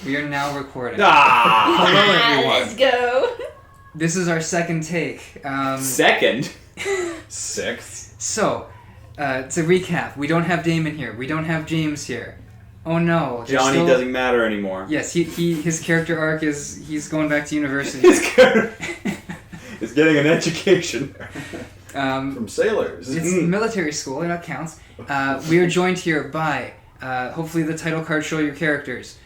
We are now recording. Hello, everyone. Let's go. This is our second take. Second? Sixth? So, to recap, we don't have Damon here. We don't have James here. Oh no. Johnny doesn't matter anymore. Yes, his character arc is he's going back to university. His character is getting an education. From sailors. It's military school, that counts. We are joined here by, hopefully the title card show your characters.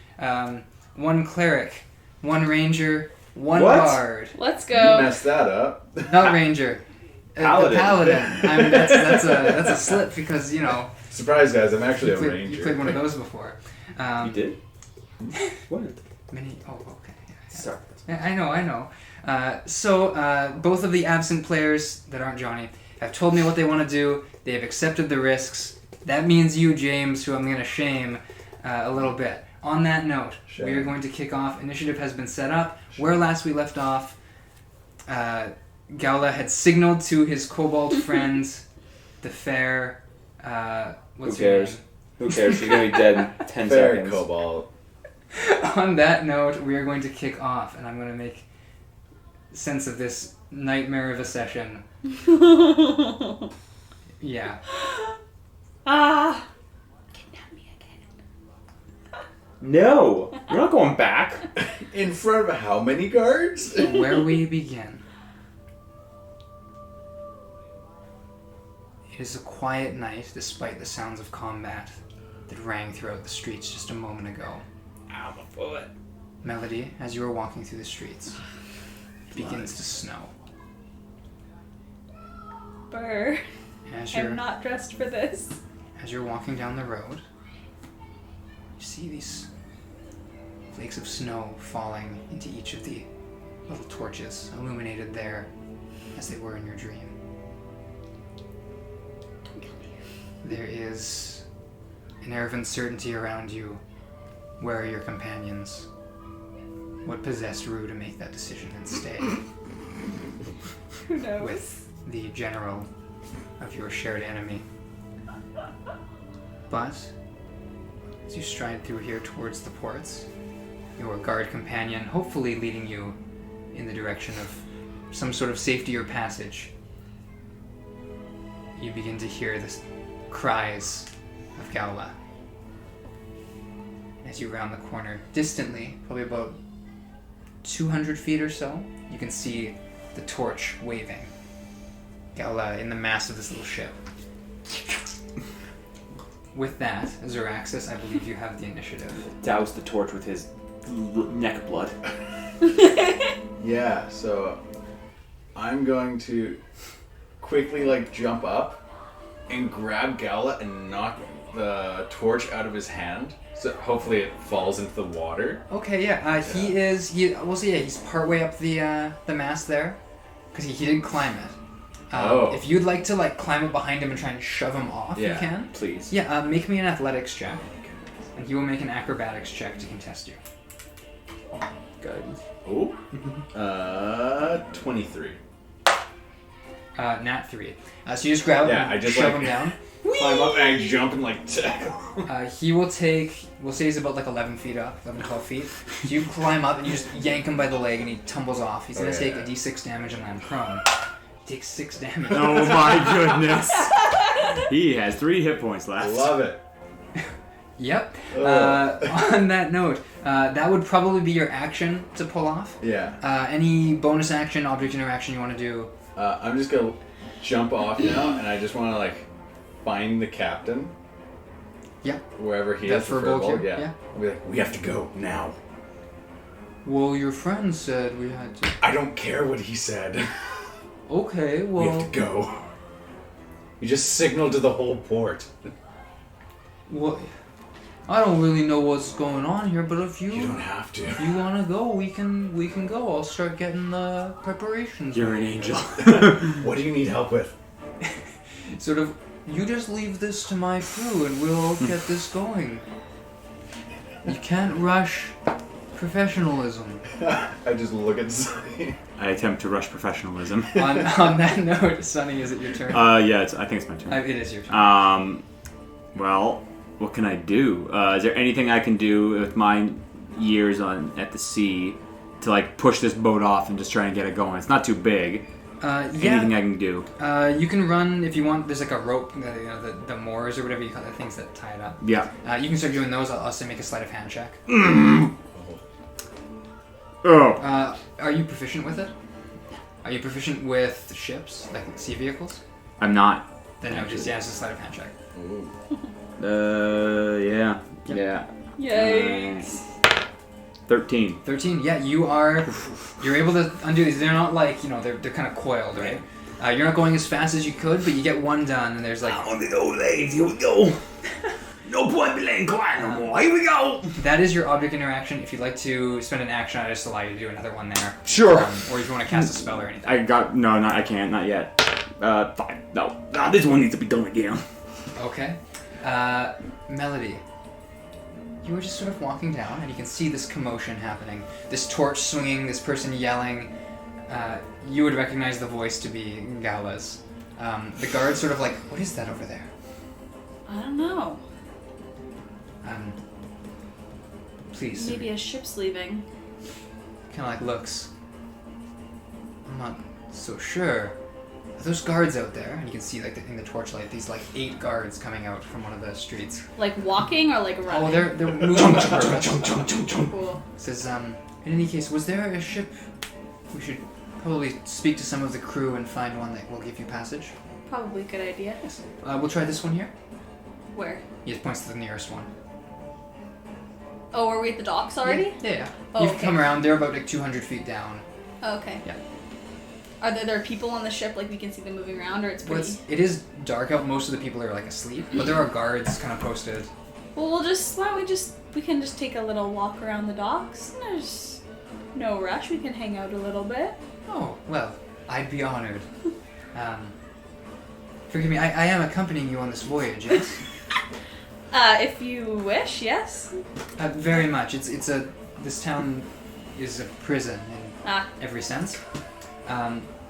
One cleric, one ranger, one bard. Let's You go. messed that up. Not ranger. Paladin. The paladin. I mean, that's a slip because, you know... Surprise, guys, I'm actually a ranger. You played one of those before. You did? What? Okay. Sorry. Yeah, I know. So, both of the absent players that aren't Johnny have told me what they want to do. They have accepted the risks. That means you, James, who I'm going to shame a little bit. On that note, we are going to kick off. Initiative has been set up. Where last we left off, Gaulha had signaled to his kobold friend, the fair... what's Who cares? Who cares? She's going to be dead in 10 Fair seconds. kobold. On that note, we are going to kick off, and I'm going to make sense of this nightmare of a session. Yeah. Kidnap me again. No! You're not going back. In front of how many guards? Where we begin. It is a quiet night, despite the sounds of combat that rang throughout the streets just a moment ago. Ow, my foot. Melody, as you are walking through the streets, it begins to snow. Burr. I'm not dressed for this. As you're walking down the road, you see these flakes of snow falling into each of the little torches illuminated there as they were in your dream. Don't kill me. There is an air of uncertainty around you. Where are your companions? What possessed Rue to make that decision and stay Who knows? with the general of your shared enemy? But as you stride through here towards the ports, your guard companion hopefully leading you in the direction of some sort of safety or passage, you begin to hear the cries of Gaulha. As you round the corner, distantly, probably about 200 feet or so, you can see the torch waving. Gaulha in the mast of this little ship. With that, Zoraxis, I believe you have the initiative. Douse the torch with his neck blood. Yeah, so I'm going to quickly jump up and grab Gaulha and knock the torch out of his hand. So hopefully it falls into the water. Okay, yeah. He's partway up the mast there, because he didn't climb it. If you'd like to climb up behind him and try and shove him off, you can. Please. Yeah, make me an athletics check, and he will make an acrobatics check to contest you. Guidance. Oh. 23. Nat 3. So you just grab him and shove him down. Climb up and I jump and tackle. He will take, we'll say he's about 11 feet up, 11, 12 feet. You climb up and you just yank him by the leg and he tumbles off. He's going to take a d6 damage and land prone. He takes 6 damage. Oh my goodness. He has 3 hit points left. Love it. Yep. On that note, that would probably be your action to pull off. Yeah. Any bonus action, object interaction you want to do? I'm just going to jump off now and I just want to find the captain. Yeah. Wherever he That is. The furball kid? yeah. Yeah. I'll be like, we have to go now. Well, your friend said we had to. I don't care what he said. Okay, well. We have to go. You just signaled to the whole port. Well, I don't really know what's going on here, but if You don't have to. If you want to go, we can go. I'll start getting the preparations. You're an angel. What do you need help with? Sort of, you just leave this to my crew and we'll get this going. You can't rush professionalism. I just look at Sonny. I attempt to rush professionalism. on that note, Sonny, is it your turn? Yeah, I think it's my turn. It is your turn. Well, what can I do? Is there anything I can do with my years at the sea to like push this boat off and just try and get it going. It's not too big. Anything I can do. You can run if you want. There's like a rope, the moors or whatever you call the things that tie it up. Yeah. You can start doing those. I'll also make a sleight of hand check. Oh. Are you proficient with it? Are you proficient with ships, like sea vehicles? I'm not. Then no, just it's a sleight of hand check. Yeah. Yep. Yeah. Yikes. 13. 13. Yeah, you're able to undo these. They're not like they're kind of coiled, right? You're not going as fast as you could, but you get one done, and there's like. On the old legs. Here we go. No point in laying quiet no more. Here we go. That is your object interaction. If you'd like to spend an action, I just allow you to do another one there. Sure. Or if you want to cast a spell or anything. I can't, not yet. 5. No, this one needs to be done again. Okay. Melody. You were just sort of walking down, and you can see this commotion happening. This torch swinging, this person yelling. You would recognize the voice to be Gaulha's. The guard's sort of like, what is that over there? I don't know. Please. Maybe a ship's leaving. Kind of like looks. I'm not so sure. Are those guards out there? And you can see like in the torchlight these like 8 guards coming out from one of the streets. Like walking or like running? Oh, they're moving. Cool. Says in any case, was there a ship? We should probably speak to some of the crew and find one that will give you passage. Probably a good idea. Yes. We'll try this one here. Where? He just points to the nearest one. Oh, are we at the docks already? Yeah. Oh, You've okay. come around. They're about like 200 feet down. Oh, okay. Yeah. Are there people on the ship, like we can see them moving around, or it's pretty... Well, it is dark out. Most of the people are like asleep, but there are guards kind of posted. Well, why don't we can just take a little walk around the docks? There's no rush. We can hang out a little bit. Oh, well, I'd be honored. Forgive me, I am accompanying you on this voyage, yes? If you wish, yes. Very much. This town is a prison in every sense.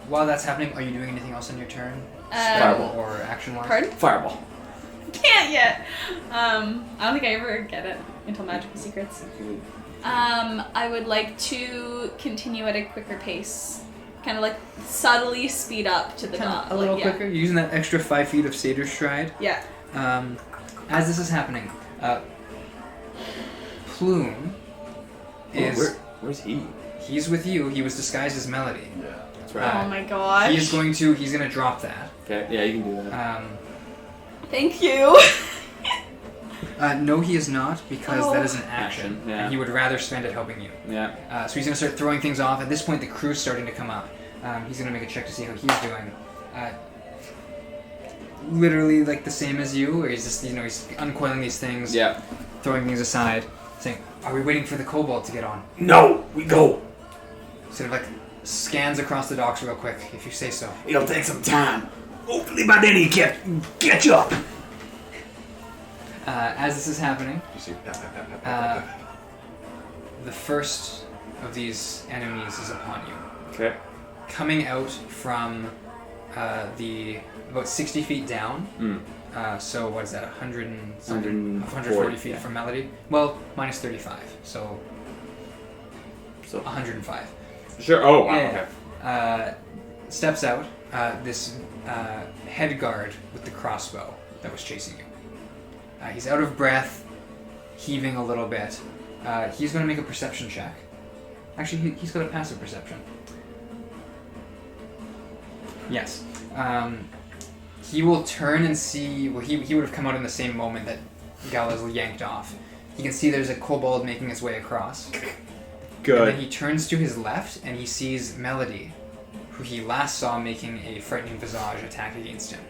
While that's happening, are you doing anything else on your turn? Fireball. Or action-wise? Pardon? Fireball. Can't yet. I don't think I ever get it until Magical Secrets. I would like to continue at a quicker pace. Kind of like subtly speed up to the dock. A little quicker, using that extra 5 feet of satyr stride. Yeah. As this is happening, Plume is... Where's he? He's with you. He was disguised as Melody. Yeah. That's right. Oh my gosh. He's gonna drop that. Okay, yeah, you can do that. Thank you. No, he is not, because that is an action, Yeah. and he would rather spend it helping you. Yeah. So he's going to start throwing things off. At this point, the crew's starting to come up. He's going to make a check to see how he's doing. Literally like the same as you, where he's just, he's uncoiling these things, throwing things aside, saying, "Are we waiting for the kobold to get on?" No, we go. Sort of like scans across the docks real quick, if you say so. It'll take some time. Hopefully by then he can catch up. As this is happening, You see, the first of these enemies is upon you. Okay. Coming out from about 60 feet down. So what is that? 140 feet from Melody. Well, minus 35. So 105. Sure. Oh wow. Yeah. Okay. Steps out. This head guard with the crossbow that was chasing you. He's out of breath, heaving a little bit. He's going to make a perception check. Actually, he's got a passive perception. Yes. He will turn and see... Well, he would have come out in the same moment that Gaulha's yanked off. He can see there's a kobold making his way across. Good. And then he turns to his left and he sees Melody, who he last saw making a frightening visage attack against him.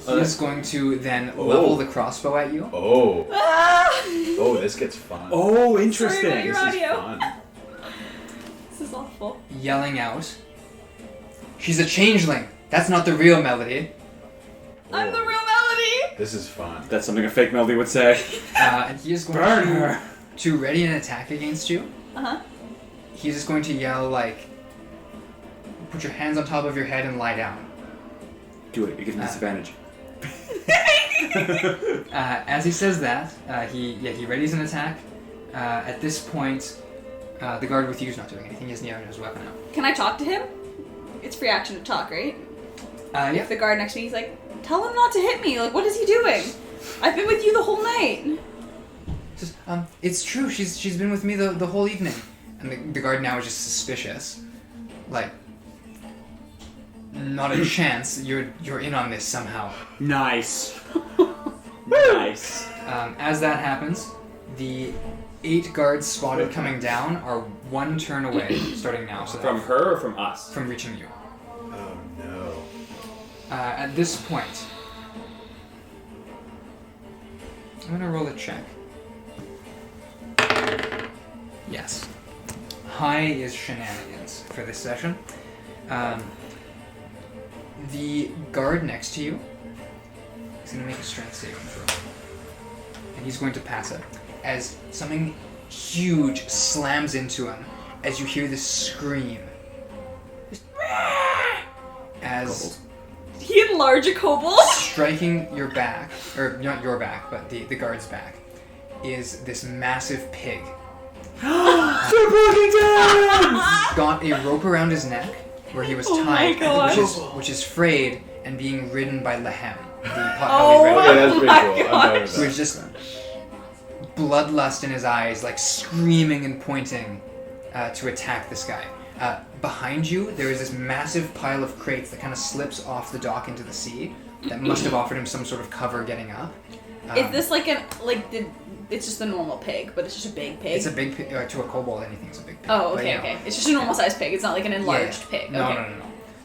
He's going to then level the crossbow at you. Oh, this gets fun. Oh, interesting. Sorry about your This is audio. fun. This is awful. Yelling out, "She's a changeling! That's not the real Melody!" I'm the real Melody! This is fun. That's something a fake Melody would say. And he is going Burn her. to ready an attack against you. Uh-huh. He's just going to yell like, "Put your hands on top of your head and lie down." Do it. It gives me disadvantage. As he says that, he readies an attack. At this point, the guard with you is not doing anything. He hasn't even his weapon out. Can I talk to him? It's free action to talk, right? Yeah. If the guard next to me, he's like, tell him not to hit me. Like, what is he doing? I've been with you the whole night. Just, it's true. She's been with me the whole evening. And the guard now is just suspicious. Like, not a chance. You're in on this somehow. Nice. Nice. As that happens, the 8 guards spotted coming down are 1 turn away, starting now. So From her or from us? from reaching you. Oh no. At this point, I'm gonna roll a check. Yes. High is shenanigans for this session. The guard next to you is going to make a strength saving throw. And he's going to pass it. As something huge slams into him, as you hear this scream. Just, as He enlarge a kobold? striking your back, or not your back, but the guard's back, is this massive pig. They're breaking down! Got a rope around his neck where he was Oh my tied, gosh. which is frayed and being ridden by Lehem, the Oh potbelly Okay, that's pretty my cool. I'm fine with who that. is just bloodlust in his eyes, like screaming and pointing to attack this guy. Behind you, there is this massive pile of crates that kind of slips off the dock into the sea. That must have offered him some sort of cover getting up. Is this like it's just a normal pig, but it's just a big pig? It's a big pig. To a kobold, anything's a big pig. Oh, But, okay, you know, okay. It's just a normal sized pig. It's not like an enlarged yeah. pig. No, Okay.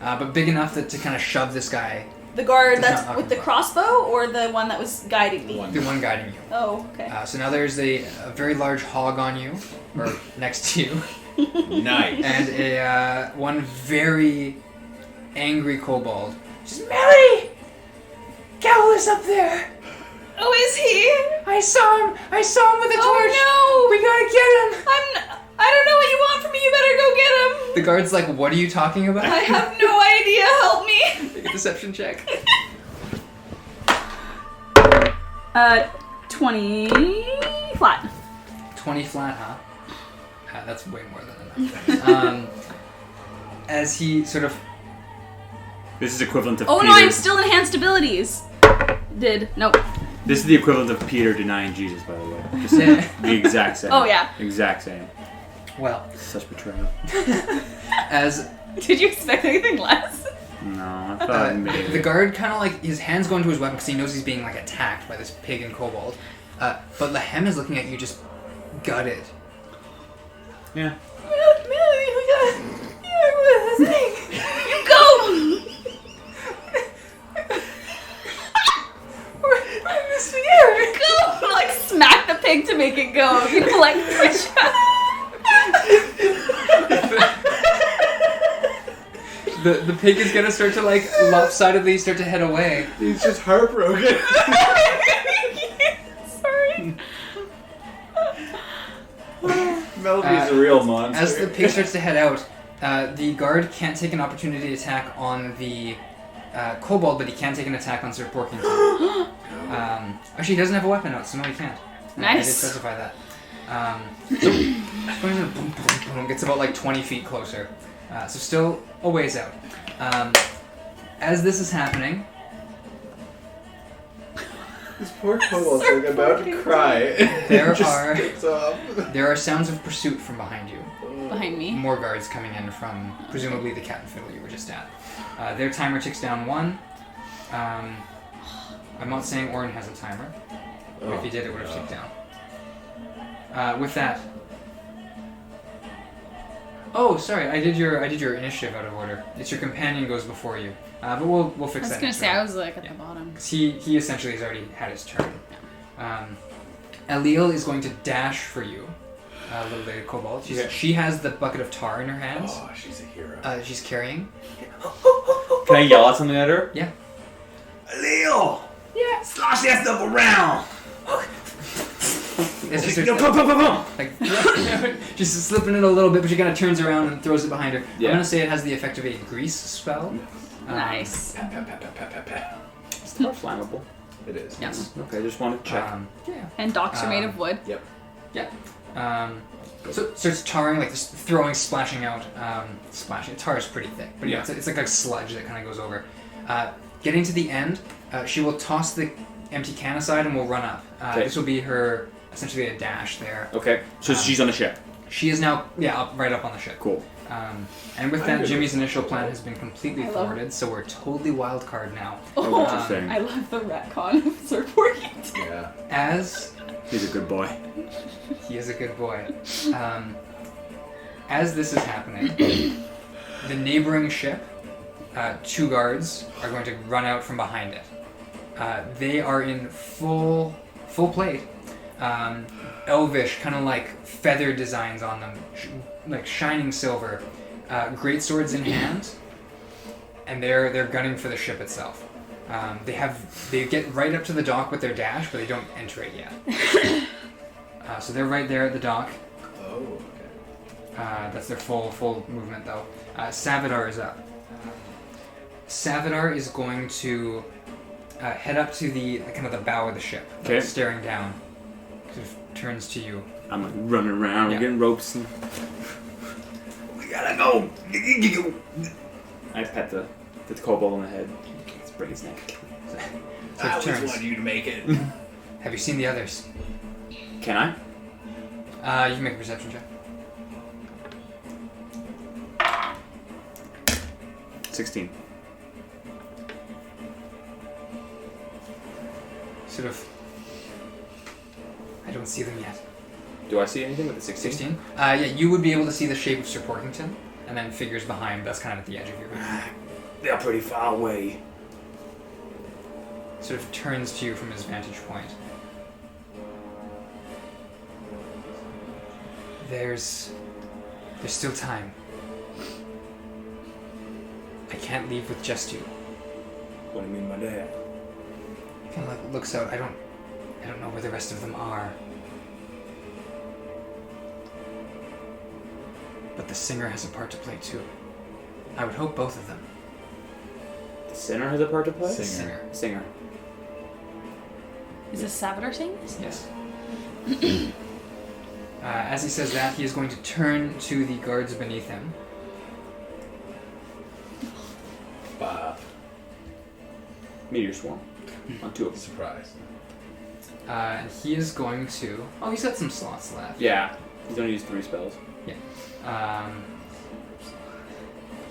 no. But big enough to kind of shove this guy, The guard It's that's not with the occupied. crossbow, or the one that was guiding me? the one guiding you. Oh, okay. So now there's a very large hog on you, or next to you, Nice. and a one very angry kobold. Just Melody! Gaulha's up there! Oh, is he? I saw him with a torch! Oh We gotta get him! I don't know what you want from me. You better go get him. The guard's like, what are you talking about? I have no idea. Help me. Make a deception check. 20 flat. 20 flat, huh? That's way more than enough. As he sort of... This is equivalent of Oh Peter. no, I'm still enhanced abilities. Nope. This is the equivalent of Peter denying Jesus, by the way. Just the exact same. Oh, yeah. Exact same. Well, Such betrayal. as Did you expect anything less? No, I thought maybe. the guard kind of like, his hands go into his weapon because he knows he's being like attacked by this pig and kobold. But Lehem is looking at you just gutted. Yeah. Melody, we gotta... You go! I'm scared. Go! Like, smack the pig to make it go. You know, like, push The pig is gonna start to like lopsidedly start to head away. He's just heartbroken. Sorry. Melody's a real monster. As the pig starts to head out, the guard can't take an opportunity attack on the kobold, but he can take an attack on Sir Porkington. Actually, he doesn't have a weapon out, so no, he can't. I did Nice. specify that. So gets about like 20 feet closer. So still a ways out. As this is happening, This poor kobold's like about to cry. There Just are- sticks off. there are sounds of pursuit from behind you. Behind me. More guards coming in from presumably the cat and fiddle you were just at. Their timer ticks down 1. I'm not saying Oarn has a timer. But if he did, it would have ticked down. With that. Oh, sorry, I did your initiative out of order. It's your companion goes before you. But we'll fix I was that. gonna next say, round. I was like at Yeah. the bottom. 'Cause he essentially has already had his turn. Alil is going to dash for you, little lady kobold. She has the bucket of tar in her hands. Oh, she's a hero. She's carrying. Can I yell at something at her? Yeah. Leo! Yeah. Slosh that stuff around! As she No, starts boom, boom, boom, boom. like, she's slipping it a little bit, but she kind of turns around and throws it behind her. Yeah. I'm gonna say it has the effect of a grease spell. Nice. Pat, pat, pat, pat, pat, pat, pat. It's not flammable. It is. Yes. Okay, just wanted to check. Yeah. And docks are made of wood. Yep. Yeah. So it starts tarring, like just throwing, splashing out. Splashing. Tar is pretty thick, but yeah, it's like a sludge that kind of goes over. Getting to the end, she will toss the empty can aside and will run up. Okay. This will be her, essentially a dash there. Okay, so she's on the ship. She is now, right up on the ship. Cool. And with that, Jimmy's initial plan has been completely thwarted, so we're totally wild card now. Oh, interesting. I love the retcon of Sir Porky. Yeah. He's a good boy. He is a good boy. As this is happening, the neighboring ship, 2 guards are going to run out from behind it. They are in full plate. Elvish, kind of like feather designs on them, like shining silver. Great swords in hand, and they're gunning for the ship itself. They get right up to the dock with their dash, but they don't enter it yet. So they're right there at the dock. Oh, okay. That's their full movement, though. Savadar is up. Savadar is going to head up to the kind of the bow of the ship, okay. Staring down. Sort of turns to you. I'm like running around, getting ropes. And... we gotta go. I pet the kobold on the head. Let's break his neck. So I always turns. wanted you to make it. Have you seen the others? Can I? You can make a perception check. 16. Sort of. I don't see them yet. Do I see anything with the 16? 16? Yeah, you would be able to see the shape of Sir Porkington, and then figures behind. That's kind of at the edge of your vision. They're pretty far away. Sort of turns to you from his vantage point. There's still time. I can't leave with just you. What do you mean by that? Kind of like looks out. I don't know where the rest of them are. But the singer has a part to play too. I would hope both of them. The sinner has a part to play? Singer. Is this Savadar saying this? Yes. As he says that, he is going to turn to the guards beneath him. Bob. Meteor swarm. On 2 of them. Surprise. And he is going to... Oh, he's got some slots left. Yeah. He's only used 3 spells. Yeah.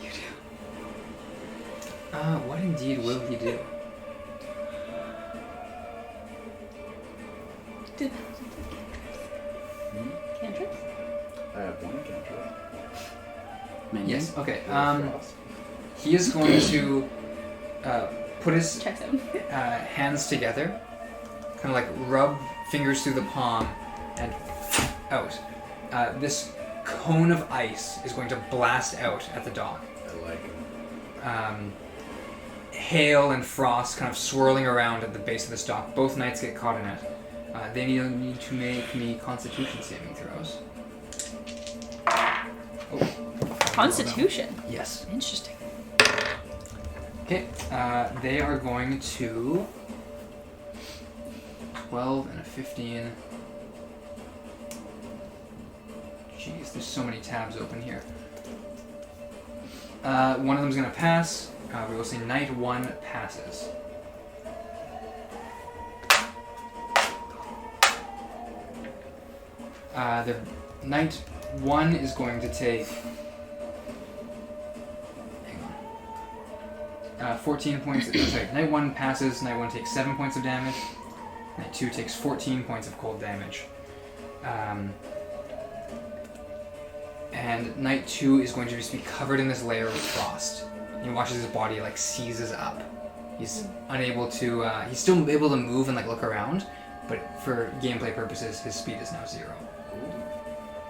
You do. What indeed will he do? Cantrips? I have 1 cantrip. Yes, okay. He is going to put his Checks out. hands together, kind of like rub fingers through the palm and out. This cone of ice is going to blast out at the dock. I like it. Hail and frost kind of swirling around at the base of this dock. Both knights get caught in it. They need to make me Constitution saving throws. Oh. Constitution? Yes. Interesting. Okay, they are going to 12 and a 15. Jeez, there's so many tabs open here. One of them's going to pass. We will say Knight 1 passes. The Knight 1 is going to take... 14 points. Sorry, Knight 1 passes. Knight 1 takes 7 points of damage. Knight 2 takes 14 points of cold damage. And Knight 2 is going to just be covered in this layer of frost. He watches his body like seizes up. He's unable to. He's still able to move and like look around, but for gameplay purposes, his speed is now 0.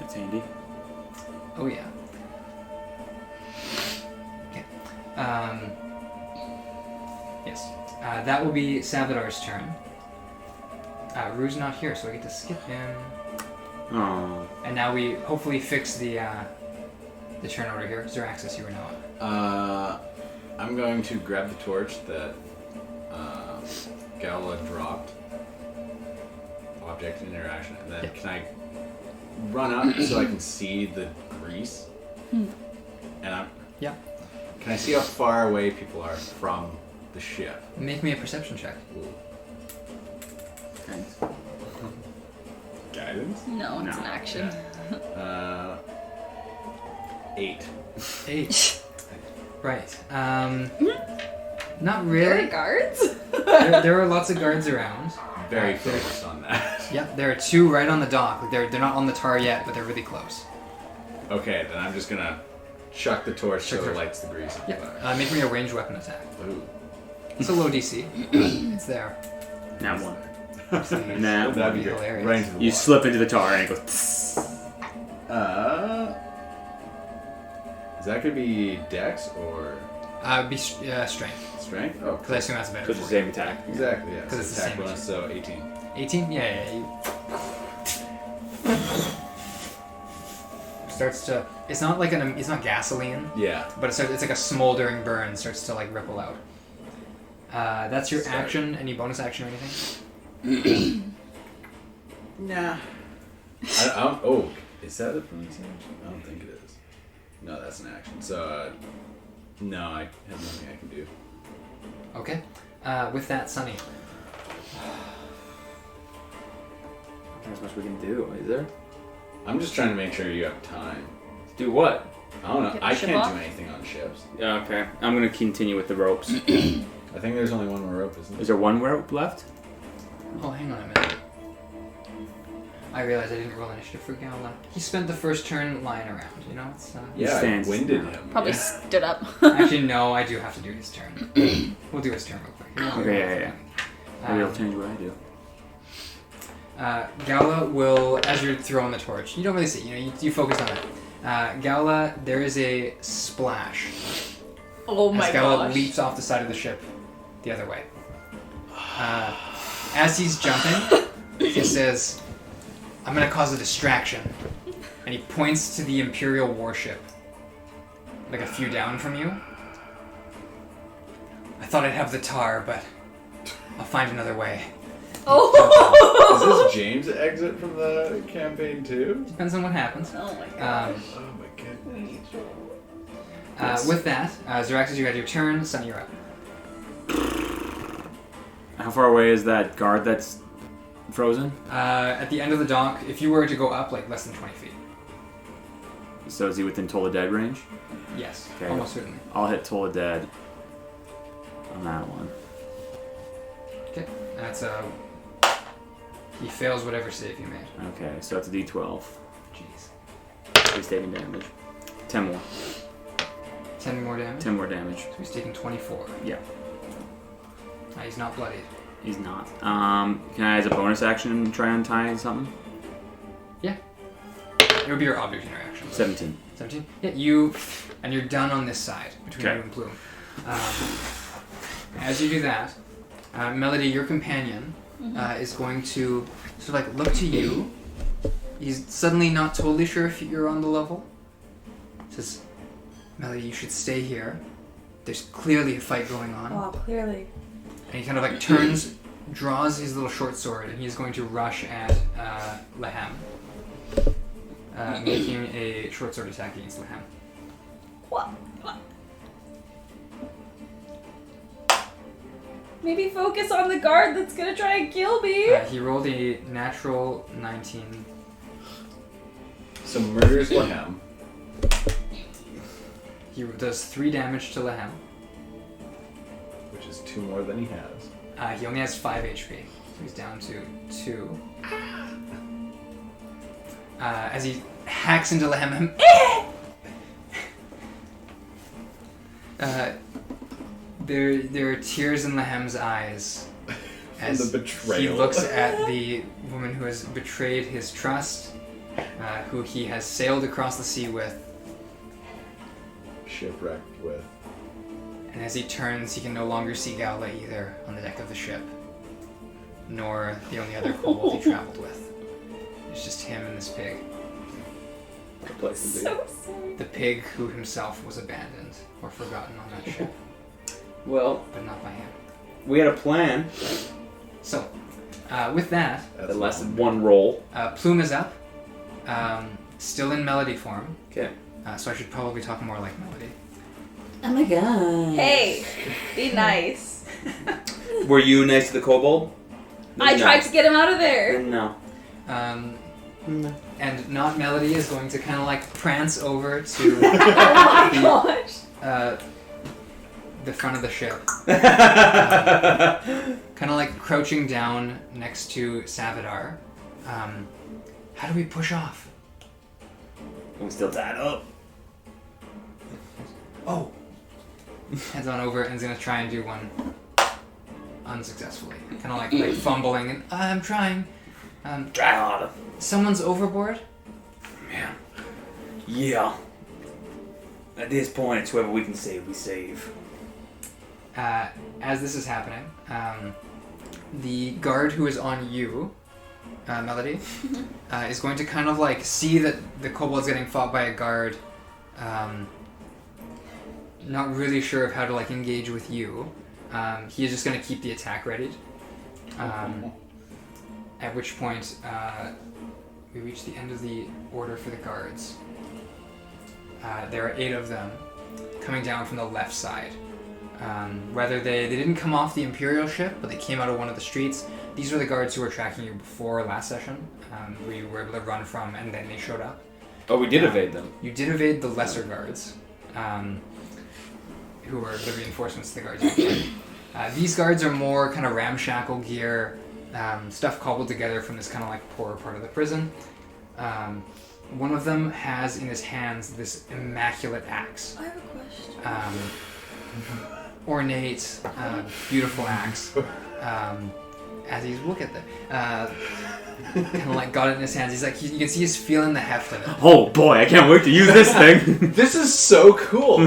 That's handy. Oh yeah. Okay. Yes. That will be Savadar's turn. Rue's not here, so I get to skip him. Oh. And now we hopefully fix the turn order here. Zoraxis, you were now. I'm going to grab the torch that Gaulha dropped object interaction, and then can I run up so I can see the grease? And I'm Can I see how far away people are from the ship? Make me a perception check. Thanks. Guidance? No, it's an action. 8. 8. Right. Not There really. are guards? There are lots of guards around. Very focused on that. Yep, there are 2 right on the dock. Like they're not on the tar yet, but they're really close. Okay, then I'm just gonna chuck the torch so Chuck it torch. lights the grease. Yep. Make me a ranged weapon attack. Ooh. It's a low DC. It's there. Now one. Please. Nah, That'd be be great. hilarious. Right into the You water. slip into the tar and it goes. Is that gonna be Dex or Be strength. Strength? Oh, Because I assume that's better. So it's the for you. same attack. exactly. Yeah. 'Cause it's the attack same bonus, so 18. 18? Yeah. Starts to. It's not like it's not gasoline, Yeah. but it's like a smoldering burn starts to like ripple out. That's your Sorry. action. Any bonus action or anything? Nah. I don't, oh, is that a bonus action? I don't think it is. No, that's an action. So, no, I have nothing I can do. Okay. With that, Sonny. There's much we can do, is there? I'm just trying to make sure you have time. Do what? I don't know. Get the I ship can't off? do anything on ships. Yeah, okay. I'm gonna continue with the ropes. I think there's only one more rope, isn't Is there? there one rope left? Oh, hang on a minute. I realized I didn't roll initiative for Gaulha. He spent the first turn lying around, you know? It's, Yeah, I stands winded now. him. Probably Yeah. stood up. Actually, no, I do have to do his turn. We'll do his turn real quick. Okay, yeah. Maybe I'll change what I do. Gaulha will, as you're throwing the torch, you don't really see, you focus on it. Gaulha, there is a splash. Oh my as Gaulha gosh. leaps off the side of the ship the other way. As he's jumping, he says, "I'm going to cause a distraction." And he points to the Imperial warship, like a few down from you. "I thought I'd have the tar, but I'll find another way." Oh! Is this James' exit from the campaign too? Depends on what happens. Oh my gosh. Oh my goodness. With that, Zoraxis, you had your turn. Sonny, you're up. How far away is that guard that's frozen? At the end of the dock, if you were to go up, like less than 20 feet. So is he within Toll of Dead range? Yes, Okay. almost certainly. I'll hit Toll of Dead on that one. Okay, that's he fails whatever save you made. Okay, so that's a D12. Jeez. He's taking damage. 10 more. 10 more damage. 10 more damage. So he's taking 24. Yeah. He's not bloodied. He's not. Can I, as a bonus action, try and tie something? Yeah. It would be your object interaction. 17. 17? Yeah, and you're done on this side, between Okay. you and Plume. As you do that, Melody, your companion, is going to sort of like look to you. He's suddenly not totally sure if you're on the level. Says, "Melody, you should stay here. There's clearly a fight going on." Oh, clearly. And he kind of like turns, draws his little short sword, and he's going to rush at Lehem. Making a short sword attack against Lehem. What? Maybe focus on the guard that's gonna try and kill me. He rolled a natural 19. So murders Lehem. He does 3 damage to Lehem. Which is 2 more than he has. He only has 5 HP, so he's down to 2. As he hacks into Lehem, there are tears in Lehem's eyes as the betrayal. he looks at the woman who has betrayed his trust, who he has sailed across the sea with, Shipwrecked with. and as he turns, he can no longer see Gaulha either on the deck of the ship, nor the only other kobold he traveled with. It's just him and this pig. Good place to be. So sorry. The pig who himself was abandoned or forgotten on that ship, Well, but not by him. we had a plan. So, with that, The last one roll. Plume is up. Still in melody form. Okay. So I should probably talk more like melody. Oh my god. Hey, be nice. Were you nice to the kobold? I tried to get him out of there. No. No. And not melody is going to kind of like prance over to Oh my gosh. the front of the ship. Kind of like crouching down next to Savadar. How do we push off? We still tied up. Oh! Heads on over and is going to try and do one unsuccessfully. Kind of like fumbling and I'm trying. Try harder. Someone's overboard? Man. Yeah. At this point, it's whoever we can save, we save. As this is happening, the guard who is on you, Melody, is going to kind of like see that the kobold's getting fought by a guard. Not really sure of how to like engage with you. He is just going to keep the attack ready. At which point, we reach the end of the order for the guards. There are 8 of them coming down from the left side. Whether they didn't come off the Imperial ship, but they came out of one of the streets. These were the guards who were tracking you before last session, where you were able to run from, and then they showed up. Oh, we did evade them. You did evade the lesser guards, who were the reinforcements to the guards. These guards are more kind of ramshackle gear, stuff cobbled together from this kind of like poorer part of the prison. One of them has in his hands this immaculate axe. I have a question. Ornate, beautiful axe. As he's look at the kind of like got it in his hands. He's like you can see he's feeling the heft of it. Oh boy, I can't wait to use this thing. This is so cool.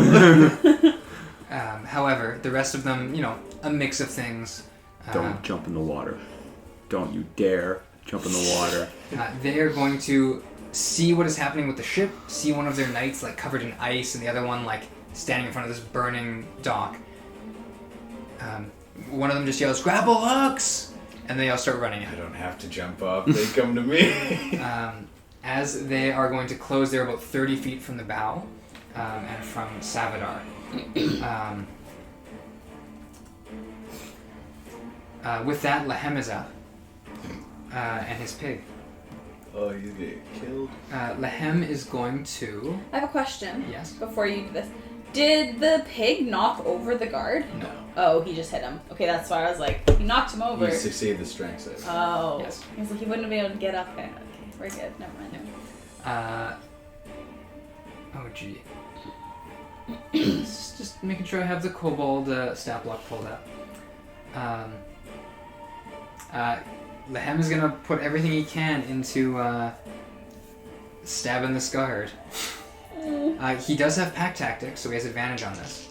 However, the rest of them, a mix of things. Don't jump in the water. Don't you dare jump in the water. They are going to see what is happening with the ship. See one of their knights like covered in ice, and the other one like standing in front of this burning dock. One of them just yells, "Grapple hooks!" And they all start running in. I don't have to jump up. They come to me. As they are going to close, they're about 30 feet from the bow and from Savadar. With that, Lehem is up. And his pig. Oh, you get killed? Lehem is going to... I have a question. Yes? Before you do this. Did the pig knock over the guard? No. Oh, he just hit him. Okay, that's why I was like, he knocked him over. You succeed the strength save. Oh. Yes. He was like, he wouldn't have been able to get up. Okay, we're good. Never mind. Oh, gee. Just making sure I have the kobold stat block pulled up. Lehem is going to put everything he can into stabbing this guard. He does have pack tactics, so he has advantage on this.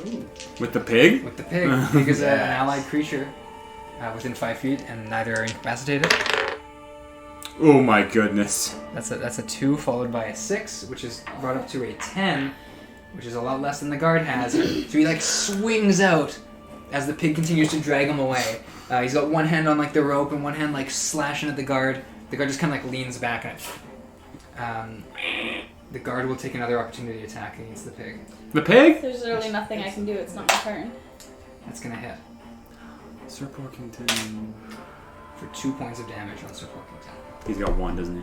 Ooh. With the pig? With the pig. Pig is an allied creature within 5 feet, and neither are incapacitated. Oh my goodness. That's a 2 followed by a 6, which is brought up to a 10, which is a lot less than the guard has. So he like swings out as the pig continues to drag him away. He's got one hand on like the rope and one hand like slashing at the guard. The guard just kind of like leans back and the guard will take another opportunity attack against the pig. The pig? There's really nothing I can do. It's not my turn. That's gonna hit Sir Porkington. for 2 points of damage on Sir Porkington. He's got 1, doesn't he?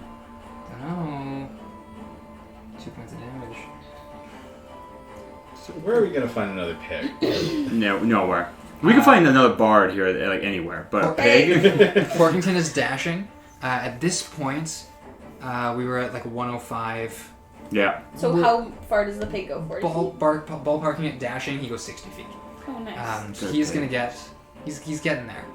Dunno. 2 points of damage. So where are we going to find another pig? No, nowhere. We can find another bard here, like anywhere, but a pig? Porkington is dashing. At this point, we were at like 105. Yeah. So how far does the pig go for? Ballparking it, dashing, he goes 60 feet. Oh, nice. So he's gonna get, he's getting there.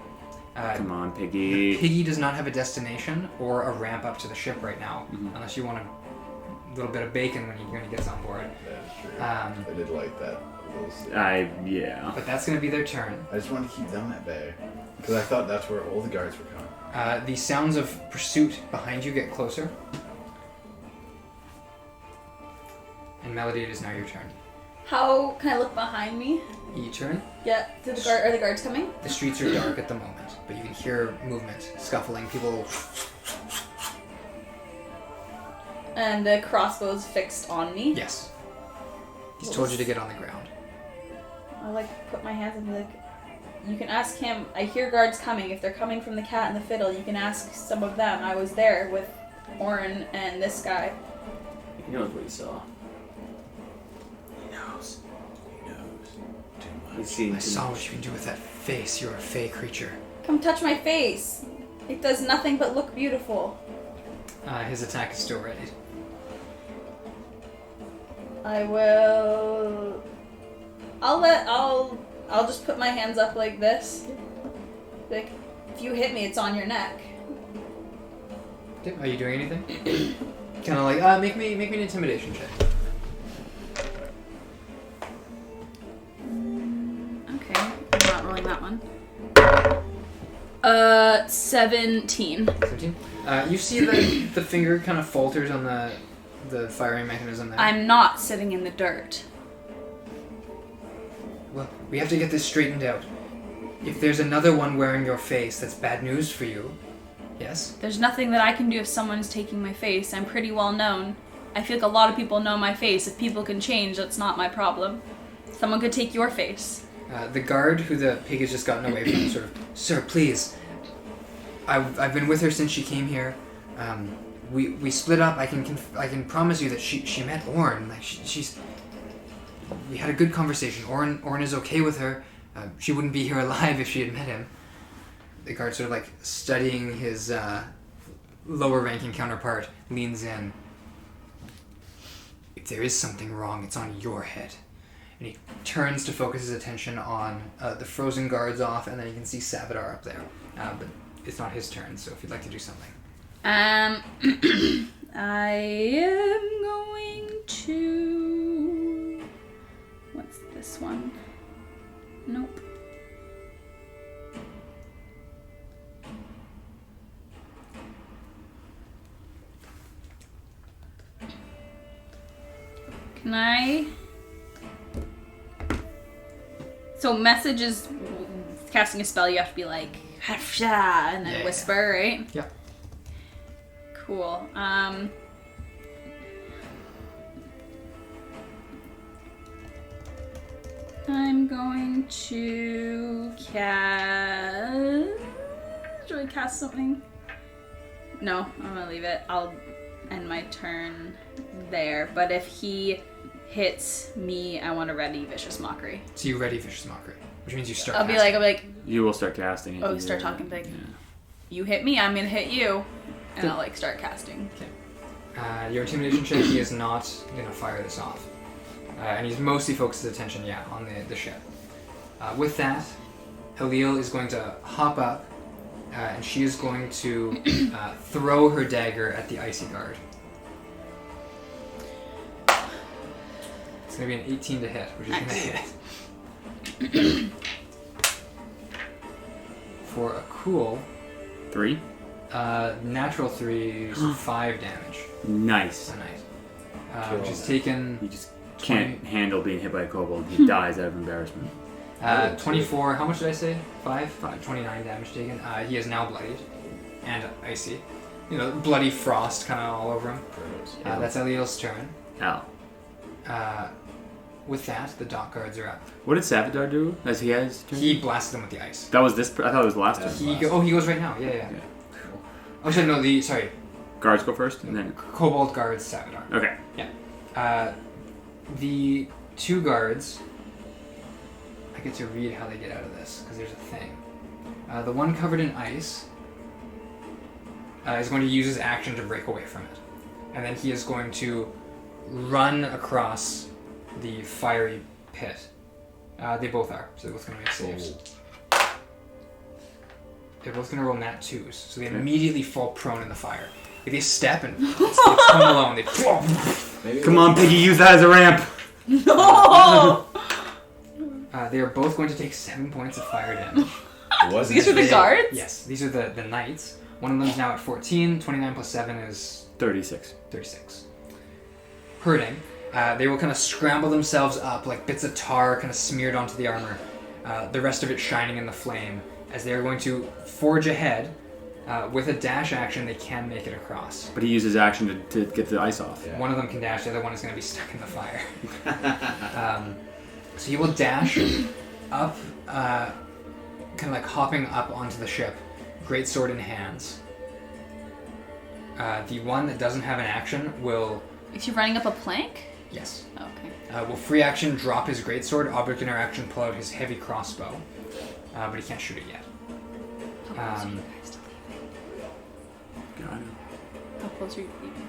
Come on, piggy. Piggy does not have a destination or a ramp up to the ship right now, unless you want a little bit of bacon when he gets on board. That is true. I did like that. Yeah. But that's gonna be their turn. I just wanted to keep them at bay. Because I thought that's where all the guards were coming. The sounds of pursuit behind you get closer. And Melody, it is now your turn. How can I look behind me? E-turn. Yeah, are the guards coming? The streets are dark at the moment, but you can hear movement, scuffling, people. And the crossbow's fixed on me? Yes. He's told you to get on the ground. I put my hands and be like, you can ask him. I hear guards coming. If they're coming from the Cat and the Fiddle, you can ask some of them. I was there with Oarn and this guy. He knows what he saw. He knows. He knows too much. He's seen I saw what you can do with that face. You're a fey creature. Come touch my face. It does nothing but look beautiful. His attack is still ready. I will. I'll just put my hands up like this. Like, if you hit me, it's on your neck. Okay, are you doing anything? Kind of like, make me an intimidation check. Okay, I'm not rolling that one. 17. 17. You see that the finger kind of falters on the firing mechanism there. I'm not sitting in the dirt. Well, we have to get this straightened out. If there's another one wearing your face, that's bad news for you. Yes? There's nothing that I can do if someone's taking my face. I'm pretty well known. I feel like a lot of people know my face. If people can change, that's not my problem. Someone could take your face. The guard who the pig has just gotten away from sort of, Sir, please. I've been with her since she came here. We split up. I can promise you that she met Oarn. Like she's. We had a good conversation. Oarn is okay with her. She wouldn't be here alive if she had met him. The guard, sort of like studying his lower-ranking counterpart, leans in. If there is something wrong, it's on your head. And he turns to focus his attention on the frozen guards off, and then you can see Savadar up there. But it's not his turn, so if you'd like to do something. I am going to... What's this one? Nope. Can I... So message is casting a spell, you have to be like, "Hafsha," and then whisper, right? Yeah. Cool. I'm going to cast... Do I cast something? No, I'm gonna leave it. I'll end my turn there. But if he hits me, I want to ready Vicious Mockery. So you ready Vicious Mockery, which means you start I'll casting. be like... You will start casting it. Oh, start talking big. Yeah. You hit me, I'm gonna hit you. And Okay. I'll like start casting. Okay. Your intimidation check, he is not gonna fire this off. And he's mostly focused his attention, on the ship. With that, Halil is going to hop up, and she is going to throw her dagger at the icy guard. It's going to be an 18 to hit, which is going to hit. For a cool... 3? Natural 3, 5 damage. Nice. So nice. Which is taken... You just can't handle being hit by a kobold. He dies out of embarrassment. 24, how much did I say? 5? 29 damage taken. He is now bloodied. And icy. Bloody frost kind of all over him. That's Eliel's turn. Ow. With that, the dock guards are up. What did Savadar do as he has turn? He blasted them with the ice. That was this... I thought it was the last turn. He goes right now. Yeah. Oh, sorry, Guards go first, and then... Kobold guards Savadar. Okay. Yeah. The two guards... I get to read how they get out of this, because there's a thing. The one covered in ice is going to use his action to break away from it. And then he is going to run across the fiery pit. They both are, so they're both going to make saves. They're both going to roll nat 2s, so they immediately fall prone in the fire. They step and they come along. Come on, Piggy, use that as a ramp! No! They are both going to take 7 points of fire damage. These are the guards? Yes, these are the knights. One of them is now at 14. 29 plus 7 is 36. 36. Hurting. They will kind of scramble themselves up like bits of tar kind of smeared onto the armor. The rest of it shining in the flame. As they are going to forge ahead, with a dash action, they can make it across. But he uses action to get the ice off. Yeah. One of them can dash, the other one is going to be stuck in the fire. So he will dash up, kind of like hopping up onto the ship, greatsword in hands. The one that doesn't have an action will... Is he running up a plank? Yes. Oh, okay. Will free action drop his greatsword, object interaction pull out his heavy crossbow. But he can't shoot it yet. How close are you guys to leaving? God. How close are you leaving?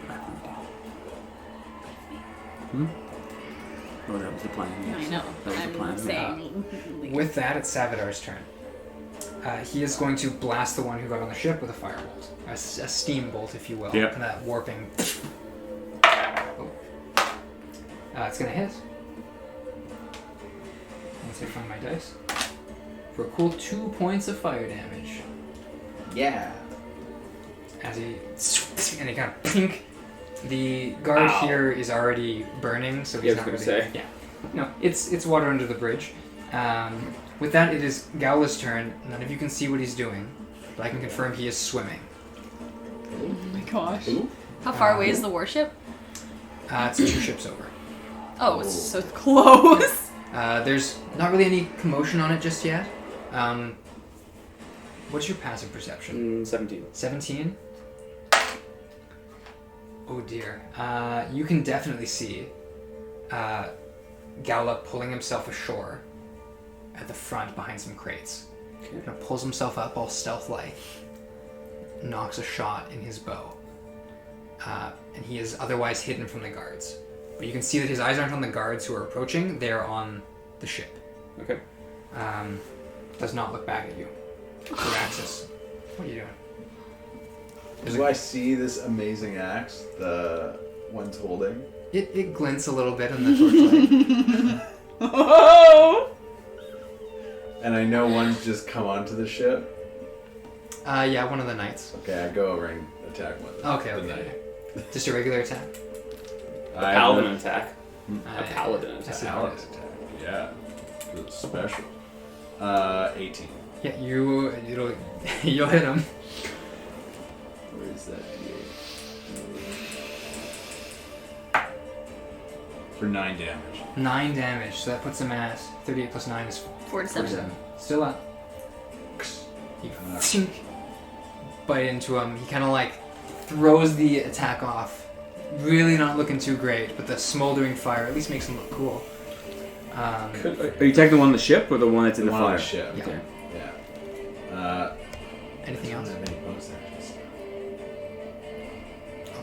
Oh, that was the plan. I Yes. know. That was the plan. I'm saying. With that, it's Savadar's turn. He is going to blast the one who got on the ship with a firebolt. A steam bolt, if you will. Yep. Kind of that warping... Oh. It's going to hit. Once I find my dice. For a cool 2 points of fire damage. Yeah. As he... And he kind of pink. The guard here is already burning, so he's Yeah, I not was really... gonna say. Yeah. No, it's water under the bridge. With that, it is Gaulha's turn. None of you can see what he's doing, but I can confirm he is swimming. Oh my gosh. Ooh. How far away is the warship? It's 2 ships over. Oh, it's so close. There's not really any commotion on it just yet. What's your passive perception? 17. 17? Oh dear. You can definitely see Gaulha pulling himself ashore at the front behind some crates. Okay. Kind of pulls himself up all stealth-like, knocks a shot in his bow, and he is otherwise hidden from the guards. But you can see that his eyes aren't on the guards who are approaching, they are on the ship. Okay. Does not look back at you. Zor Axes, what are you doing? Do I see this amazing axe the one's holding? It glints a little bit in the torchlight. Oh! And I know one's just come onto the ship. Yeah, one of the knights. Okay, I go over and attack one. Okay, The okay. knight. Just a regular attack. A paladin attack. A paladin I attack. see. Paladin attack. Yeah. It's special. 18. Yeah, you'll hit him. Where is that? For 9 damage. 9 damage, so that puts him at 38 plus 9 is 47. Still up. You think, bite into him. He kind of like throws the attack off. Really not looking too great, but the smoldering fire at least makes him look cool. Are you attacking the one on the ship or the one that's in the one on fire? the ship. Yeah. Okay. Yeah. Anything I don't else? have any bonus actions.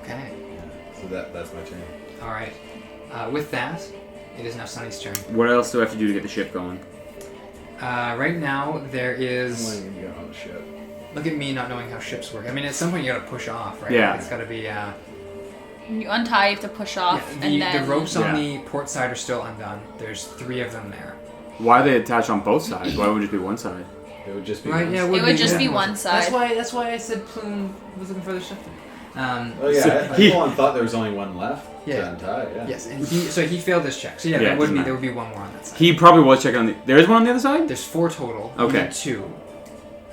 Okay. Yeah. So that's my turn. All right. With that, it is now Sonny's turn. What else do I have to do to get the ship going? Right now, there I'm is... letting you go on the ship. Look at me not knowing how ships work. I mean, at some point you gotta push off, right? Yeah. It's gotta be... You untie, you have to push off, the, and then... the ropes on Yeah. the port side are still undone. There's 3 of them there. Why are they attached on both sides? Why wouldn't it just be one side? It would just be Right, one yeah, side. It would just be one side. That's why I said Plume was looking for the stuff. Oh yeah, So I he- full on thought there was only one left Yeah. to untie. Yeah. Yes, and he failed this check. So yeah, Yeah, there would doesn't there would be one more on that side. He probably was checking on the... There is one on the other side? There's 4 total. You Okay. need 2.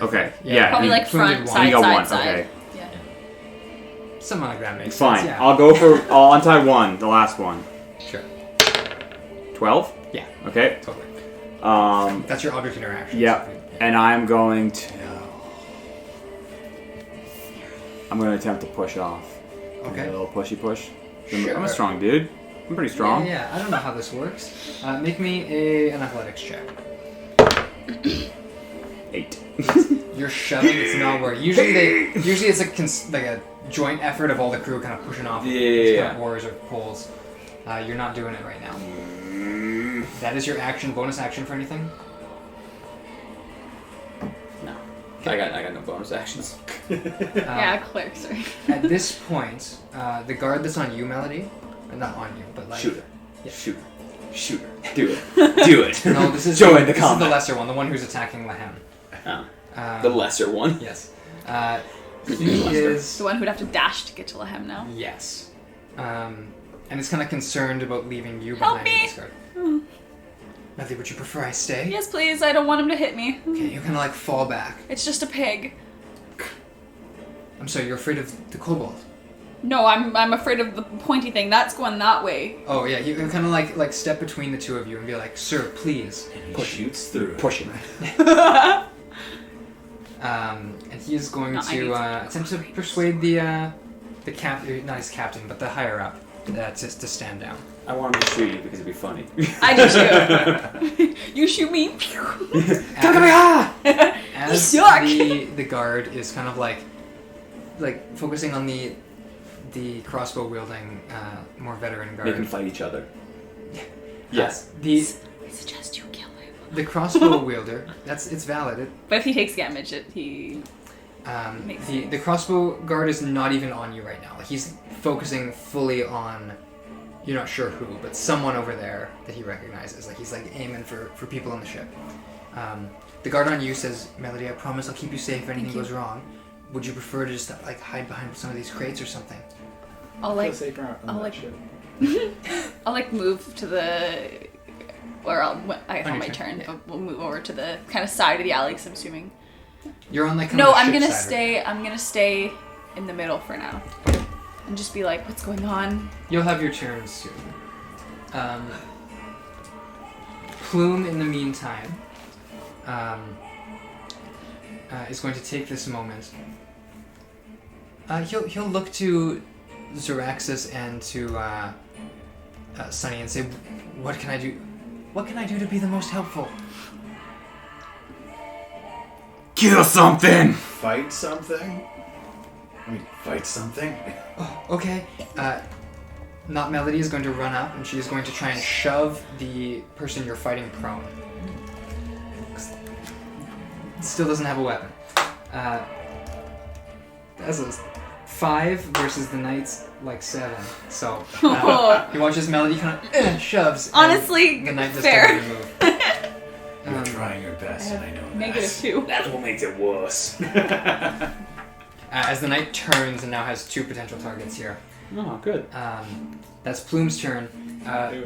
Okay. Yeah. Yeah. Probably he- like Plume did front, one. side, he got side, one. side. Okay. Yeah. Something like that makes Fine. sense. Yeah. I'll untie one, the last one. Sure. 12? Yeah. Okay. Totally. That's your object interaction. Yep. And I'm going to... I'm going to attempt to push off. Okay. A little pushy push. Sure. I'm a strong dude. I'm pretty strong. Yeah, I don't know how this works. Make me an athletics check. 8. You're shoving. It's not working. Usually it's like a joint effort of all the crew kind of pushing off. Yeah. Kind of oars or poles. You're not doing it right now. That is your action. Bonus action for anything? No. I got no bonus actions. Yeah, clerk, sorry. At this point, the guard that's on you, Melody, not on you, but like Shooter. Yeah. Shooter. Shooter. Do it. Do it. No, this is Join the this is combat. the lesser one, the one who's attacking Lehem. Oh. The lesser one. Yes. He is. The one who'd have to dash to get to Lehem now. Yes. and is kind of concerned about leaving you Help behind me! with this guard. Melody, would you prefer I stay? Yes, please. I don't want him to hit me. Okay, you kind of like fall back. It's just a pig. I'm sorry, you're afraid of the kobold. No, I'm afraid of the pointy thing. That's going that way. Oh yeah, you can kind of like step between the two of you and be like, "Sir, please." And he shoots through. Push him. And he is going No, I need to to attempt to persuade the not his captain, but the higher up, just to stand down. I want him to shoot you because it'd be funny. I do too. You shoot me. As suck. the guard is kind of like focusing on the crossbow wielding more veteran guard. They can fight each other. Yes. The I suggest you kill him. the crossbow wielder. It's valid. But if he takes damage, he. Makes The crossbow guard is not even on you right now. Like he's focusing fully on. You're not sure who, but someone over there that he recognizes. Like he's like aiming for people on the ship. The guard on you says, "Melody, I promise I'll keep you safe if anything goes wrong. Would you prefer to just like hide behind some of these crates or something?" I'll like move to the, or I have my turn, but we'll move over to the kind of side of the alley. Cause I'm assuming. You're on like No, the I'm ship gonna side, stay. right? I'm gonna stay in the middle for now, and just be like, "What's going on?" You'll have your turn soon. Plume, in the meantime, is going to take this moment. He'll look to Zoraxis and to Sonny and say, "What can I do? What can I do to be the most helpful?" Kill something! Fight something? I mean, fight something? Oh, okay. Not Melody is going to run up and she is going to try and shove the person you're fighting prone. Still doesn't have a weapon. That's a 5 versus the knight's like 7. So he watches Melody kind of shoves. And Honestly, the knight just fair. doesn't move. You're trying your best, and I know that. -2. That's what makes it worse. As the knight turns and now has 2 potential targets here. Oh, good. That's Plume's turn.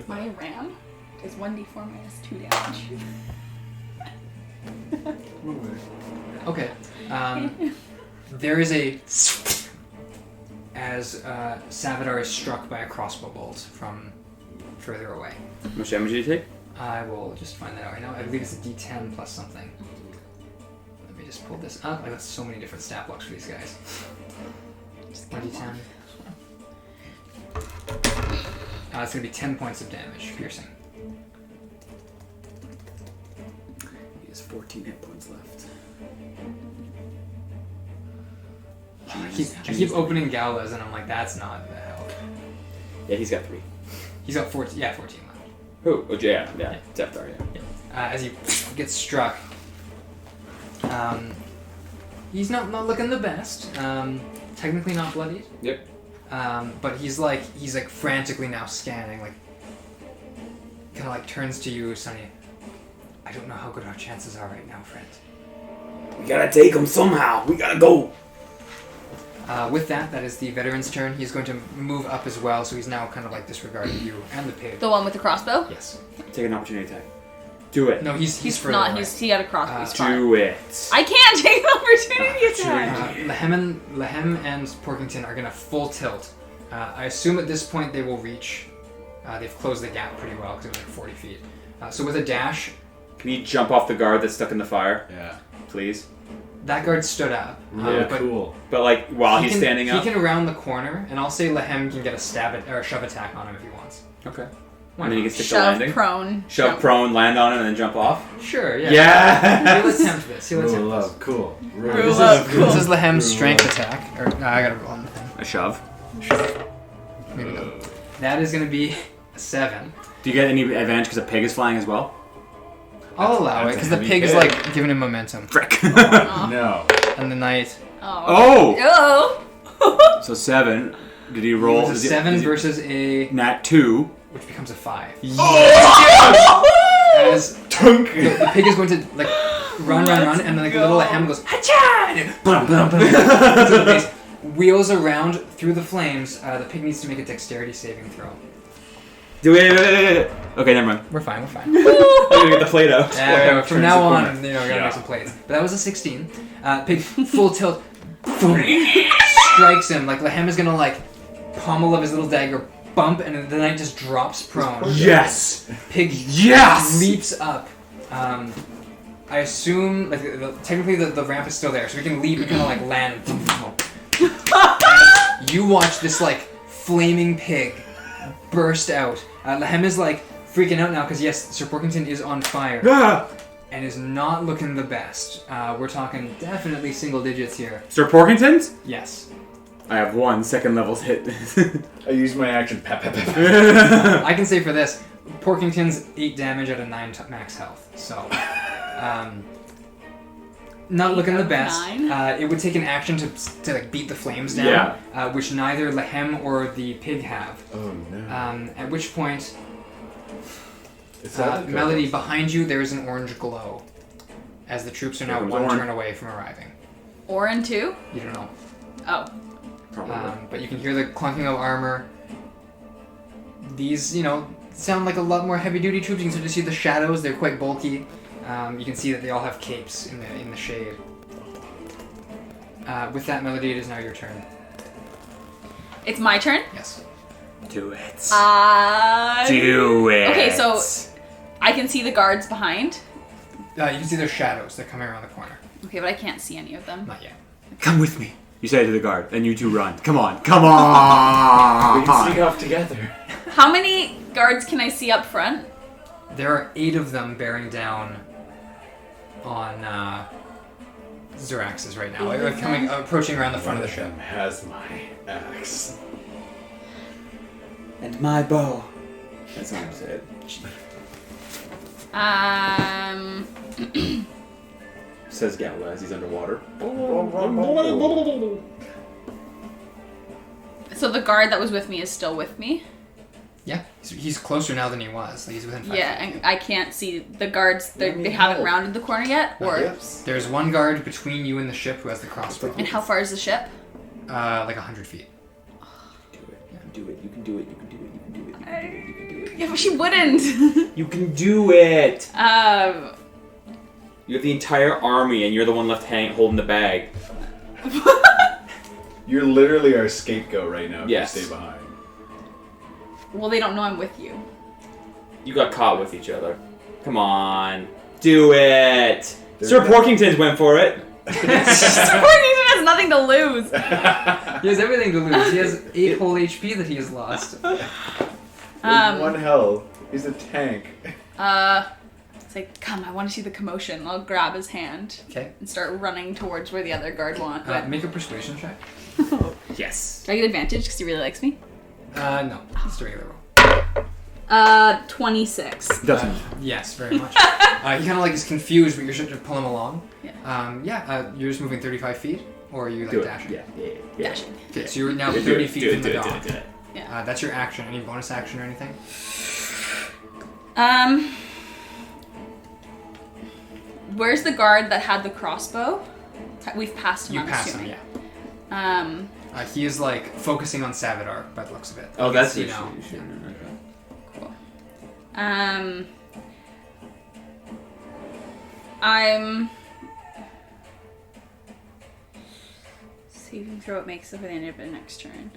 My ram is 1d4 minus 2 damage. Okay. There is a as Savadar is struck by a crossbow bolt from further away. How much damage did you take? I will just find that out right now. I believe it's a D10 plus something. Let me just pull this up. I got so many different stat blocks for these guys. 1d10. It's going to be 10 points of damage, piercing. He has 14 hit points left. I keep opening Gaulha's and I'm like, that's not the hell. Yeah, he's got 3. He's got 14. Yeah, 14 left. Who? Oh, yeah. Savadar, yeah. As he gets struck, he's not looking the best. Technically not bloodied. Yep. But he's like frantically now scanning, like kind of like turns to you, Sonny. I don't know how good our chances are right now, friend. We gotta take him somehow. We gotta go. With that is the veteran's turn. He's going to move up as well, so he's now kind of like disregarding you and the pig. The one with the crossbow? Yes. Take an opportunity attack. Do it. No, he's further not. away. He had a crossbow. He's fine. Do it. I can't take an opportunity attack. Lehem and Porkington are going to full tilt. I assume at this point they will reach. They've closed the gap pretty well because it was like 40 feet. So with a dash, Can you jump off the guard that's stuck in the fire? Yeah. Please. that guard stood up. Really but cool. But like while he's standing up. he can round the corner, and I'll say Lehem can get a or a shove attack on him if he wants. Okay. Why And then he not? gets to Shove landing. prone. Shove jump. prone, land on it, and then jump off. Sure, yeah. Yeah. He'll attempt this. He'll Rule attempt of this. love. Cool. Rule of love. This is Lehem's Rule strength of attack. Or, no, I gotta roll on the thing. A shove. Maybe not. That is gonna be a 7. Do you get any advantage because a pig is flying as well? I'll allow it, That's a because the heavy pig is pig. like giving him momentum. Frick. No. And the knight. Oh! Oh. So 7. Did he roll? It's a does he- 7 does he- versus a. Nat 2. Which becomes a 5. Oh! As the pig is going to like run, and then like a little Lehem goes hacha, and it boom, boom, boom, to the base, wheels around through the flames. The pig needs to make a dexterity saving throw. Do it. Okay, never mind. We're fine. I'm gonna get the Play-Doh. Yeah, from now on, corner. we gotta make some plays. But that was a 16. Pig full tilt, strikes him. Like Lehem is gonna like pommel of his little dagger, bump, and the knight just drops prone. Yes. Pig Yes. leaps up. I assume like technically the ramp is still there, so we can leap and kind of like land. As you watch this like flaming pig burst out. Lehem is like freaking out now because yes, Sir Porkington is on fire and is not looking the best. We're talking definitely single digits here. Sir Porkington's? Yes. I have 1 second levels hit. I used my action. Pep, pep, pep. I can say for this, Porkington's 8 damage at a 9 max health. So, not looking the best. 9? It would take an action to like beat the flames down, Yeah. which neither Lehem or the pig have. Oh no. At which point, Is that a Melody, ghost? behind you, there is an orange glow, as the troops are now Here comes one Oarn. turn away from arriving. Oarn too? You don't know. Oh. Probably. But you can hear the clunking of armor. These, sound like a lot more heavy-duty troops. You can start to see the shadows. They're quite bulky. You can see that they all have capes in the shade. With that, Melody, it is now your turn. It's my turn? Yes. Do it. Do it. Okay, so I can see the guards behind. You can see their shadows. They're coming around the corner. Okay, but I can't see any of them. Not yet. Come with me. You say it to the guard, and you two run. Come on. Come on. We can sneak off together. How many guards can I see up front? There are 8 of them bearing down on Zor Axes right now. They're approaching around the front of the ship. Has my axe. And my bow. That's what I'm saying. Says Gaulha as he's underwater. So the guard that was with me is still with me? Yeah, he's closer now than he was. Like, he's within 5 Yeah, feet. and I can't see the guards. Let They me haven't help. rounded the corner yet? Or Yes. There's one guard between you and the ship who has the crossbow. And how far is the ship? Like 100 feet. Do it. You can do it. You can do it. You can do it. You can do it. You can do it. You can do it. Yeah, but she wouldn't. You can do it. Um, You have the entire army, and you're the one left holding the bag. You're literally our scapegoat right now if Yes. you stay behind. well, they don't know I'm with you. You got caught with each other. Come on. Do it. There's Sir no- Porkington's went for it. Porkington has nothing to lose. He has everything to lose. He has 8 whole HP that he has lost. One health. He's a tank. It's like, come, I want to see the commotion. I'll grab his hand Okay. and start running towards where the other guard went. Make a persuasion check. Yes. Do I get advantage because he really likes me? No. Just a regular roll. 26. Doesn't. Yes, very much. He kind of like is confused, but you're trying to pull him along. Yeah. You're just moving 35 feet, or are you like Do it. dashing? Yeah. Dashing. Okay, so you're now Do it, 30 feet from the do it, dock. do it. Yeah. That's your action. Any bonus action or anything? Where's the guard that had the crossbow? We've passed him, You I'm pass him, assuming. yeah. He is like focusing on Savadar by the looks of it. Oh, You that's can the see now. Cool. I'm... Saving throw it makes it for the end of the next turn.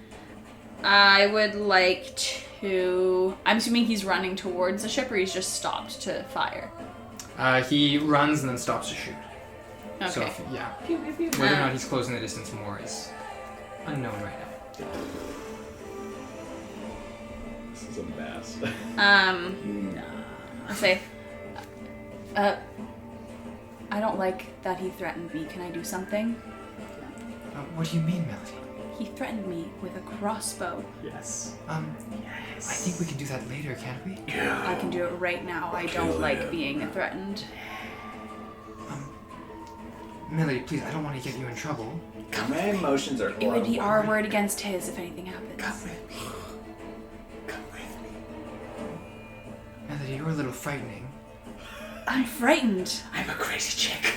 I would like to... I'm assuming he's running towards the ship or he's just stopped to fire. He runs and then stops to shoot. Okay. So, yeah. Pew, pew, pew. Whether or not he's closing the distance more is unknown right now. This is a mess. I'll say, I don't like that he threatened me. Can I do something? What do you mean, Melody? He threatened me with a crossbow. Yes. I think we can do that later, can't we? I can do it right now. I don't like being threatened. Melody, please, I don't want to get you in trouble. My emotions are It would be horrible. our word against his if anything happens. with me. Come with me. Melody, you're a little frightening. I'm frightened. I'm a crazy chick.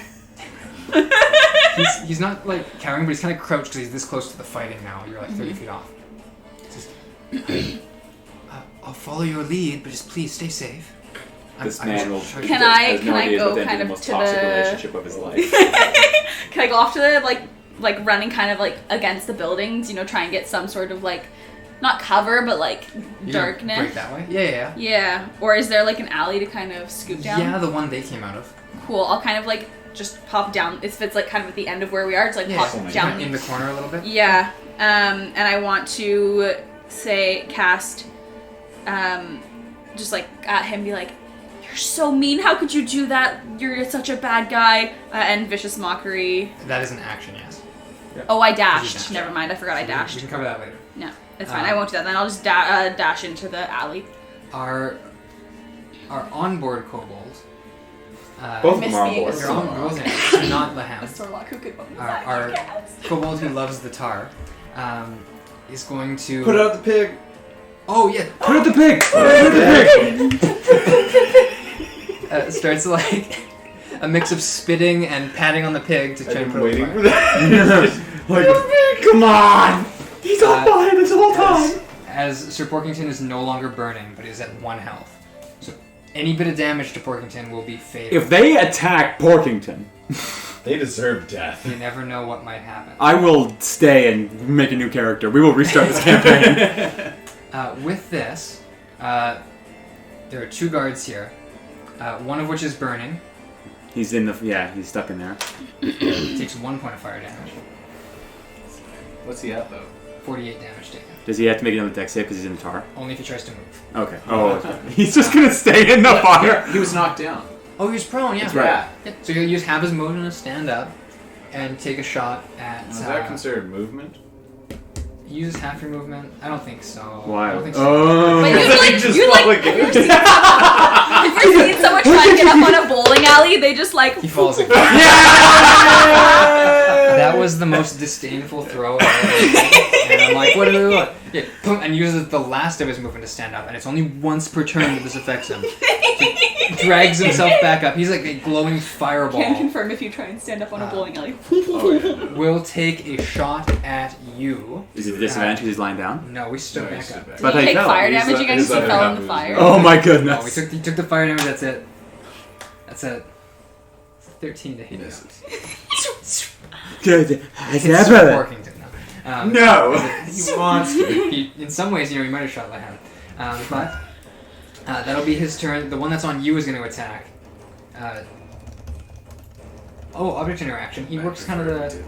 He's not like cowering, but he's kind of crouched because he's this close to the fighting now. You're like 30 feet off. Just, follow your lead, but just please stay safe. This man will. Can I go kind of the most to toxic the- relationship of his life. Can I go off to the like running kind of like against the buildings? Try and get some sort of like not cover, but like You darkness. break that way? Yeah. Yeah. Or is there like an alley to kind of scoop down? Yeah, the one they came out of. Cool. I'll kind of like just pop down. If it's like kind of at the end of where we are, it's like pop so down in the corner a little bit. Yeah. And I want to cast, just like at him, be like, "You're so mean. How could you do that? You're such a bad guy." And vicious mockery. That is an action, yes. Oh, I dashed. dash. Never mind. I forgot I We dashed. can cover that later. No, it's fine. I won't do that. Then I'll just dash into the alley. Our onboard kobold. Both of them are on board. They're on board. They're not Lehem. Sorlock who could Our kobold who loves the tar is going to Put out the pig. Oh yeah, Put out the pig! Put out the pig! starts like a mix of spitting and patting on the pig to try I've and been put it waiting on for fire. that. Come on! He's on fire this whole time! As Sir Porkington is no longer burning, but is at 1 health. So any bit of damage to Porkington will be fatal. If they attack Porkington, They deserve death. You never know what might happen. I will stay and make a new character. We will restart this campaign. With this, there are 2 guards here. One of which is burning. He's stuck in there. Takes 1 point of fire damage. What's he at, though? 48 damage taken. Does he have to make another dex save because he's in the tar? Only if he tries to move. Okay. Oh, he's just gonna stay in the fire. He was knocked down. Oh, he was prone, yeah. That's right. Yeah. So you'll use have his motion to stand up and take a shot at... Is that considered movement? He uses half your movement? I don't think so. Why? I don't think so. Oh. But Just you fall like, again. have you ever seen someone try to get up on a bowling alley? They just like... He falls again. That was the most disdainful throw I've ever made. And I'm like, what do we want? Yeah, boom, and uses the last of his movement to stand up, and it's only once per turn that this affects him. He drags himself back up. He's like a glowing fireball. Can confirm if you try and stand up on a bowling alley. Will take a shot at you. Is it a disadvantage because he's lying down? No, we stood No, he back stood up. back. Did But you I take fell. fire He's damage the- again he's because you the fell other in the half fire? Oh my No, goodness. he took the fire damage, that's it. That's 13 to hit you. Misses. Good. It's Porkington now. No. You monster. In some ways, you might have shot Lehem. But that'll be his turn. The one that's on you is going to attack. Object interaction. He works kind of the...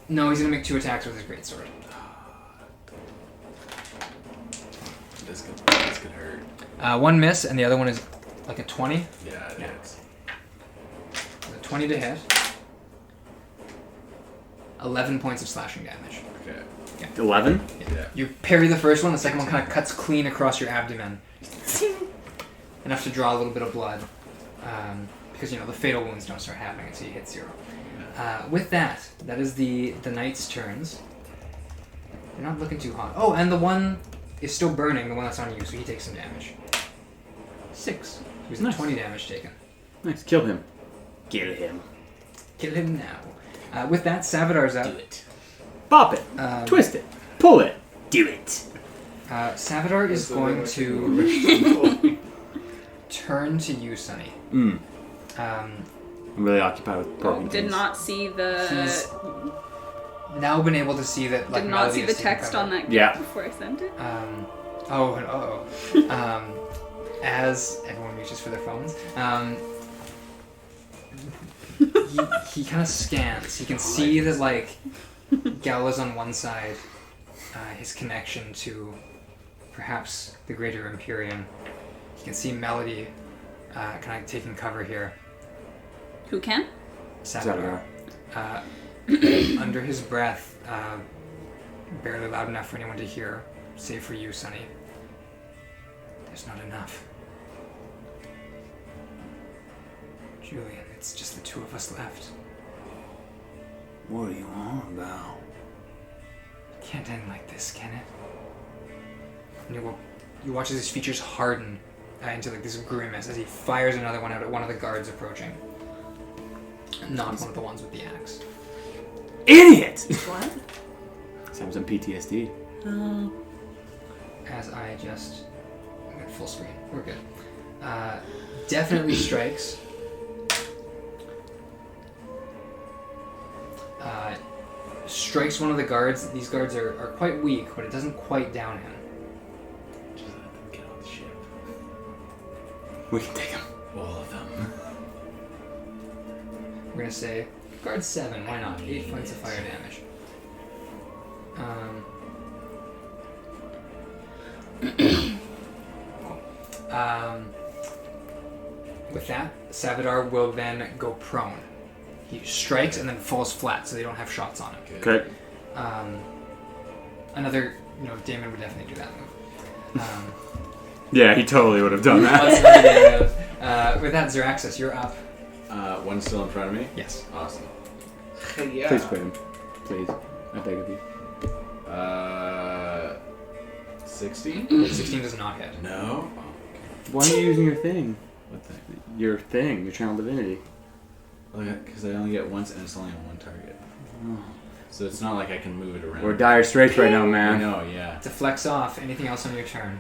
No, he's going to make 2 attacks with his greatsword. This could hurt. 1 miss, and the other one is like a 20. Yeah, it is. A 20 to hit. 11 points of slashing damage. Okay. 11? Yeah. You parry the first one, the second one kind of cuts clean across your abdomen. Enough to draw a little bit of blood. Because, the fatal wounds don't start happening until you hit 0. With that is the knight's turns. They're not looking too hot. Oh, and the one is still burning, the one that's on you, so he takes some damage. 6. So he's Nice. 20 damage taken. Nice. Kill him. Kill him. Kill him now. With that, Savadar's up. Do it. Bop it. Twist it. Pull it. Do it. Savadar is going to turn to you, Sonny. Mm. Um, I'm really occupied with Porkington. Did not see the... He's now been able to see that. Like, Did not see Melody the has taken text cover. on that gift Yeah. before I sent it. As everyone reaches for their phones, he kind of scans. He can see that like Gaulha's on one side, his connection to perhaps the greater Empyrean. You can see Melody kind of taking cover here. Who can? Savadar. Under his breath, barely loud enough for anyone to hear, save for you, Sonny. There's not enough. Julian, it's just the 2 of us left. What are you on about? It can't end like this, can it? And you watch as his features harden into like this grimace as he fires another one out at one of the guards approaching. Not one of the ones with the axe. Idiot! What? have some PTSD. As I just I'm at full screen. We're good. Definitely strikes. Strikes one of the guards. These guards are quite weak, but it doesn't quite down him. Just let them get on the ship. We can take him. All of them. We're gonna say guard 7. Why not? 8 points of fire damage. With that, Savadar will then go prone. He strikes and then falls flat, so they don't have shots on him. Okay. Another, Damon would definitely do that move. Yeah, he totally would have done that. With that, Zoraxis, you're up. One's still in front of me? Yes. Awesome. Please quit him. Please. I beg of you. 16? 16 does not hit. No? Oh, Why are you using your thing? what the heck? Your channel divinity. Because I only get once and it's only on one target. So it's not like I can move it around. We're dire straits right now, I man. know, yeah. To flex off, anything else on your turn?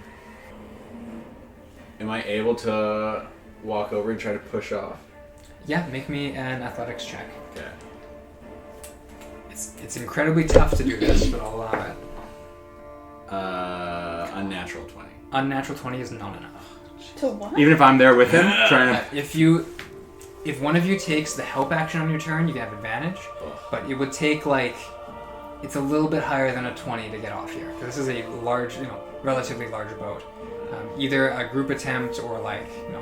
Am I able to walk over and try to push off? Yeah, make me an athletics check. Okay. It's incredibly tough to do this, but I'll allow it. Unnatural 20. Unnatural 20 is not enough. To what? Even if I'm there with him, trying to... If one of you takes the help action on your turn, you can have advantage. But it would take it's a little bit higher than a 20 to get off here. This is a large, relatively large boat. Either a group attempt or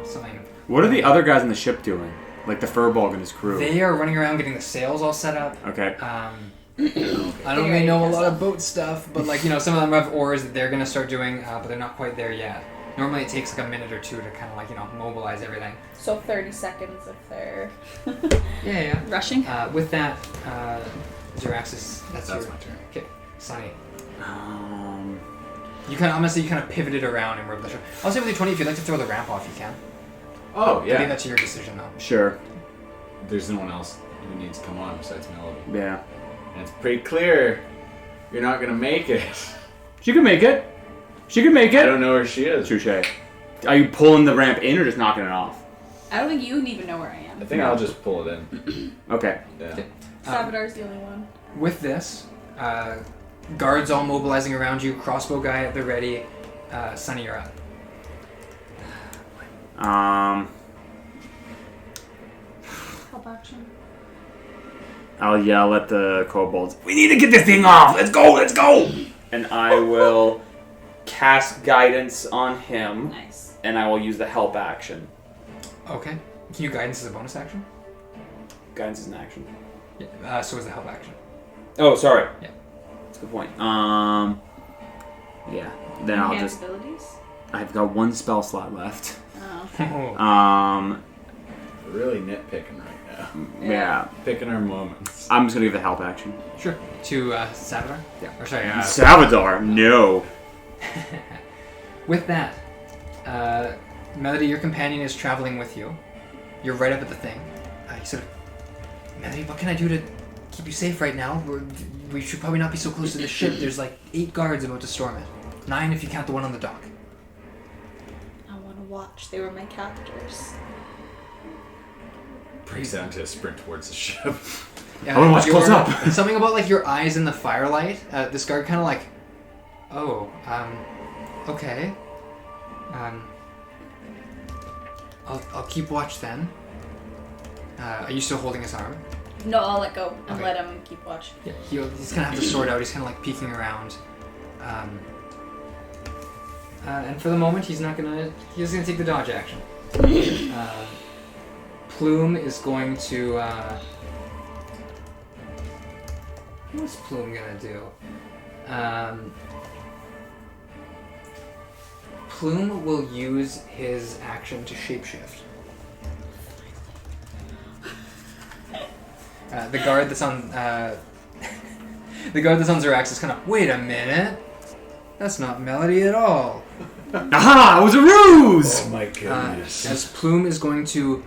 something. What are the other guys on the ship doing? Like the Furball and his crew? They are running around getting the sails all set up. Okay. I don't really know a lot of boat stuff, but some of them have oars that they're gonna start doing, but they're not quite there yet. Normally it takes a minute or two to kind of mobilize everything. So 30 seconds if they're Yeah. rushing. With that, Zoraxis, that's my your turn. Okay, Sonny. You kind of pivoted around and rode the ship. I'll say with your 20, if you'd like to throw the ramp off, you can. Oh, I yeah. think that's your decision, though. Sure. There's no one else who needs to come on besides Melody. Yeah. And it's pretty clear you're not going to make it. She could make it. She could make I it. don't know where she is. Touche. Are you pulling the ramp in or just knocking it off? I don't think you even know where I am. I think I'll just pull it in. Okay. Yeah. Okay. Savadar's the only one. With this, guards all mobilizing around you, crossbow guy at the ready. Sonny, you're up. Help action. I'll yell at the kobolds. We need to get this thing off. Let's go. Let's go. And I will cast guidance on him. Nice. And I will use the help action. Okay. Can you guidance as a bonus action? Guidance is an action. Yeah. So is the help action. Oh, sorry. Yeah. That's a good point. Yeah. Then I'll Enhanced just. abilities? I've got one spell slot left. Oh. We're really nitpicking right now. Yeah. Picking our moments. I'm just gonna give the help action. Sure. To Savadar? Yeah. Or sorry, Savadar, no. With that, Melody, your companion is traveling with you. You're right up at the thing. You said, Melody, what can I do to keep you safe right now? We should probably not be so close to the ship. There's 8 guards about to storm it. 9 if you count the one on the dock. I want to watch. They were my captors. Breaks down to a sprint towards the ship. Yeah, I wanna watch close up. Something about your eyes in the firelight. This guard kind of okay. I'll keep watch then. Are you still holding his arm? No, I'll let go and Okay. let him keep watch. Yeah, he's gonna have the sword out. He's kind of peeking around. And for the moment, he's gonna take the dodge action. Plume is going to. What's Plume gonna do? Plume will use his action to shapeshift. The guard that's on Zoraxis is kind of. Wait a minute, that's not Melody at all. Aha! It was a ruse! Oh my goodness. As Plume is going to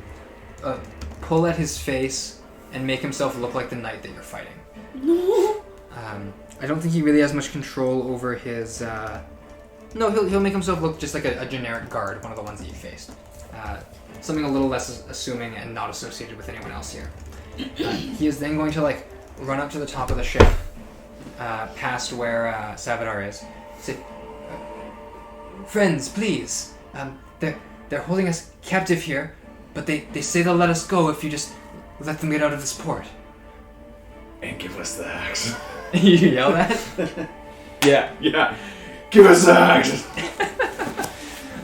pull at his face and make himself look like the knight that you're fighting. No. I don't think he really has much control over his. No, he'll make himself look just like a generic guard, one of the ones that you faced. Something a little less assuming and not associated with anyone else here. He is then going to like run up to the top of the ship, past where Savadar is. Say, friends, please. They're holding us captive here, but they say they'll let us go if you just let them get out of this port. And give us the axe. You yell that? Yeah. Give us the axe.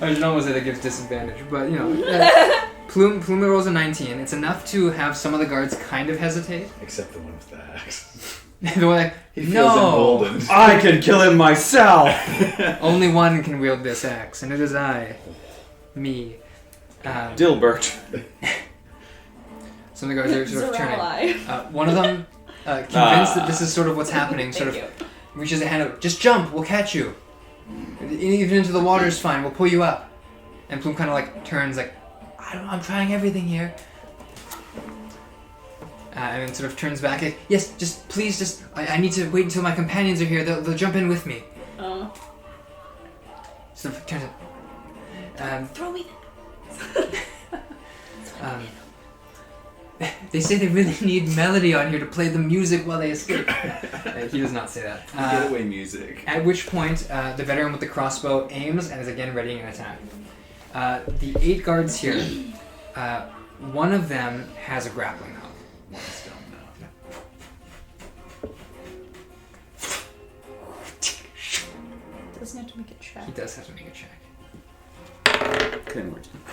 I should almost say that gives disadvantage, but you know. Plume rolls a 19. It's enough to have some of the guards kind of hesitate. Except the one with the axe. They're like, He feels emboldened. I can kill him myself! only one can wield this axe, and it is I. Me. Dilbert. Some of the guards are sort of turning. Zorali. One of them, convinced that this is sort of what's happening, sort of Thank reaches a hand out. Just jump, we'll catch you. Even into the water is fine, we'll pull you up. And Plume kind of like turns like, I'm trying everything here. And then sort of turns back. Like, yes, please, I need to wait until my companions are here. They'll jump in with me. Oh. Sort of turns up. Throw me. They say they really need melody on here to play the music while they escape. He does not say that. Getaway music. At which point, the veteran with the crossbow aims and is again readying an attack. The 8 guards here, one of them has a grappling hook. One still, no. Doesn't have to make a check. He does have to make a check.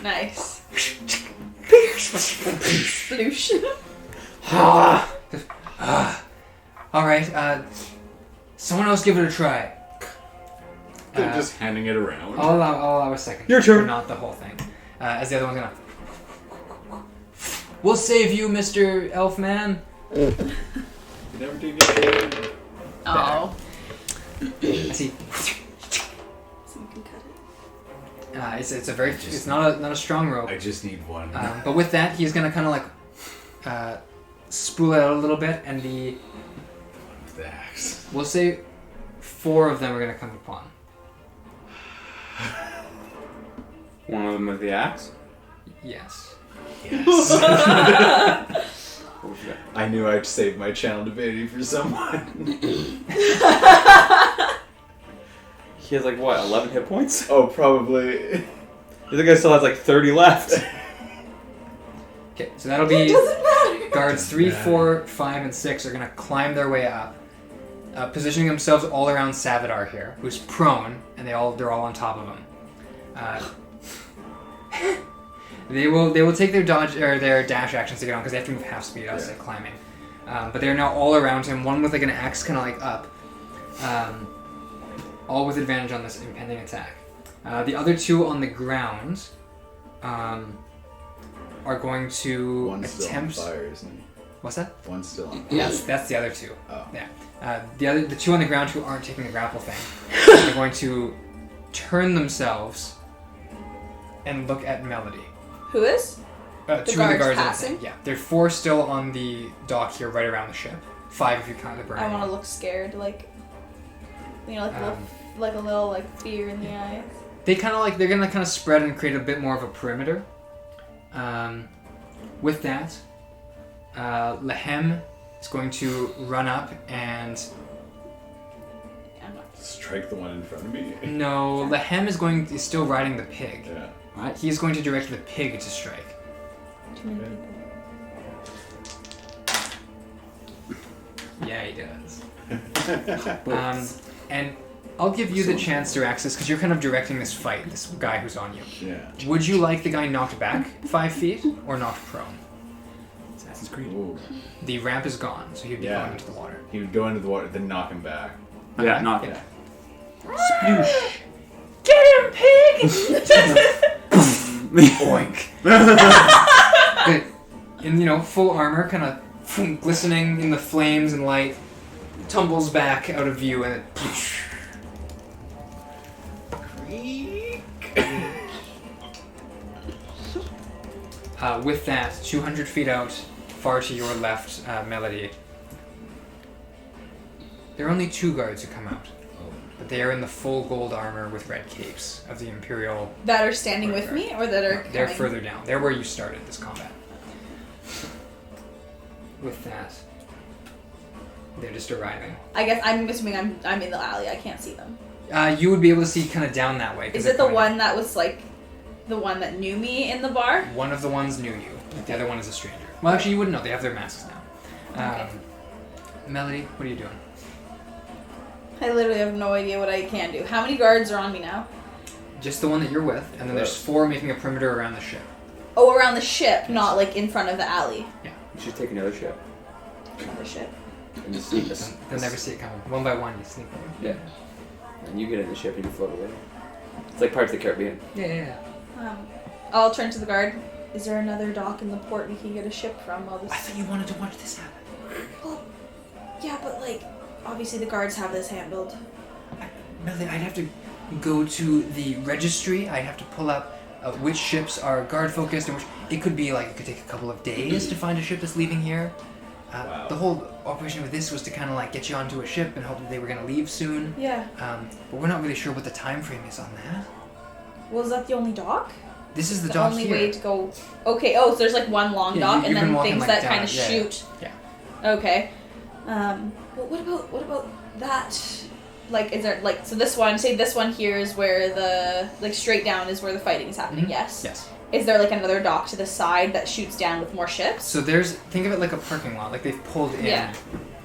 Nice. Sploosh. Alright, someone else give it a try. They're just handing it around. I'll allow a second. Your turn. But not the whole thing. As the other one's gonna... We'll save you, Mr. Elfman. You never do get Oh. I see. So you can cut it. It's not a strong rope. I just need one. But with that, he's gonna kind of like spool it out a little bit, and With the axe. we'll say 4 of them are gonna come upon. One of them with the axe? Yes. Yes. What was that? I knew I'd save my channel divinity for someone. He has like what, 11 hit points? Oh, probably. The other guy still has like 30 left. Okay, so that'll It be doesn't matter. guards 3, matter. 4, 5, and 6 are gonna climb their way up, positioning themselves all around Savadar here, who's prone, and they're all on top of him. They will take their dodge or their dash actions to get on because they have to move half speed as they're climbing. But they're now all around him. One with like an axe, kind of like up, all with advantage on this impending attack. The other 2 on the ground are going to One's attempt. still on fire, isn't he? What's that? One's still on fire. Yes, that's the other 2. Oh. Yeah. The 2 on the ground who aren't taking the grapple thing are going to turn themselves and look at Melody. Who is? 2 of the guards guards passing? yeah, there are 4 still on the dock here, right around the ship. 5 if you count the burning. I want to one. look scared, like, you know, like a little like fear in the eyes. They're gonna kind of spread and create a bit more of a perimeter. With that, Lehem is going to run up and I'm not. Strike the one in front of me. no, Lehem is still riding the pig. Yeah. What? He's going to direct the pig to strike. Too many people. Yeah, he does. And I'll give you the chance, Zoraxis, because you're kind of directing this fight, this guy who's on you. Yeah. Would you like the guy knocked back 5 feet or knocked prone? Assassin's Creed. Ooh. The ramp is gone, so he'd be Yeah. going into the water. He would go into the water, then knock him back. Yeah, knock Yeah. it. Get him, pig! Boink. In full armor, kind of glistening in the flames and light, tumbles back out of view, and it. With that, 200 feet out, far to your left, Melody. There are only 2 guards who come out. But they are in the full gold armor with red capes of the Imperial... That are standing with me, or that are They're coming? further down. They're where you started this combat. With that, they're just arriving. I guess I'm assuming I'm in the alley. I can't see them. You would be able to see kind of down that way. Is it the one that was like the one that knew me in the bar? One of the ones knew you. The other one is a stranger. Well, actually, you wouldn't know. They have their masks now. Okay. Melody, what are you doing? I literally have no idea what I can do. How many guards are on me now? Just the one that you're with, and then there's 4 making a perimeter around the ship. Oh, around the ship, not like in front of the alley. Yeah. You should take another ship. Another ship. And just sneak us. They'll never see it coming. One by one, you sneak over. Yeah. And you get in the ship and you float away. It's like Pirates of the Caribbean. Yeah. I'll turn to the guard. Is there another dock in the port we can get a ship from while this... I thought you wanted to watch this happen. Well, yeah, but like, obviously the guards have this handled. Melody, I'd have to go to the registry. I'd have to pull up which ships are guard focused and which... It could be like, it could take a couple of days to find a ship that's leaving here. Wow. The whole operation with this was to kind of like get you onto a ship and hope that they were going to leave soon. Yeah. But we're not really sure what the time frame is on that. Well, is that the only dock? This is the The dock only here. way to go... Okay, so there's like one long Yeah, dock you've and been then walking, things like, that down- kind of yeah, shoot. Yeah. Okay. Well, what about that? Like, is there like, so this one, say this one here is where the, like straight down is where the fighting is happening, Mhm. yes? Yes. Is there like another dock to the side that shoots down with more ships? So think of it like a parking lot, like they've pulled in Yeah.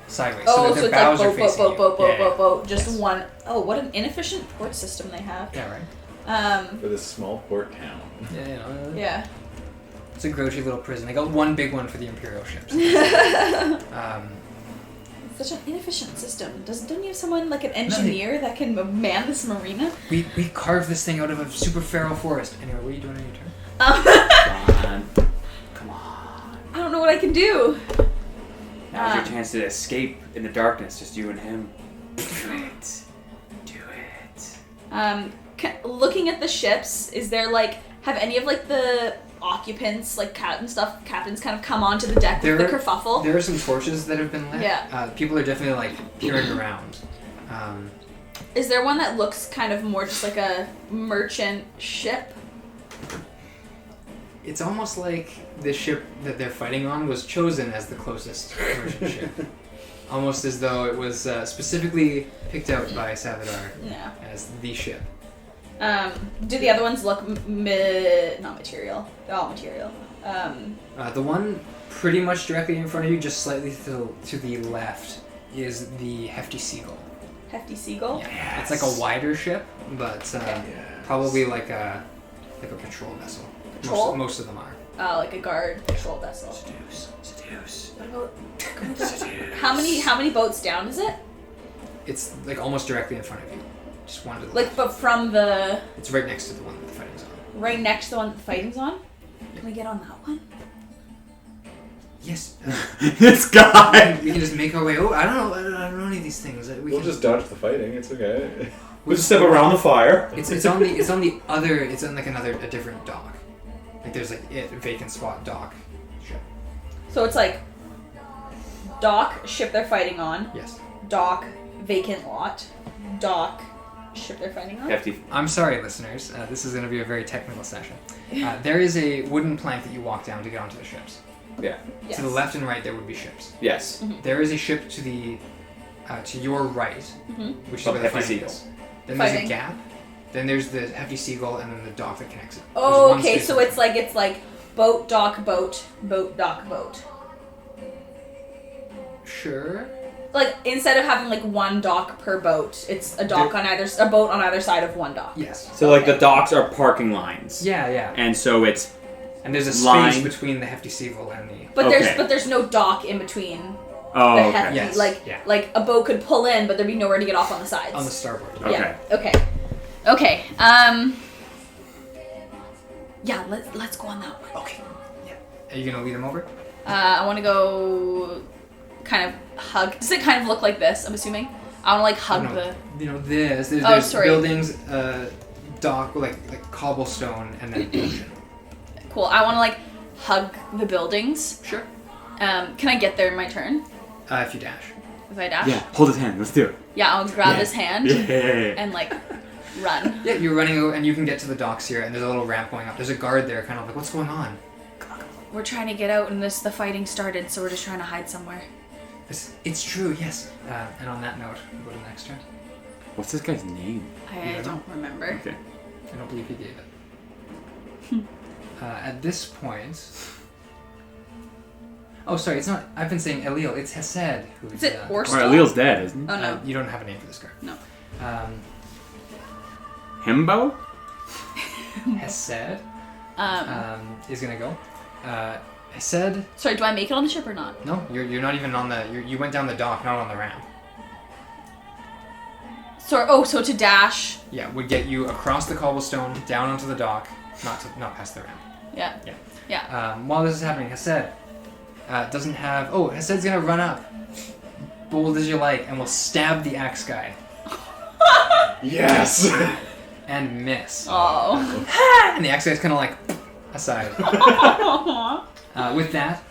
sideways. Oh, so so that their it's like bows are boat, facing you. boat, just Yes. one. Oh, what an inefficient port system they have. Yeah, right. For this small port town. Yeah. Yeah. It's a grotty little prison. They got one big one for the Imperial ships. It's such an inefficient system. Don't you have someone like an engineer that can man this marina? We carved this thing out of a super feral forest. Anyway, what are you doing on your turn? Come on. I don't know what I can do. Now's your chance to escape in the darkness, just you and him. Do it. Do it. Looking at the ships, is there like, have any of like the occupants, like captains kind of come onto the deck with the kerfuffle? There are some torches that have been lit. Yeah. People are definitely like peering around. Is there one that looks kind of more just like a merchant ship? It's almost like the ship that they're fighting on was chosen as the closest merchant ship. Almost as though it was specifically picked out by Savadar No. as the ship. Do the other ones look not material? They're all material. The one pretty much directly in front of you, just slightly to the left, is the Hefty Seagull. Hefty Seagull? Yeah, it's like a wider ship, but probably like a patrol vessel. Patrol? Most of them are. Like a guard patrol vessel. Seduce. What about how many boats down is it? It's like almost directly in front of you. Just one to the Like, left. but from the It's right next to the one that the fighting's on. right next to the one that the fighting's on. Can we get on that one? Yes. This guy! We can just make our way. Oh, I don't know any of these things. We'll just dodge the fighting. It's okay. We'll just step around the fire. It's on the other. It's on like a different dock. Like there's like a vacant spot dock. Ship. So it's like dock, ship they're fighting on. Yes. Dock, vacant lot. Dock, ship they're fighting on. Hefty. I'm sorry, listeners. This is going to be a very technical session. There is a wooden plank that you walk down to get onto the ships. Yeah. Yes. To the left and right, there would be ships. Yes. There is a ship to the to your right, which is where the Hefty fighting Seagull. is. Then there's a Fighting. gap. Then there's the Hefty Seagull, and then the dock that connects it. Oh, There's one okay. space So between. it's like boat, dock, boat, boat, dock, boat. Sure. Like instead of having like one dock per boat, it's a dock a boat on either side of one dock. Yes. So like the docks are parking lines. Yeah. And so it's And there's a space Line. between the Hefty Seagull and the. But Okay. there's no dock in between. oh The okay. hefty, Yes, like yeah. like a boat could pull in, but there'd be nowhere to get off on the sides. On the starboard. Okay. Yeah. Okay. Yeah. Let's go on that one. Okay. Yeah. Are you gonna lead them over? I want to go. Kind of hug. Does it kind of look like this? I'm assuming. I want to like hug No, the. You know this. There's, Oh, there's sorry. buildings, dock like cobblestone, and then ocean. Cool. I want to like hug the buildings. Sure. Can I get there in my turn? If you dash. If I dash? Yeah, hold his hand. Let's do it. Yeah, I'll grab his hand Yeah. and like run. Yeah, you're running and you can get to the docks here, and there's a little ramp going up. There's a guard there, kind of like, what's going on? We're trying to get out, and the fighting started, so we're just trying to hide somewhere. It's true, yes. And on that note, we'll go to the next turn. What's this guy's name? I don't remember. Okay. I don't believe he gave it. At this point... Oh, sorry, it's not... I've been saying Elil. It's Hesed. Who's, Is it Orstal? Alright, Leel's dead, isn't he? Oh, no. You don't have a name for this guard. No. Himbo? Hesed is going to go. Hesed... Sorry, do I make it on the ship or not? No, you're not even on the... You went down the dock, not on the ramp. So to dash. Yeah, would get you across the cobblestone, down onto the dock, not past the ramp. Yeah. Yeah. Yeah. While this is happening, Hesed doesn't have... Oh, Hesed's gonna run up, bold as you like, and will stab the axe guy. Yes! And miss. Oh. And the axe guy's kind of like aside. With that,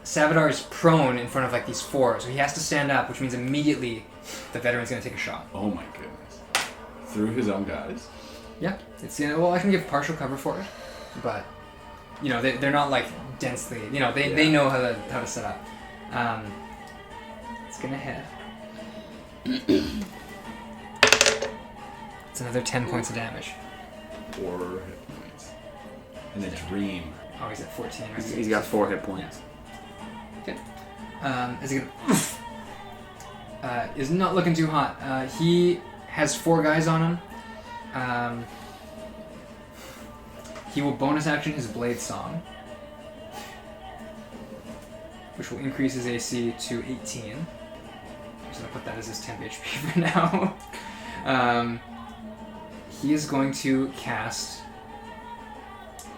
Savadar is prone in front of like these four, so he has to stand up, which means immediately the veteran's gonna take a shot. Oh my goodness. Through his own guys? Yeah, it's well, I can give partial cover for it, but you know they're not like densely. You know they know how to set up. It's gonna hit. It's another 10 points of damage. 4 hit points. In a dream. Oh, he's at 14. Right? He's got 4 hit points. Good. Is he gonna? Is not looking too hot. He has 4 guys on him. He will bonus action his Blade Song, which will increase his AC to 18. I'm just going to put that as his 10 HP for now. He is going to cast...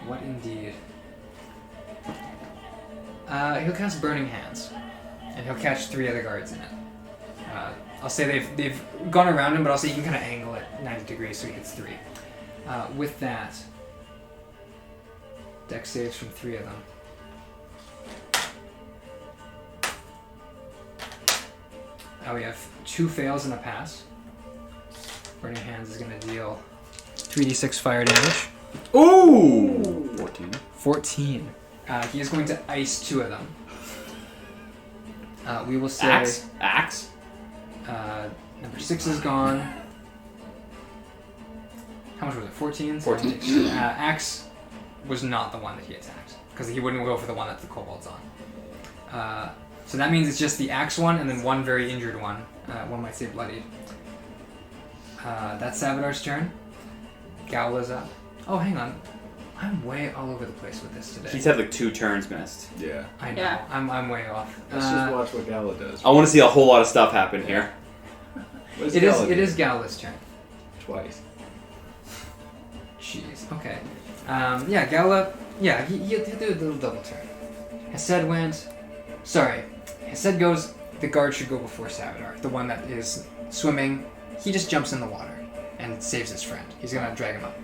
What indeed? He'll cast Burning Hands, and he'll catch 3 other guards in it. I'll say they've gone around him, but I'll say you can kind of angle it 90 degrees so he hits 3. With that, Dex saves from 3 of them. We have 2 fails and a pass. Burning Hands is going to deal 3d6 fire damage. Ooh! 14. 14. He is going to ice 2 of them. We will say... Axe? Number 6 is gone. How much was it? 14? 14. Axe was not the one that he attacked, because he wouldn't go for the one that the kobold's on. So that means it's just the axe one and then 1 very injured one. One might say bloodied. That's Savadar's turn. Gaulha's up. Oh, hang on. I'm way all over the place with this today. He's had like 2 turns missed. Yeah. I know. Yeah. I'm way off. Let's just watch what Gaulha does. I want to see a whole lot of stuff happen here. What does It Gaulha do? is Gaulha's turn. Twice. Jeez. Okay. Yeah, Gaulha. Yeah, he'll do a little double turn. Hesed went. Sorry. Hesed goes. The guard should go before Savadar. The one that is swimming. He just jumps in the water and saves his friend. He's gonna drag him up.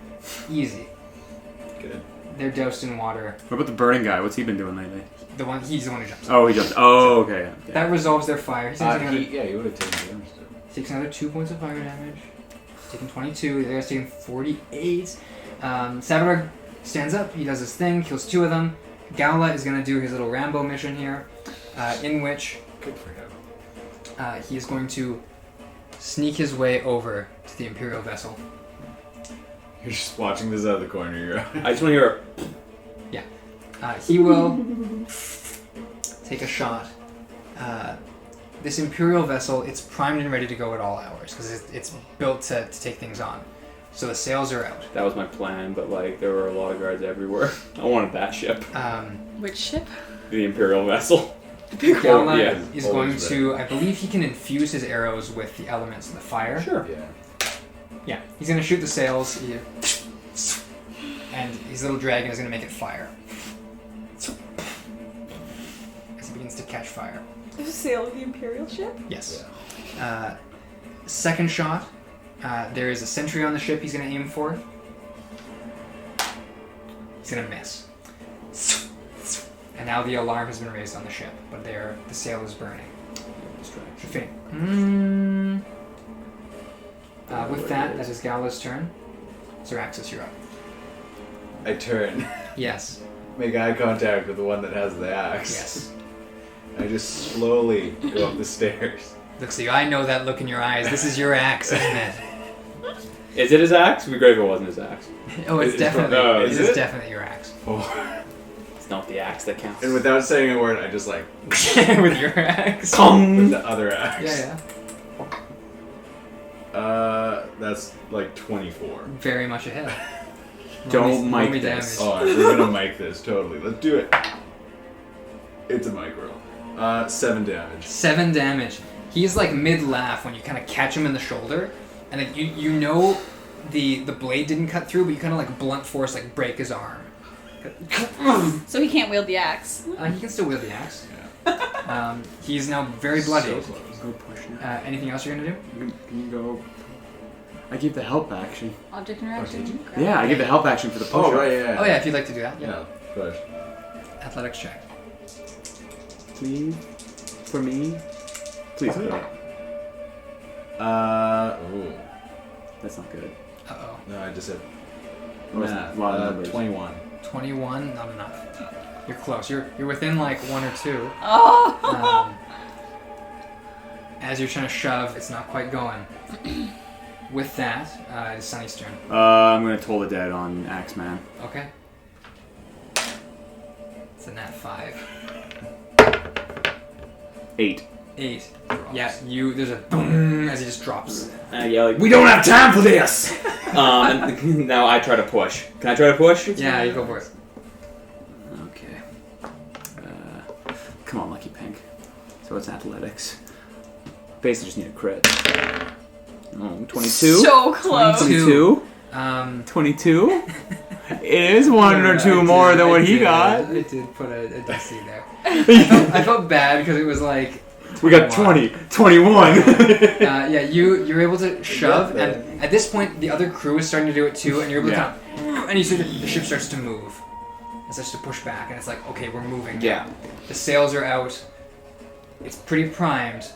Easy. Good. They're doused in water. What about the burning guy? What's he been doing lately? He's the one who jumps. Oh, he jumped. Oh, okay. Yeah. That resolves their fire. He He would have taken damage too. takes another 2 points of fire damage. Taking 22. The other guy's taking 48. Savadar stands up. He does his thing. Kills 2 of them. Gaulha is going to do his little Rambo mission here, in which Good for him. he is going to sneak his way over to the Imperial vessel. You're just watching this out of the corner of your eye. I just want to hear He will take a shot. This Imperial vessel, it's primed and ready to go at all hours because it's built to take things on. So the sails are out. that was my plan, but like there were a lot of guards everywhere. I wanted that ship. Which ship? The Imperial vessel. Gaulha yeah. is Always going to, I believe he can infuse his arrows with the elements of the fire. Sure. Yeah. Yeah, he's going to shoot the sails, and his little dragon is going to make it fire. As it begins to catch fire. Sail of the Imperial ship? Yes. Second shot, there is a sentry on the ship he's going to aim for. He's going to miss. And now the alarm has been raised on the ship, but the sail is burning. distraction. With that is Gaulha's turn. Zor Axes, you're up. I turn. Yes. Make eye contact with the one that has the axe. Yes. I just slowly go up the stairs. Looks at you. I know that look in your eyes. This is your axe, isn't it? Is it his axe? It'd be great if it wasn't his axe. Oh, it's It's definitely. from- This is is it? definitely your axe. Oh. It's not the axe that counts. And without saying a word, I just like With your axe. with the other axe. Yeah. That's like 24. Very much ahead. Don't roll mic me this. damage. Oh, we're gonna mic this totally. Let's do it. It's a mic roll. 7 damage. 7 damage. He's like mid-laugh when you kind of catch him in the shoulder, and like you know the blade didn't cut through, but you kind of like blunt force like break his arm. So he can't wield the axe. He can still wield the axe. He's now very bloody. So close. Go push now. Anything else you're gonna do? Can you go? I give the help action. Object interaction. did you? Grab. Yeah, I give the help action for the push. Oh, right, yeah. Oh yeah, if you'd like to do that. Yeah, push. Athletics check. Please, for me. Please. Good. Ooh. That's not good. Uh-oh. No, I just said. Oh, it's Math. a lot of numbers. 21. 21, not enough. You're close. You're within like 1 or 2. Oh! As you're trying to shove, it's not quite going. With that, it's Sonny's turn. I'm gonna toll the dead on Axeman. Okay. It's a nat 5. 8. 8. Yeah, there's a boom as he just drops. Yeah, like we don't have time for this. And now I try to push. Can I try to push? Yeah, you go for it. Okay. Come on, Lucky Pink. So it's athletics. Basically, just need a crit. Oh, 22. So close. 22. 22. It is one or two more than what he got. I did put a DC there. I felt bad because it was like... We got 20, 21. Yeah, you're able to shove, and at this point, the other crew is starting to do it too, and you're able to kind of... And you see the ship starts to move. It starts to push back, and it's like, okay, we're moving. Yeah. The sails are out. It's pretty primed.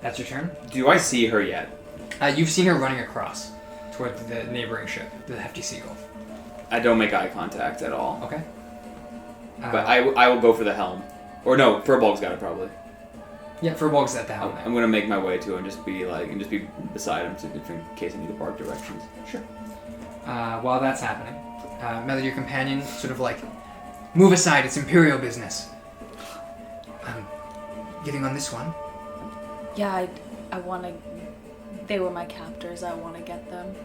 That's your turn. Do I see her yet? You've seen her running across toward the neighboring ship, the Hefty Seagull. I don't make eye contact at all. Okay. But I will go for the helm. Or no, Furbolg's got it probably. Yeah, Furbolg's at the helm. I'm gonna make my way to him, just be beside him in case I need to bark directions. Sure. While that's happening, Melody, your companion, sort of like, move aside, it's Imperial business. Getting on this one. Yeah, I want to... They were my captors. I want to get them.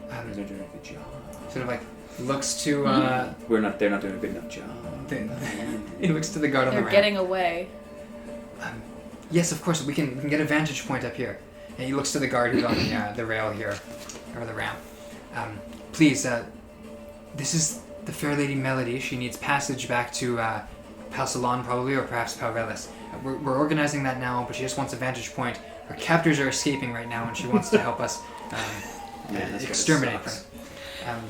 They're doing a good job. Sort of like, looks to... They're not doing a good enough job. He looks to the guard on the They're ramp. getting away. Yes, of course, we can get a vantage point up here. And he looks to the guard who's on the rail here, or the ramp. Please, this is the fair lady Melody. She needs passage back to Palsalon probably, or perhaps Palrelis. We're organizing that now, but she just wants a vantage point. Her captors are escaping right now, and she wants to help us exterminate them.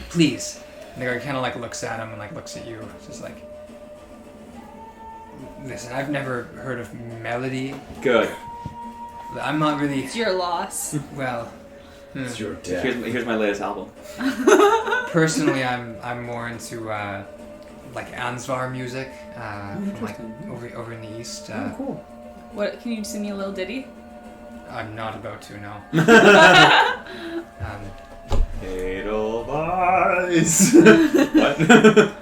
Please. And the guard kind of like looks at him and like looks at you. It's just like, listen, I've never heard of Melody. Good. I'm not really... It's your loss. Well... It's your death. Here's my latest album. Personally, I'm more into like Ansvar music from like over in the east. Cool. What? Can you sing me a little ditty? I'm not about to, no. Edelweiss. What?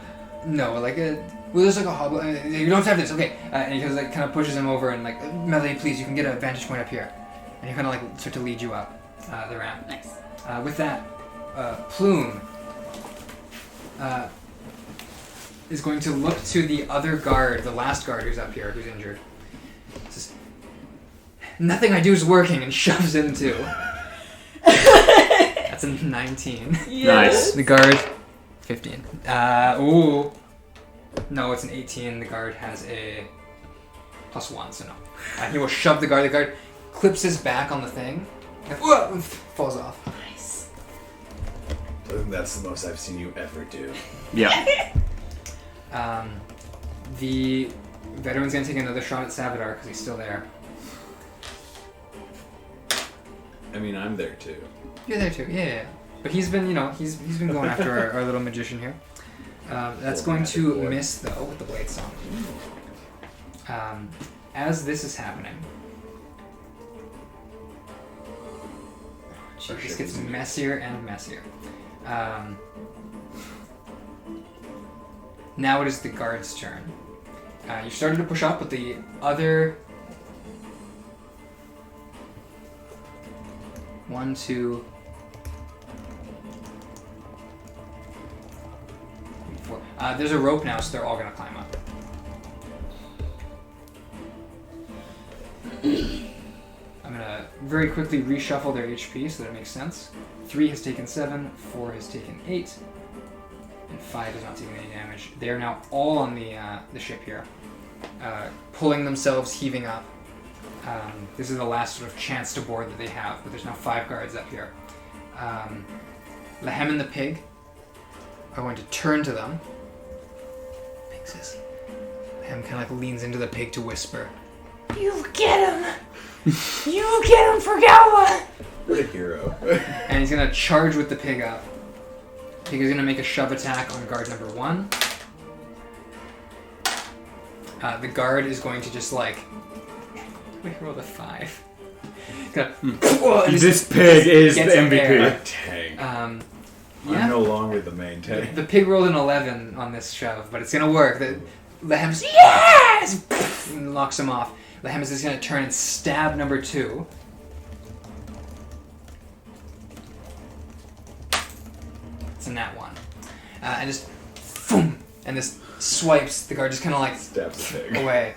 No, like there's like a hobble. You don't have this, okay? And he like kind of pushes him over and like, Melody, please, you can get a vantage point up here. And he kind of like start to lead you up the ramp. Nice. With that, Plume is going to look to the other guard, the last guard who's up here, who's injured. Says, nothing I do is working, and shoves him too. That's a 19. Yes. Nice. The guard, 15. Ooh. No, it's an 18. The guard has a +1, so no. He will shove the guard. The guard clips his back on the thing. And falls off. Nice. I think that's the most I've seen you ever do. Yeah. The Veteran's gonna take another shot at Savadar because he's still there. I mean, I'm there too. You're there too, yeah. But he's been, he's been going after our little magician here. That's going to miss though with the blade song. As this is happening, this gets messier and messier. Now it is the guard's turn. You started to push up, but the other 1, 2, 4. There's a rope now, so they're all going to climb up. I'm going to very quickly reshuffle their HP so that it makes sense. 3 has taken 7, 4 has taken 8, and 5 has not taken any damage. They are now all on the ship here, pulling themselves, heaving up. This is the last sort of chance to board that they have, but there's now 5 guards up here. Lehem and the pig are going to turn to them. Pig says, Lehem kind of like leans into the pig to whisper, "You get him! You get him for Gaulha!" What a hero. And he's going to charge with the pig up. Pig is going to make a shove attack on guard number 1. The guard is going to just like... We rolled a 5. This pig is the MVP. Tank. Yeah. I'm no longer the main tank. The pig rolled an 11 on this shove, but it's going to work. Lehem just, yes! And locks him off. Lehem is just going to turn and stab number 2. It's a nat 1. And just, boom! And this swipes. The guard just kind of like Stabs the pig. away.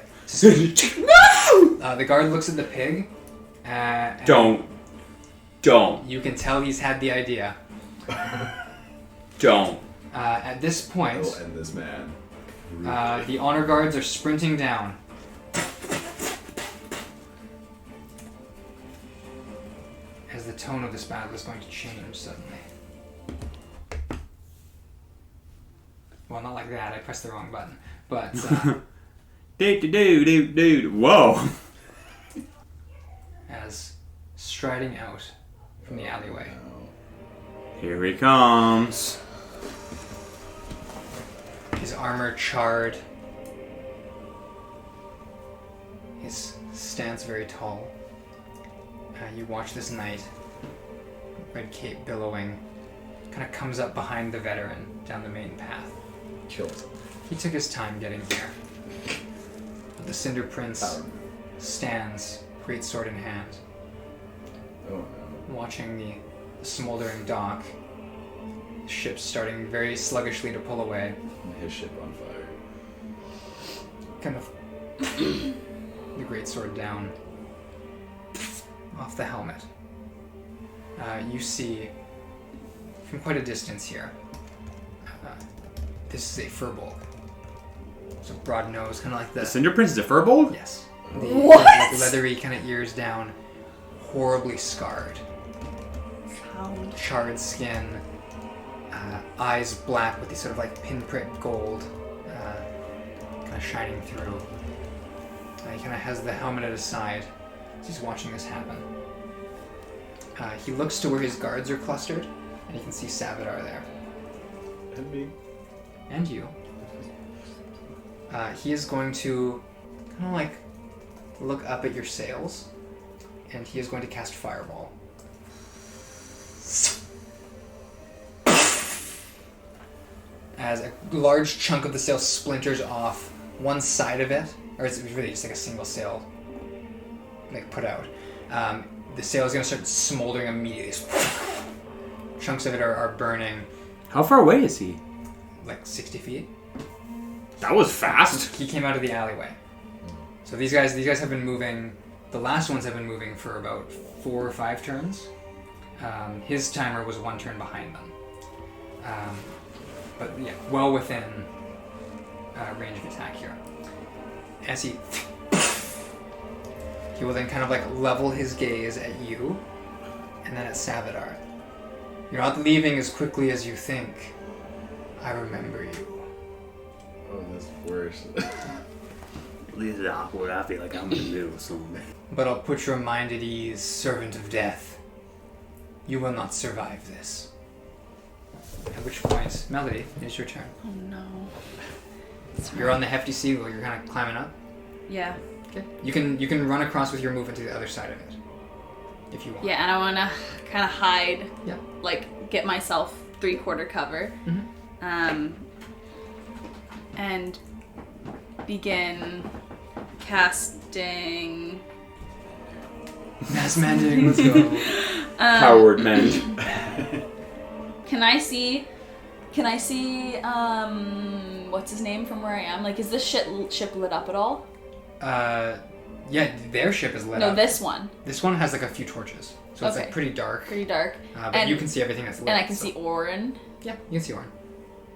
No! The guard looks at the pig. And Don't. You can tell he's had the idea. Don't. At this point, I will end this man. the honor guards are sprinting down. As the tone of this battle is going to change suddenly. Well, not like that. I pressed the wrong button. But Dude. Whoa. as striding out from the alleyway, Here he comes. his armor charred, his stance very tall. You watch this knight, red cape billowing, kind of comes up behind the veteran down the main path. Killed. He took his time getting here. But the Cinder Prince stands, great sword in hand, Oh no. watching the smoldering dock, the ship starting very sluggishly to pull away. His ship on fire. Kind of the great sword down off the helmet. You see from quite a distance here. This is a furbolg. It's a broad nose, kind of like The Cinder Prince is a furbolg? Yes. What? The leathery kind of ears down, horribly scarred. Charred skin, eyes black with these sort of like pinprick gold kind of shining through. He kind of has the helmet at his side as he's watching this happen. He looks to where his guards are clustered, and you can see Savadar there. And me. And you. He is going to kind of like look up at your sails, and he is going to cast Fireball. As a large chunk of the sail splinters off one side of it, or it's really just like a single sail, like put out. The sail is going to start smoldering immediately. Chunks of it are burning. How far away is he? Like 60 feet. That was fast. He came out of the alleyway. So these guys have been moving. The last ones have been moving for about 4 or 5 turns. His timer was 1 turn behind them. But yeah, well within range of attack here. As he will then kind of like level his gaze at you, and then at Savadar. You're not leaving as quickly as you think. I remember you. Oh, that's worse. This is awkward. I feel like I'm in the middle of something. But I'll put your mind at ease, servant of death. You will not survive this. At which point, Melody, it's your turn. Oh no. You're on the hefty seagull. You're kind of climbing up. Yeah. Okay. You can run across with your movement to the other side of it, if you want. Yeah, and I want to kind of hide. Yeah. Like get myself 3/4 cover. Mm-hmm. And begin casting. Mass mandate. Let's go. Coward man. Can I see? What's his name from where I am? Like, is this ship lit up at all? Yeah, their ship is lit up. No, this one. This one has like a few torches, so it's Okay. like pretty dark. Pretty dark. But And- you can see everything that's lit. And I can so- see Oarn. Yeah, you can see Oarn.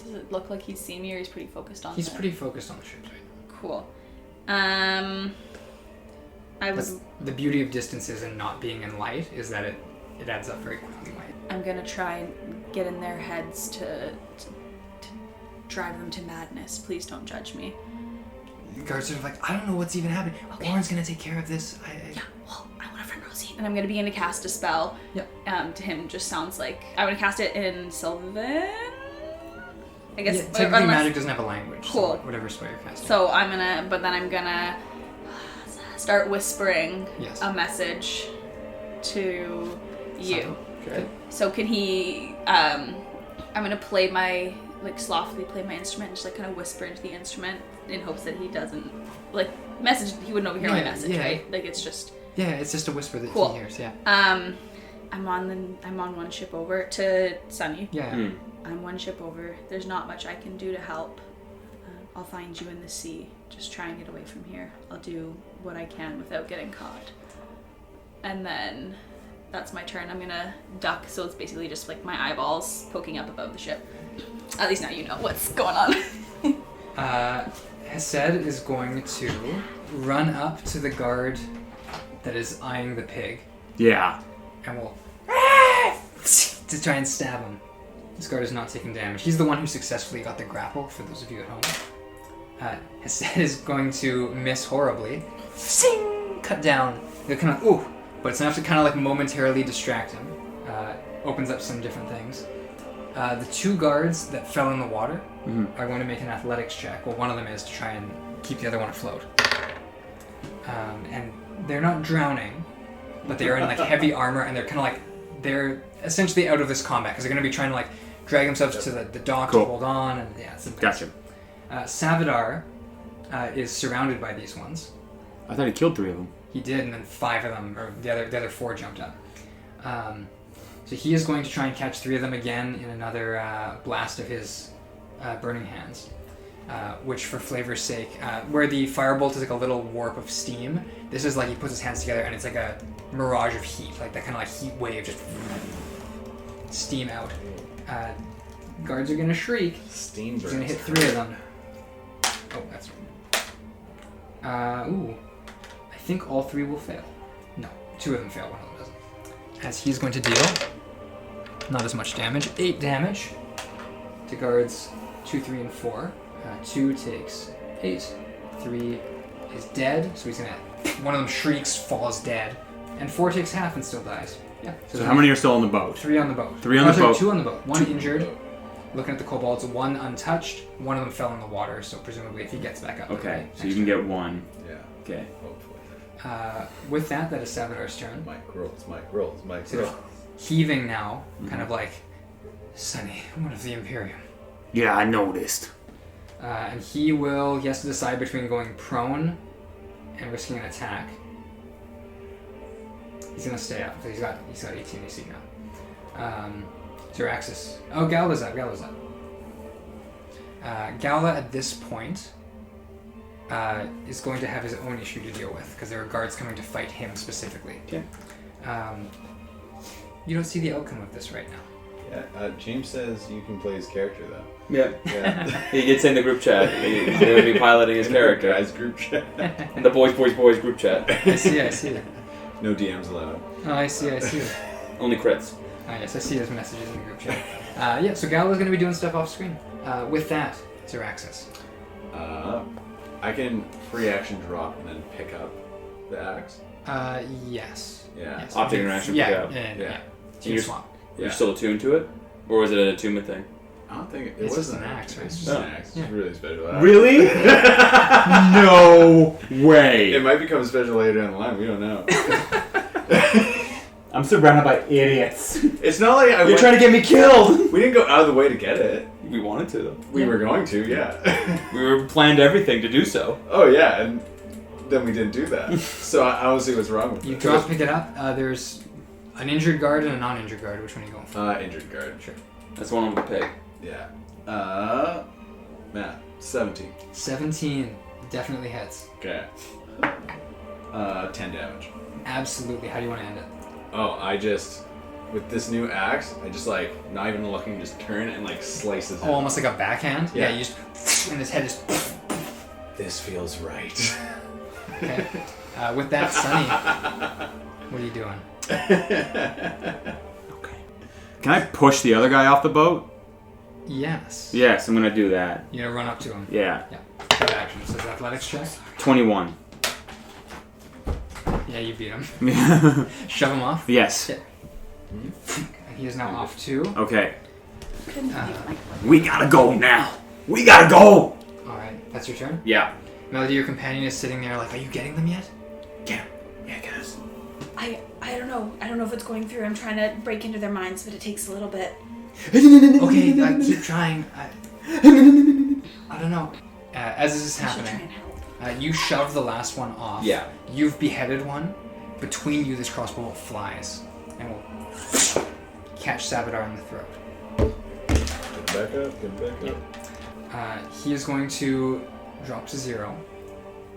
Does it look like he's seen me, or he's pretty focused on? He's the- pretty focused on the ships right now. cool. I was. The beauty of distances and not being in light is that it adds up very quickly. Light. I'm gonna try and get in their heads to drive them to madness. Please don't judge me. The guards are like, I don't know what's even happening. Okay. Oarn's gonna take care of this. Yeah, well, I want a friend Rosie. And I'm gonna begin to cast a spell. Yep. To him, just sounds like I'm gonna cast it in Sylvan. I guess. Yeah, technically, magic doesn't have a language. Cool. So whatever spell you're casting. So I'm gonna start whispering Yes. a message to you. Okay. So can he? I'm gonna slothfully play my instrument, and just like kind of whisper into the instrument in hopes that he doesn't message. He wouldn't overhear my Yeah, message, yeah. right? Like it's just. Yeah, it's just a whisper that Cool. he hears. Yeah. I'm on one ship over to Sonny. Yeah. I'm one ship over. There's not much I can do to help. I'll find you in the sea. Just try and get away from here. I'll do what I can without getting caught. And then that's my turn. I'm gonna duck, so it's basically just like my eyeballs poking up above the ship. At least now you know what's going on. Hesed is going to run up to the guard that is eyeing the pig Yeah. and will to try and stab him. This guard is not taking damage. He's the one who successfully got the grapple, for those of you at home. Hesed is going to miss horribly. Sing! Cut down. They're kind of, ooh, but it's enough to kind of like momentarily distract him. Opens up some different things. The two guards that fell in the water are going to make an athletics check. Well, one of them is to try and keep the other one afloat. And they're not drowning, but they are in like heavy armor, and they're kind of like, they're essentially out of this combat because they're going to be trying to like drag themselves to the dock Cool. to hold on, and yeah, it's Gotcha. Savadar is surrounded by these ones. I thought he killed 3 of them. He did, and then 5 of them, or the other 4 jumped up. So he is going to try and catch 3 of them again in another blast of his burning hands. Which, for flavor's sake, where the firebolt is like a little warp of steam, this is like he puts his hands together and it's like a mirage of heat, like that kind of like heat wave, just steam out. Guards are gonna shriek. Steam He's burns. gonna hit 3 of them. Oh, that's right. Ooh. I think all 3 will fail. No, 2 of them fail, 1 of them doesn't. As he's going to deal not as much damage, 8 damage to guards 2, 3, and 4. 2 takes 8. 3 is dead, so he's gonna. One of them shrieks, falls dead, and 4 takes half and still dies. Yeah. So how many are still on the boat? 3 on the boat. 3 on the boat. 2 on the boat. 1 injured. Looking at the kobolds, 1 untouched. 1 of them fell in the water, so presumably if he gets back up. Okay, so you can get 1. Yeah. Okay. Hopefully. With that is Savadar's turn. Mike rolls. Sort of heaving now, kind of like Sonny, one of the Imperium. Yeah, I noticed. And he has to decide between going prone and risking an attack. He's gonna stay up. So he's got 18 AC now. Zor Axes. Oh, Gaulha's up. Gaulha at this point is going to have his own issue to deal with because there are guards coming to fight him specifically. Okay. You don't see the outcome of this right now. Yeah. James says you can play his character though. Yeah. Yeah. He gets in the group chat. He's going to be piloting his character. Guys group chat. In the boys group chat. I see. No DMs allowed. Oh, I see. Only crits. Yes, I see his messages in the group chat. Yeah, so Gaulha's going to be doing stuff off screen. With that, Zoraxis. I can free action drop and then pick up the axe. Yes. Yeah. Yes. Optic interaction. Yeah. Yeah. Yeah. You're- You swap. You're still attuned to it, or was it an attunement thing? I don't think it It's was just an axe, right? It's just Oh. an axe. Yeah. It's really special. Axe. Really? No way. It might become special later down the line. We don't know. I'm surrounded by idiots. It's not like You're trying to get me killed. We didn't go out of the way to get it. We wanted to, though. We were going to, yeah. We were planned everything to do so. Oh yeah, and then we didn't do that. So I don't see what's wrong with You it. drop, pick it up. There's an injured guard and a non-injured guard. Which one are you going for? Injured guard. Sure. That's the one with the pig. Yeah. Matt, 17. 17 definitely hits. Okay. 10 damage. Absolutely. How do you want to end it? Oh, with this new axe, I just like, not even looking, just turn and like slice his head. Oh, almost like a backhand? Yeah. You just... And his head just... This feels right. Okay. With that, Sonny, what are you doing? Okay. Can I push the other guy off the boat? Yes. Yes, I'm gonna do that. You're going to run up to him. Yeah. Yeah. Good action. So it's athletics check. 21. Yeah, you beat him. Shove him off. Yes. Yeah. And he is now off too. Okay. Couldn't believe my We gotta go now. We gotta go. Alright, that's your turn. Yeah. Melody, your companion is sitting there like, are you getting them yet? Get him. Yeah, get us. I don't know. I don't know if it's going through. I'm trying to break into their minds, but it takes a little bit. Okay, keep trying. I don't know. As this is I should try happening, and help. you shove the last one off. Yeah. You've beheaded one. Between you, this crossbow bolt flies and will catch Savadar in the throat. Get back up, get back up. He is going to drop to 0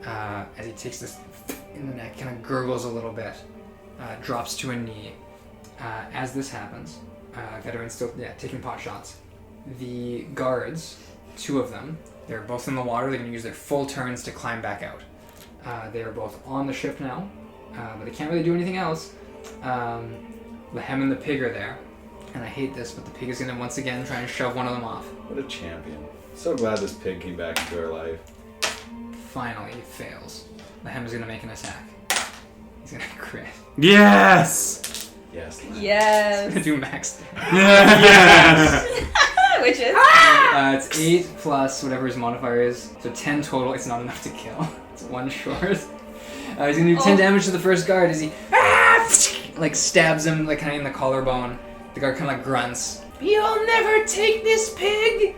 as he takes this in the neck, kind of gurgles a little bit, drops to a knee. As this happens, veterans still taking pot shots. The guards, 2 of them, they're both in the water. They're going to use their full turns to climb back out. They are both on the ship now, but they can't really do anything else. Lehem and the pig are there, and I hate this, but the pig is going to once again try and shove one of them off. What a champion. So glad this pig came back into our life. Finally, he fails. Lehem is going to make an attack. He's going to crit. Yes. Yes. He's Yes. going to do max damage. Yes. Which is? It's 8 plus whatever his modifier is, so 10 total. It's not enough to kill. It's 1 short. He's going to do 10 damage to the first guard as he like stabs him like kind of in the collarbone. The guard kind of like grunts. You'll never take this pig.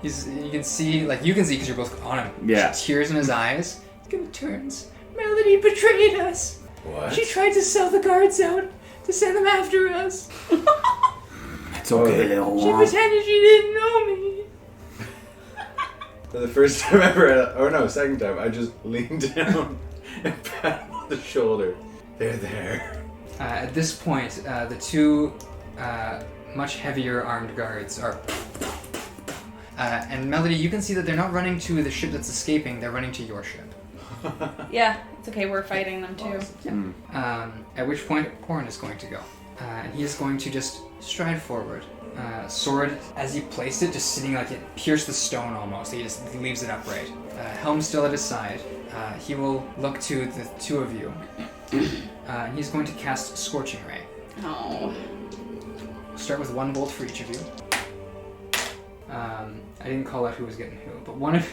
You can see because you're both on him. Yeah. Tears in his eyes. He kind of turns. Melody betrayed us. What? She tried to sell the guards out to send them after us. It's okay, little She one. pretended she didn't know me. For the first time ever, second time, I just leaned down and pat him on the shoulder. They're there. At this point, the 2 much heavier armed guards are... and Melody, you can see that they're not running to the ship that's escaping, they're running to your ship. Yeah, it's okay. We're fighting them too. At which point, Oarn is going to go. And he is going to just stride forward. Sword, as he placed it, just sitting like it pierced the stone almost. He leaves it upright. Helm still at his side. He will look to the 2 of you. And he's going to cast Scorching Ray. Oh. Start with 1 bolt for each of you. I didn't call out who was getting who, but one of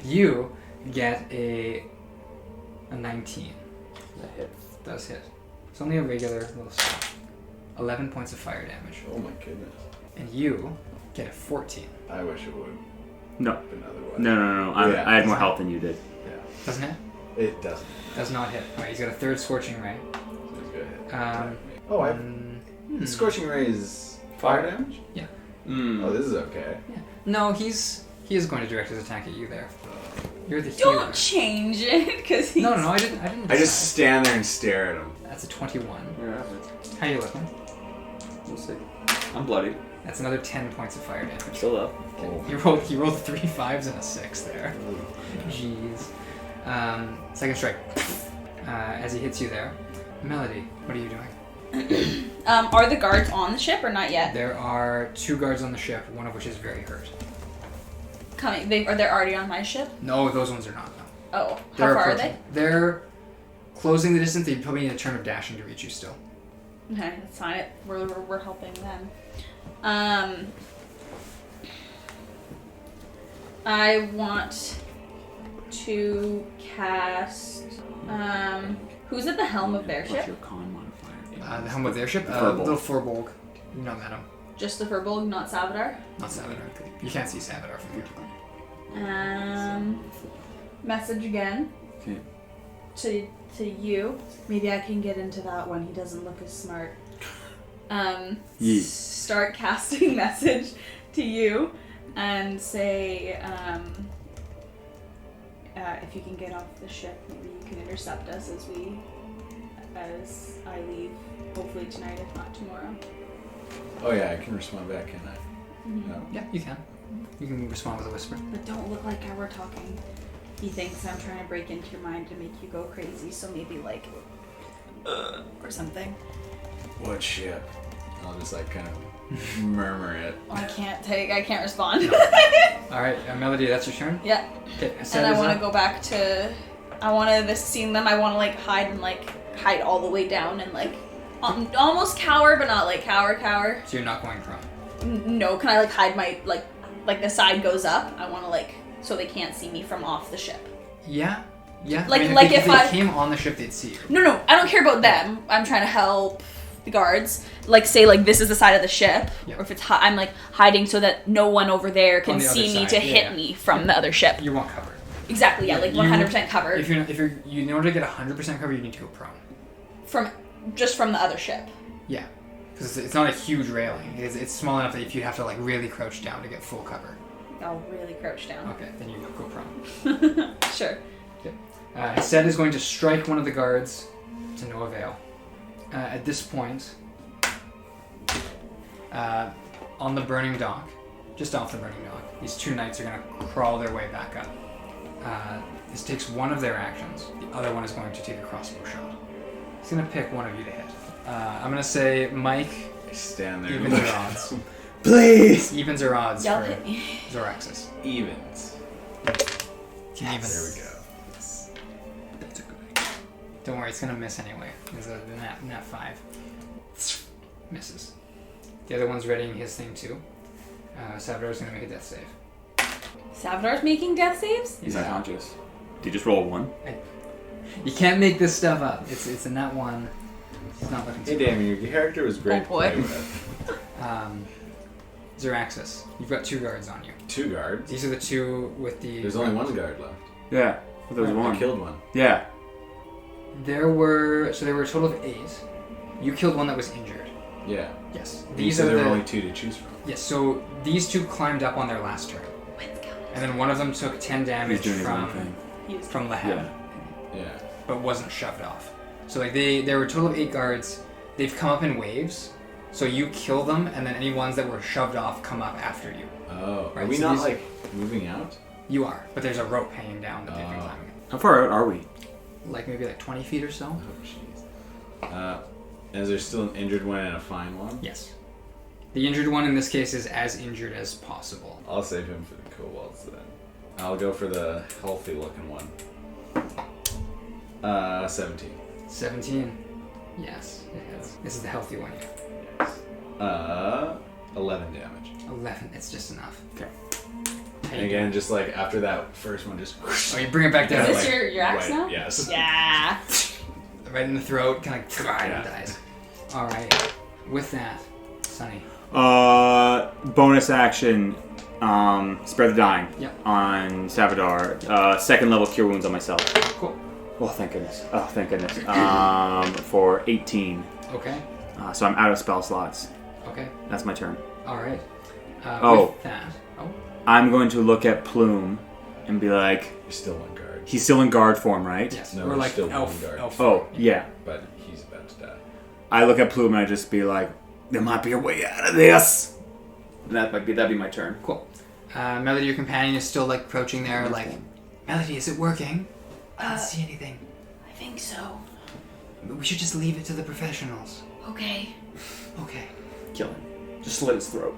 you get a 19. That hits. Does hit. It's only a regular little stuff. 11 points of fire damage. Oh my goodness. And you get a 14. I wish it would. No. Been otherwise. No. Yeah. I had more health than you did. Yeah. Doesn't it? It doesn't. Does not hit. Alright, he's got a 3rd Scorching Ray. It's good. Oh, The Scorching Ray is fire damage? Yeah. Oh, this is okay. No, he is going to direct his attack at you there. You're the healer. Don't change it, because he's... No, I didn't I just decide. stand there and stare at him. That's a 21. Yeah, How you looking? we'll see. I'm bloody. That's another 10 points of fire damage. Still up. Oh. You rolled 3 5s and a 6 there. Jeez. Second strike. As he hits you there. Melody, what are you doing? Are the guards on the ship or not yet? There are 2 guards on the ship, one of which is very hurt. coming? They're already on my ship? No, those ones are not. No. Oh, They're how far are approaching. they? They're closing the distance. They probably need a turn of dashing to reach you still. Okay, that's fine. We're helping them. I want to cast. Who's at the helm of their What's ship? your con modifier? The helm of their ship? Furbolg. The Furbolg. You not met him. Just the Furbolg, not Savadar? Not Savadar. You can't see Savadar from here. Message again. Okay. To you. Maybe I can get into that one. He doesn't look as smart. Start casting message to you and say, if you can get off the ship, maybe you can intercept us as I leave, hopefully tonight, if not tomorrow. Oh yeah, I can respond back, can I? No. Yeah, you can. You can respond with a whisper. But don't look like how we're talking. He thinks I'm trying to break into your mind to make you go crazy, so maybe like, or something. What ship? I'll just like kind of murmur it. I can't respond. Alright, Melody, that's your turn? Yeah. Okay, And I want to go back to, I want to seeing them, I want to like hide all the way down and like, almost cower, but not like cower. So you're not going prone? No, can I like hide my, like the side goes up? I want to like, so they can't see me from off the ship. Yeah. Yeah. Like- I mean, like if if they I- came on the ship, they'd see you. No, I don't care about them. I'm trying to help the guards. Like say like this is the side of the ship, Yeah. or if it's I'm like hiding so that no one over there On can the other see me side, to yeah, hit yeah. me from the other ship. You want cover. Exactly, yeah, like You- 100% covered If you're in order to get 100% cover, you need to go prone. from the other ship. Yeah. Because it's not a huge railing. It's small enough that if you have to like really crouch down to get full cover. I'll really crouch down. Okay, then you go prone. Sure. Hesed is going to strike one of the guards to no avail. At this point, on the burning dock, just off the burning dock, these two knights are going to crawl their way back up. This takes one of their actions. The other one is going to take a crossbow shot. He's going to pick one of you to hit. I'm going to say, Mike, I stand there. evens or odds. Please! Evens or odds Y'all for hit me. Zoraxis. Evens. Evens. There we go. That's a good idea. Don't worry, it's gonna miss anyway. There's a nat 5. Misses. The other one's readying his thing too. Savadar's gonna make a death save. Savadar's making death saves? He's unconscious. Did you just roll a 1? You can't make this stuff up. It's a nat 1. It's not looking Hey too Damien, your character was great Oh, boy. to play with. Zoraxis, you've got 2 guards on you. 2 guards? These are the 2 with the... There's only 1 guard left. Yeah. Well, there was I 1. killed one. Yeah. There were a total of 8. You killed one that was injured. Yeah. Yes. You These said are there the... were only 2 to choose from. Yes, so these 2 climbed up on their last turn. And then one of them took 10 damage He's doing his own from thing. from Lehem. Yeah. But wasn't shoved off. So like there were a total of 8 guards. They've come up in waves. So you kill them, and then any ones that were shoved off come up after you. Oh. Right, Are we so not these- like moving out? You are, but there's a rope hanging down that they've been Oh. climbing. How far out are we? Like maybe like 20 feet or so. Oh jeez. Is there still an injured one and a fine one? Yes. The injured one in this case is as injured as possible. I'll save him for the kobolds then. I'll go for the healthy looking one. 17. 17. Yes, it hits. This is the healthy one here. Yes. 11 damage. 11. It's just enough. Okay. And again, just like after that first one, just Oh, you bring it back down. Is Like, this your axe right, now? Yes. Yeah. right in the throat, kind of like Yeah. and dies. All right. With that, Sonny. Bonus action. Spare the dying. Yep. On Savadar. 2nd level cure wounds on myself. Cool. Oh, thank goodness. For 18. Okay. So I'm out of spell slots. Okay. That's my turn. All right. With that. Oh. I'm going to look at Plume and be like, You're still on guard. he's still in guard form, right? Yes. No, We're we're like still elf. one guard. Elf. Oh, yeah. But he's about to die. I look at Plume and I just be like, there might be a way out of this. And that'd be my turn. Cool. Melody, your companion, is still like crouching there, like, Melody, is it working? I don't see anything. I think so. We should just leave it to the professionals. Okay. Okay. Kill him. Just slit his throat.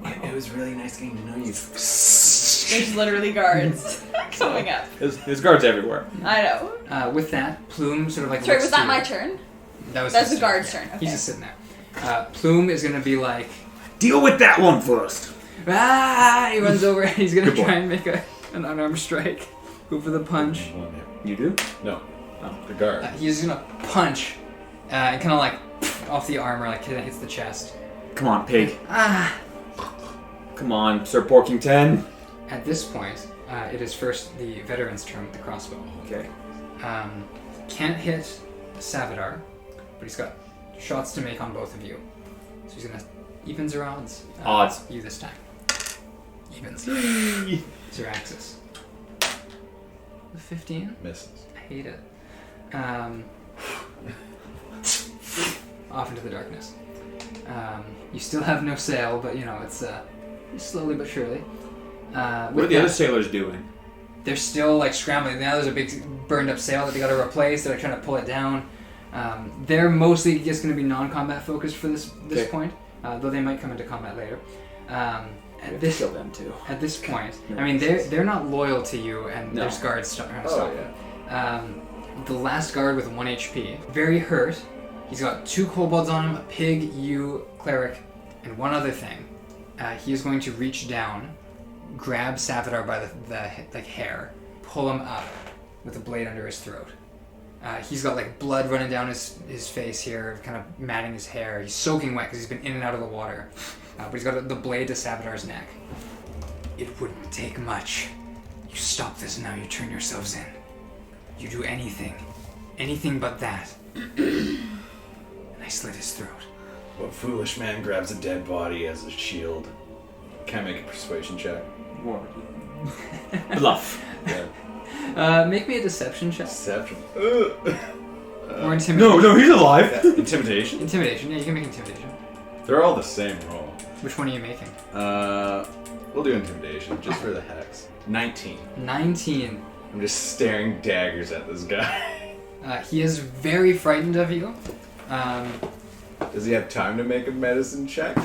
It was really nice getting to know you. There's literally guards coming up. There's guards everywhere. I know. With that, Plume sort of like. Sorry, looks was that to my you. turn? That's the his guard's yeah. turn. Okay. He's just sitting there. Plume is gonna be like, Deal with that one first. ah! He runs over and he's gonna Good boy. try and make an unarmed strike. Go for the punch. You do? No. Oh. The guard. He's gonna punch, and kind of like off the armor, like hits the chest. Come on, pig. Ah! Come on, Sir Porkington. At this point, it is first the veteran's turn with the crossbow. Okay. Can't hit Savadar, but he's got shots to make on both of you. So he's gonna evens or odds? Odds. You this time. Evens. Zor Axes. 15. Misses. I hate it. Off into the darkness. You still have no sail, but you know it's slowly but surely. What are the other sailors doing? They're still like scrambling. Now there's a big burned up sail that they got to replace. They're trying to pull it down. They're mostly just going to be non-combat focused for this Okay. point, though they might come into combat later. At this kill them too. At this point, No. I mean they're not loyal to you, and No. there's guards trying to Oh stop. yeah. The last guard with 1 HP, very hurt. He's got 2 kobolds on him, a pig, you, cleric, and one other thing. He is going to reach down, grab Savadar by the hair, pull him up with a blade under his throat. He's got like blood running down his face here, kind of matting his hair. He's soaking wet because he's been in and out of the water. But he's got the blade to Savadar's neck. It wouldn't take much. You stop this now, you turn yourselves in. You do anything but that. And I slit his throat. What foolish man grabs a dead body as a shield? Can I make a persuasion check? Bluff. Yeah. Make me a deception check. Deception. Or intimidation. No, he's alive. Intimidation. Intimidation, yeah, you can make intimidation. They're all the same roll. Which one are you making? We'll do intimidation just for the hex. 19. 19. I'm just staring daggers at this guy. He is very frightened of you. Does he have time to make a medicine check?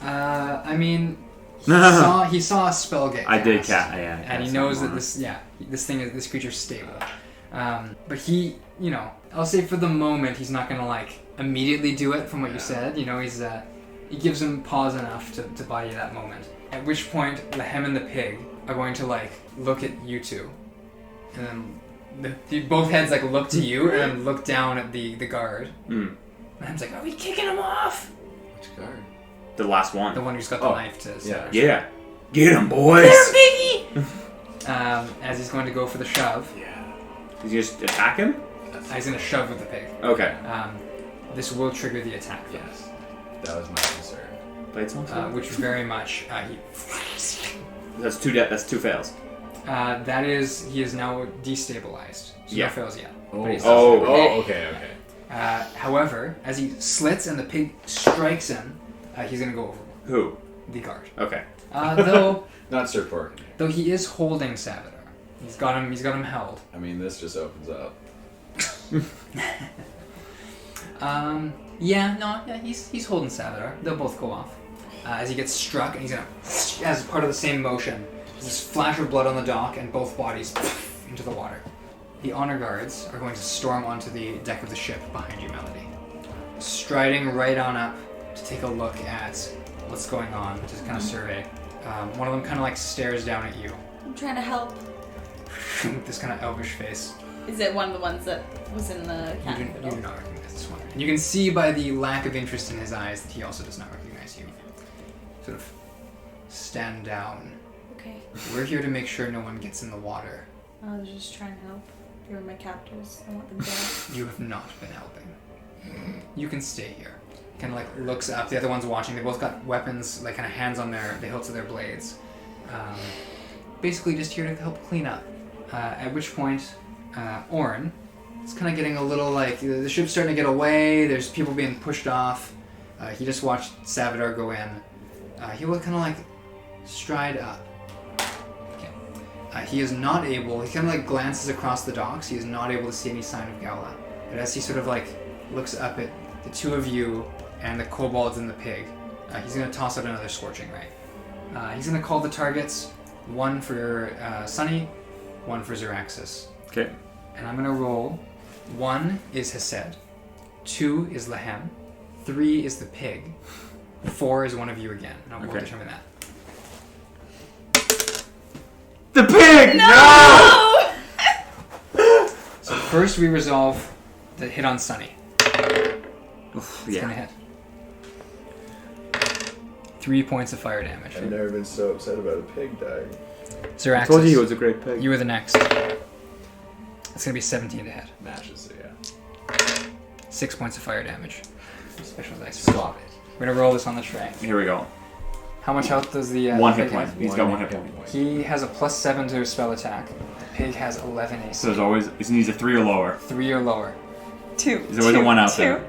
I mean, he saw a spell get cast. I did cast, and he knows that this creature's stable. But he, I'll say for the moment, he's not gonna like immediately do it from what you said. He's he gives him pause enough to buy you that moment. At which point, Lehem and the pig are going to like look at you two, and then both heads like look to you and then look down at the guard. Lehem's like, "Are we kicking him off?" Which guard? The last one. The one who's got the knife to. Yeah. Get him, boys. There, Biggie! As he's going to go for the shove. Yeah. Did you just attack him? He's going to shove with the pig. Okay. This will trigger the attack. Yes. That was my concern. Blades on Which very much That's two fails. that is, he is now destabilized. So no fails yet. Oh. But he's Okay. however, as he slits and the pig strikes him, he's going to go overboard. Who? The guard. Okay. Though Not Sir Pork. though he is holding Savadar. He's got him held. I mean, this just opens up. He's holding Savadar. They'll both go off. As he gets struck, and he's gonna, as part of the same motion, there's this flash of blood on the dock, and both bodies into the water. The honor guards are going to storm onto the deck of the ship behind you, Melody. Striding right on up to take a look at what's going on, to kind of survey. One of them kind of like stares down at you I'm trying to help. with this kind of elvish face. Is it one of the ones that was in the You cannon? do not recognize this one. And you can see by the lack of interest in his eyes that he also does not recognize you. Sort of stand down. Okay. We're here to make sure no one gets in the water. I was just trying to help. They were my captors. I want them dead. You have not been helping. You can stay here. Kind of like looks up. The other one's watching. They both got weapons, like kind of hands on the hilts of their blades. Basically just here to help clean up. At which point, Oarn is kind of getting a little like, the ship's starting to get away, there's people being pushed off. He just watched Savadar go in. He will kind of like stride up. Okay. He is not able, he kind of like glances across the docks, he is not able to see any sign of Gaulha. But as he sort of like looks up at the two of you and the kobolds and the pig, he's going to toss out another scorching ray. He's going to call the targets. One for Sonny, one for Zoraxis. Okay. And I'm going to roll. 1 is Hesed. 2 is Lehem. 3 is the pig. 4 is one of you again. And we'll determine that. The pig! No! So first we resolve the hit on Sonny. Oof, It's gonna hit. 3 points of fire damage. I've never been so upset about a pig dying. Zoraxis, I told you he was a great pig. you were the next. It's gonna be 17 to hit. Matches, so yeah. 6 points of fire damage. Special dice. Stop it. We're gonna roll this on the tray. Here we go. How much health does the 1 pig hit point. have? He's got 1 hit point. He has a +7 to his spell attack. The pig has 11 AC. So there's always, he needs a 3 or lower. 3 or lower. 2. There's always a 1 out 2. there.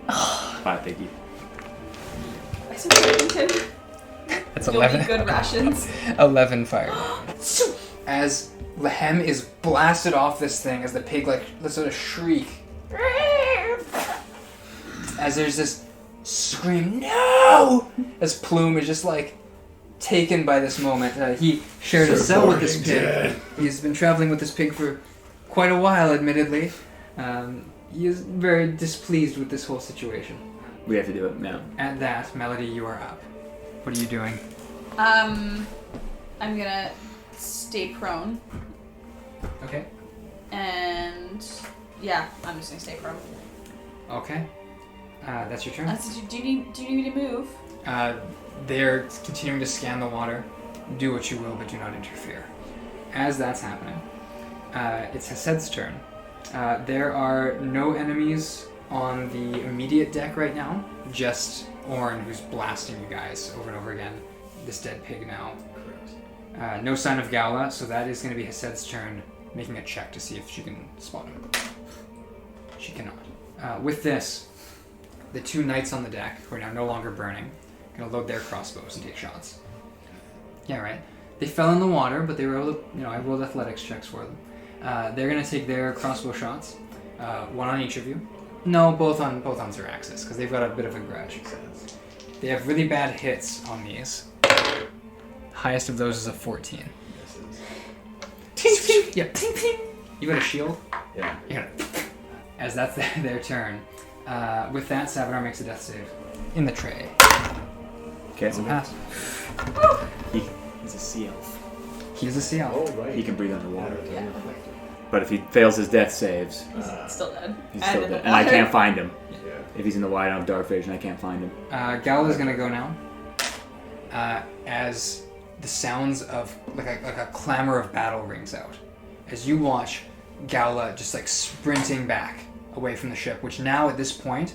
5 piggy. I said Washington. That's You'll 11. be good rations. 11 fire damage. As Lehem is blasted off this thing, as the pig like lets out a shriek, as there's this scream, no! As Plume is just like taken by this moment. He shared a cell with this pig. He's been traveling with this pig for quite a while, admittedly. He is very displeased with this whole situation. We have to do it now. At that, Melody, you are up. What are you doing? I'm gonna stay prone. Okay. And yeah, I'm just gonna stay prone. Okay. That's your turn. Do you need me to move? They're continuing to scan the water. Do what you will, but do not interfere. As that's happening, it's Hesed's turn. There are no enemies on the immediate deck right now. Just Oarn, who's blasting you guys over and over again. This dead pig now. No sign of Gaulha, so that is going to be Hesed's turn, making a check to see if she can spot him. She cannot. With this, the 2 knights on the deck, who are now no longer burning, going to load their crossbows and take shots. Yeah, right. They fell in the water, but they were able to, I rolled athletics checks for them. They're going to take their crossbow shots, 1 on each of you. No, both on Zoraxis, because they've got a bit of a grudge. They have really bad hits on these. Highest of those is a 14. Ting, ting. Yeah, ting, ting. You got a shield? Yeah. As that's their turn. With that, Savadar makes a death save. In the tray. Okay, It's a pass. He's a sea elf. He's a sea elf. Oh, right. He can breathe underwater. Yeah. But if he fails his death saves, He's still dead. he's And still in the dead. And I water. can't find him. Yeah. If he's in the wide, I have dark vision. I can't find him. Gaulha's gonna go now. As the sounds of like a clamor of battle rings out, as you watch Gaulha just like sprinting back away from the ship, which now at this point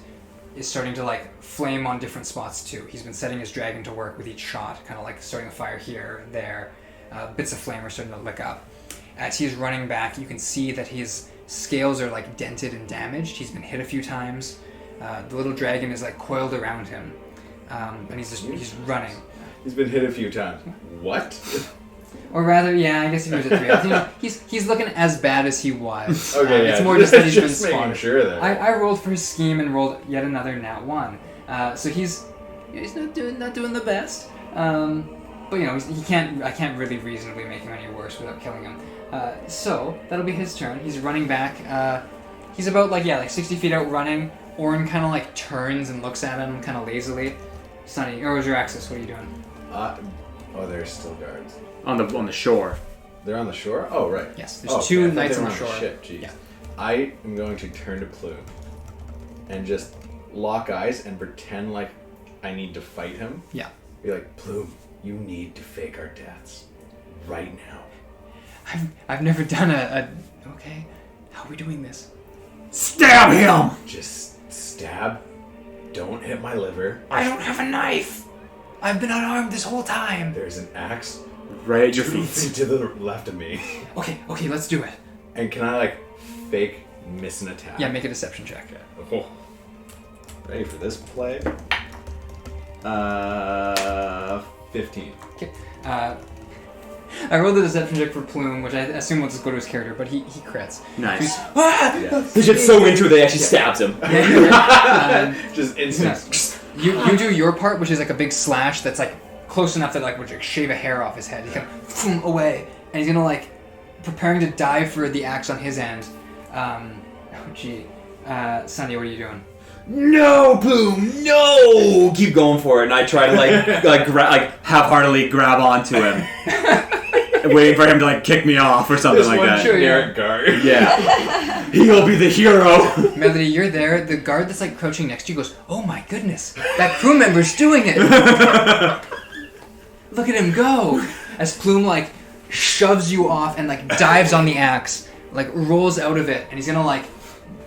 is starting to like flame on different spots too. He's been setting his dragon to work with each shot, kind of like starting a fire here, there. Bits of flame are starting to lick up. As he's running back, you can see that his scales are like dented and damaged. He's been hit a few times. The little dragon is like coiled around him, and he's running. He's been hit a few times. What? Or rather, yeah, I guess he was at 3. He's looking as bad as he was. Okay, It's yeah. more just that he's been just making spawned. sure that. I rolled for his scheme and rolled yet another nat 1. So he's not doing the best. But I can't really reasonably make him any worse without killing him. So that'll be his turn. He's running back. He's about like 60 feet out running. Oarn kind of like turns and looks at him kind of lazily. Sonny, or Zor Axes, what are you doing? There's still guards. On the shore. They're on the shore? Oh, right. Yes, there's 2 okay. knights I on thought the they were shore. Ship. Jeez. Yeah. I am going to turn to Plume and just lock eyes and pretend like I need to fight him. Yeah. Be like, Plume, you need to fake our deaths right now. I've never done okay. How are we doing this? Stab him! Just stab. Don't hit my liver. I don't have a knife. I've been unarmed this whole time. There's an axe Right at your 2 feet. feet to the left of me. Okay, let's do it. And can I fake miss an attack? Yeah, make a deception check. Oh. Ready for this play? 15. Okay. I rolled the deception check for Plume, which I assume will just go to his character, but he crits. Nice. Yeah. He gets so into it that he actually stabs him. Yeah. Just instant. You do your part, which is like a big slash that's like close enough that like would like, shave a hair off his head. He's kind of away, and he's gonna like preparing to dive for the axe on his end. Sonny, what are you doing? No, Plume, no! Keep going for it, and I try to half-heartedly grab onto him, waiting for him to like kick me off or something like that. Generic guard. Yeah, he'll be the hero. Melody, you're there. The guard that's like crouching next to you goes, "Oh my goodness, that crew member's doing it! Look at him go!" As Plume like shoves you off and like dives on the axe, like rolls out of it, and he's gonna like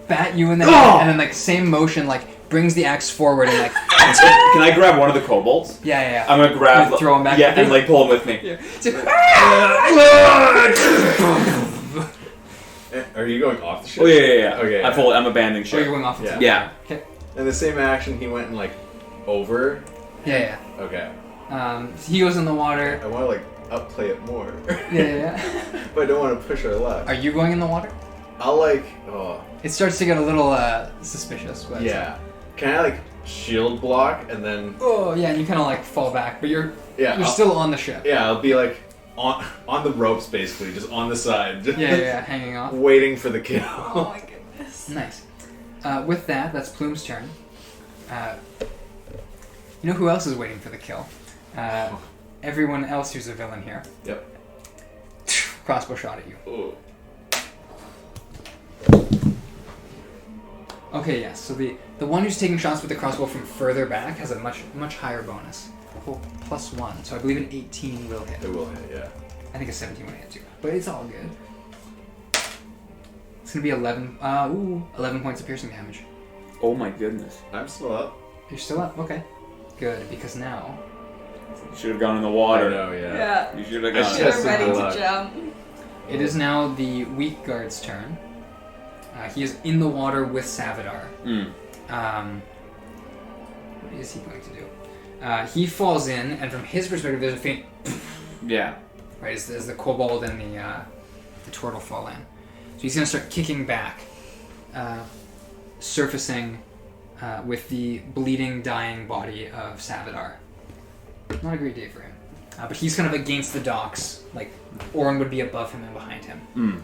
bat you in the head, and then like same motion like brings the axe forward and like. Can I grab one of the kobolds? Yeah. I'm gonna grab. Like, throw him back. Yeah, and like pull him with me. Yeah. Are you going off the ship? Oh yeah. Okay. I'm abandoning Oh, ship. you're going off the Yeah. top. Yeah. Okay. In the same action, he went and like over. Yeah. Okay. He goes in the water. I want to like upplay it more. Yeah. But I don't want to push our luck. Are you going in the water? I'll like. Oh. It starts to get a little suspicious. But Yeah. Can I like shield block and then? Oh yeah, and you kind of like fall back, but you're Yeah. still on the ship. Yeah, I'll be like on the ropes basically, just on the side. Yeah, hanging off. Waiting for the kill. Oh my goodness. Nice. With that, that's Plume's turn. You know who else is waiting for the kill? Everyone else who's a villain here. Yep. Crossbow shot at you. Ooh. Okay, yes. So the one who's taking shots with the crossbow from further back has a much higher bonus. Oh, +1. So I believe an 18 will hit. It will hit, yeah. I think a 17 will hit too. But it's all good. It's gonna be 11. 11 points of piercing damage. Oh my goodness. I'm still up. You're still up. Okay. Good, because now You should have gone in the water. I know, yeah. Yeah. You should have It's gone. just- They're ready luck. to jump. it is now the weak guard's turn. He is in the water with Savadar. What is he going to do? He falls in, and from his perspective, there's a faint Yeah. right as the kobold and the turtle fall in. So he's going to start kicking back, surfacing with the bleeding, dying body of Savadar. Not a great day for him. But he's kind of against the docks. Like, Oarn would be above him and behind him.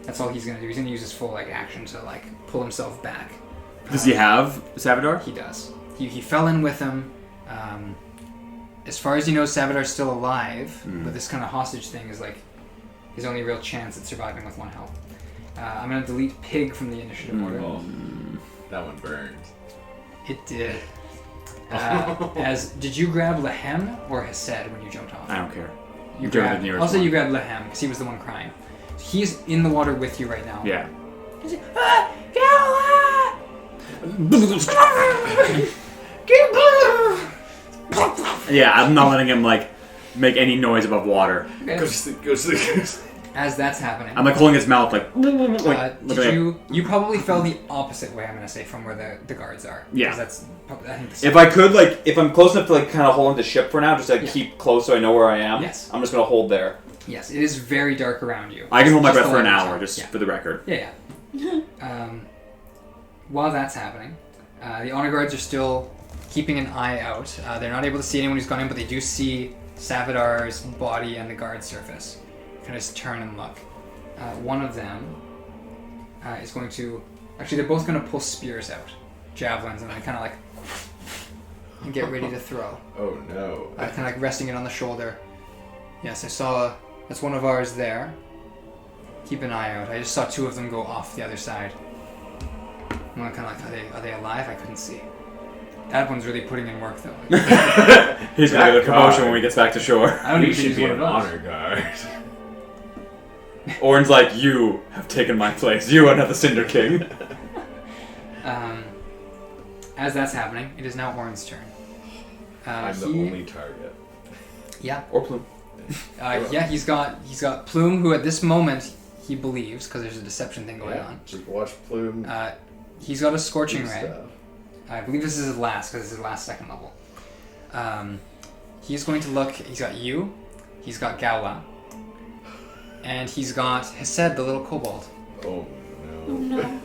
That's all he's going to do. He's going to use his full action to pull himself back. Does he have Savadar? He does. He fell in with him. As far as you know, Savadar's still alive, but this kind of hostage thing is his only real chance at surviving with 1 health. I'm going to delete Pig from the initiative order. Oh, that one burned. It did. Did you grab Lehem or Hesed when you jumped off? I don't care. You Whichever grabbed. the nearest I'll say one. you grabbed Lehem because he was the one crying. He's in the water with you right now. Yeah. He's like, Gaulha! Yeah, I'm not letting him make any noise above water. Okay. Go to sleep. As that's happening, I'm holding his mouth you probably fell the opposite way, I'm gonna say, from where the guards are. Yeah. 'Cause that's probably, I think If I could, if I'm close enough to kind of hold the ship for now, just to Yeah. keep close so I know where I am. Yes. I'm just gonna hold there. Yes, it is very dark around you. I can hold my Just breath the for an light hour, outside. just for the record. Yeah. While that's happening, the honor guards are still keeping an eye out. They're not able to see anyone who's gone in, but they do see Savadar's body and the guard surface. Kind of just turn and look. One of them is going to... Actually, they're both going to pull spears out. Javelins, and then kind of and get ready to throw. Oh no. Kind of resting it on the shoulder. Yes, I saw... That's one of ours there. Keep an eye out. I just saw 2 of them go off the other side. I'm kind of are they alive? I couldn't see. That one's really putting in work, though. He's gonna get a promotion when he gets back to shore. I don't You even think should he's be one an of those. honor guard. Orin's like, you have taken my place. You are not the Cinder King. As that's happening, it is now Orin's turn. I'm the only target. Yeah. Or Plume. Yeah, he's got Plume, who at this moment he believes, because there's a deception thing going on. Just watch Plume. He's got a scorching do ray. stuff. I believe this is his last, because it's his last 2nd level. He's going to look. He's got you. He's got Gaulha. And he's got Hesed, the little kobold. Oh Oh no. no.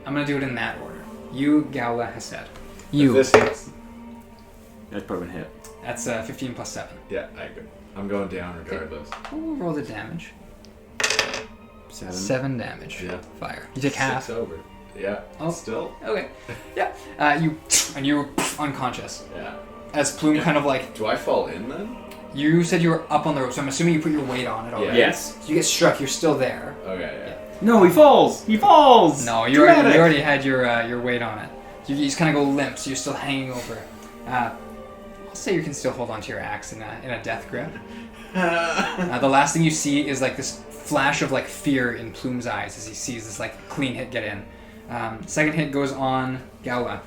I'm going to do it in that order. You, Gaulha, Hesed. You. This hits. That's probably been hit. That's 15 plus 7. Yeah, I'm going down regardless. We'll roll the damage. 7. 7 damage. Yeah. Fire. You take half. 6 over. Yeah. Oh. Still. Okay. Yeah. You're unconscious. Yeah. As Plume kind of like... Do I fall in then? You said you were up on the rope, so I'm assuming you put your weight on it already. Yes. So you get struck, you're still there. Okay, yeah. No, he falls! He falls! No, you already had your weight on it. You just kind of go limp, so you're still hanging over. I'll say you can still hold onto your axe in a death grip. The last thing you see is like this flash of like fear in Plume's eyes as he sees this like clean hit get in. Second hit goes on Gaulha.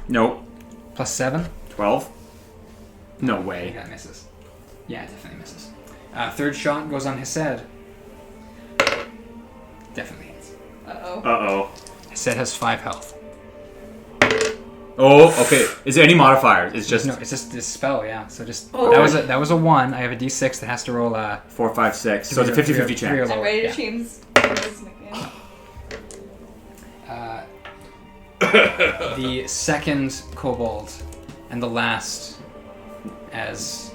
Nope. Plus 7. 12? No I think way. that misses. Yeah, it definitely misses. Third shot goes on Hesed. Definitely hits. Uh-oh. Uh-oh. Hesed has 5 health. Oh, okay. Is there any modifiers? It's just No, it's just this spell, yeah. So just Oh. that was a 1. I have a d6 that has to roll 4, 5, 6. So it's a 50-50 3 or chance. I'm lower. ready to Yeah. change. The second kobold and the last, as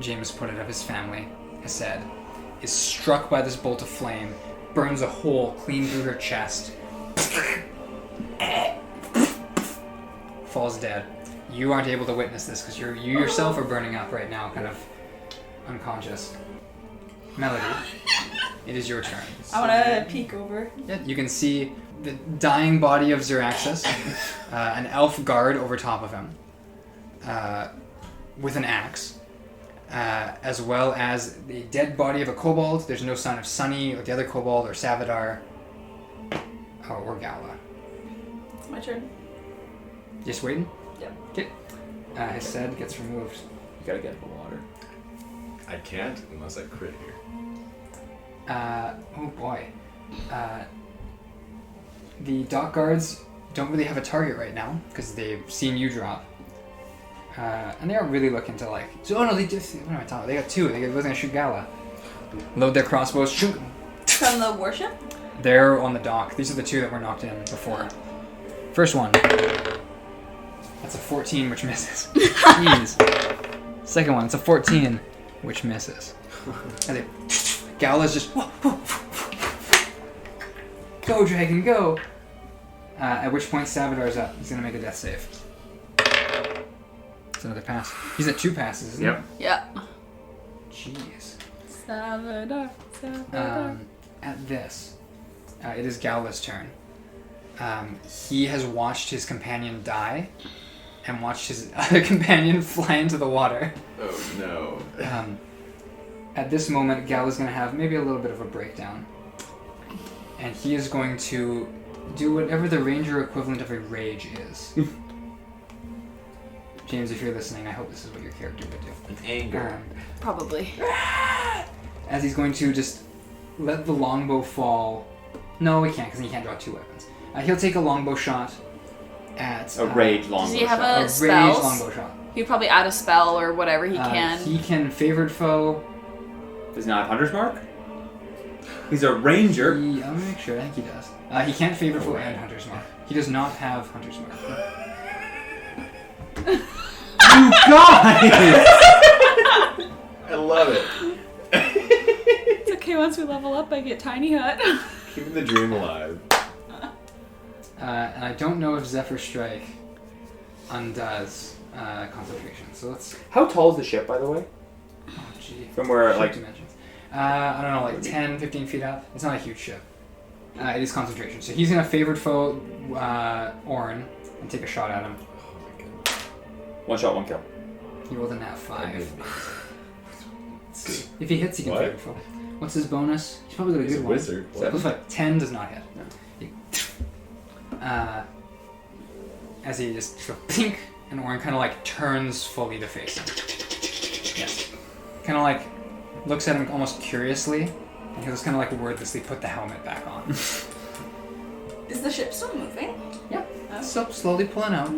James put it, of his family, Hesed, is struck by this bolt of flame, burns a hole clean through her chest, falls dead. You aren't able to witness this because you yourself are burning up right now, kind of unconscious. Melody, it is your turn. I want to peek over. Yeah, you can see the dying body of Zoraxis, an elf guard over top of him, with an axe, as well as the dead body of a kobold. There's no sign of Sonny or the other kobold or Savadar or Gaulha. It's my turn. Just waiting? Yep. Okay. Hesed gets removed. You gotta get the water. I can't unless I crit here. Oh boy. The dock guards don't really have a target right now because they've seen you drop. And they aren't really looking to like... So, no, they just... What am I talking about? They got 2. They're going to shoot Gaulha. Load their crossbows, shoot! From the warship? They're on the dock. These are the 2 that were knocked in before. First one. That's a 14, which misses. Jeez. Second one, it's a 14, which misses. And they... Gaulha's just... Go, dragon, go! At which point Savadar's up. He's going to make a death save. It's another pass. He's at 2 passes, isn't Yep. Yeah. he? Jeez. Savadar. Savadar. At this, it is Gaulha's turn. He has watched his companion die and watched his other companion fly into the water. Oh no. At this moment, Gaulha's going to have maybe a little bit of a breakdown. And he is going to do whatever the ranger equivalent of a rage is. James, if you're listening, I hope this is what your character would do. An anger. Probably. As he's going to just let the longbow fall. No, he can't, because he can't draw 2 weapons. He'll take a longbow shot at... A rage longbow Does he have shot. a spells? rage longbow shot. He'd probably add a spell or whatever he can. He can favored foe. Does he not have Hunter's Mark? He's a ranger. I'm going to make sure. I think he does. He can't favor foe and Hunter's Mark. He does not have Hunter's Mark. You guys! I love it. It's okay, once we level up, I get Tiny Hut. Keeping the dream alive. And I don't know if Zephyr Strike undoes concentration. So let's... How tall is the ship, by the way? Oh, gee. From where, Ship like... dimensions. I don't know, like 10, 15 feet up. It's not a huge ship. It is concentration. So he's going to favored foe Oarn and take a shot at him. One shot, one kill. He rolled a nat 5. If he hits, he can What? favored foe. What's his bonus? He's probably got a He's good a one. wizard. So it looks like 10 does not hit. As he just pink, and Oarn kind of like turns fully to face him. Yes. Kind of like looks at him almost curiously, and he'll just kind of like wordlessly put the helmet back on. Is the ship still moving? Yep. Oh. So slowly pulling out.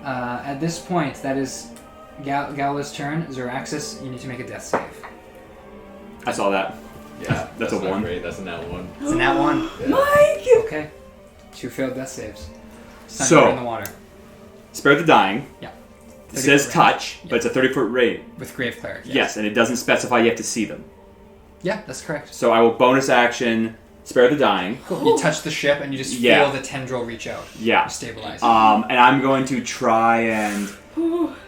At this point, that is Gaulha's turn. Zoraxis, you need to make a death save. I saw that. Yeah, That's a not 1. Great. That's a nat 1. It's a nat 1. Yeah. Mike! Okay. 2 failed death saves. Sunny, So- you're in the water. Spare the dying. Yeah. It says 30-foot touch, range. but it's a 30-foot range. With Grave Cleric. Yes, and it doesn't specify you have to see them. Yeah, that's correct. So I will bonus action, spare the dying. Cool. You touch the ship and you just Yeah. feel the tendril reach out. Yeah. Stabilize. And I'm going to try and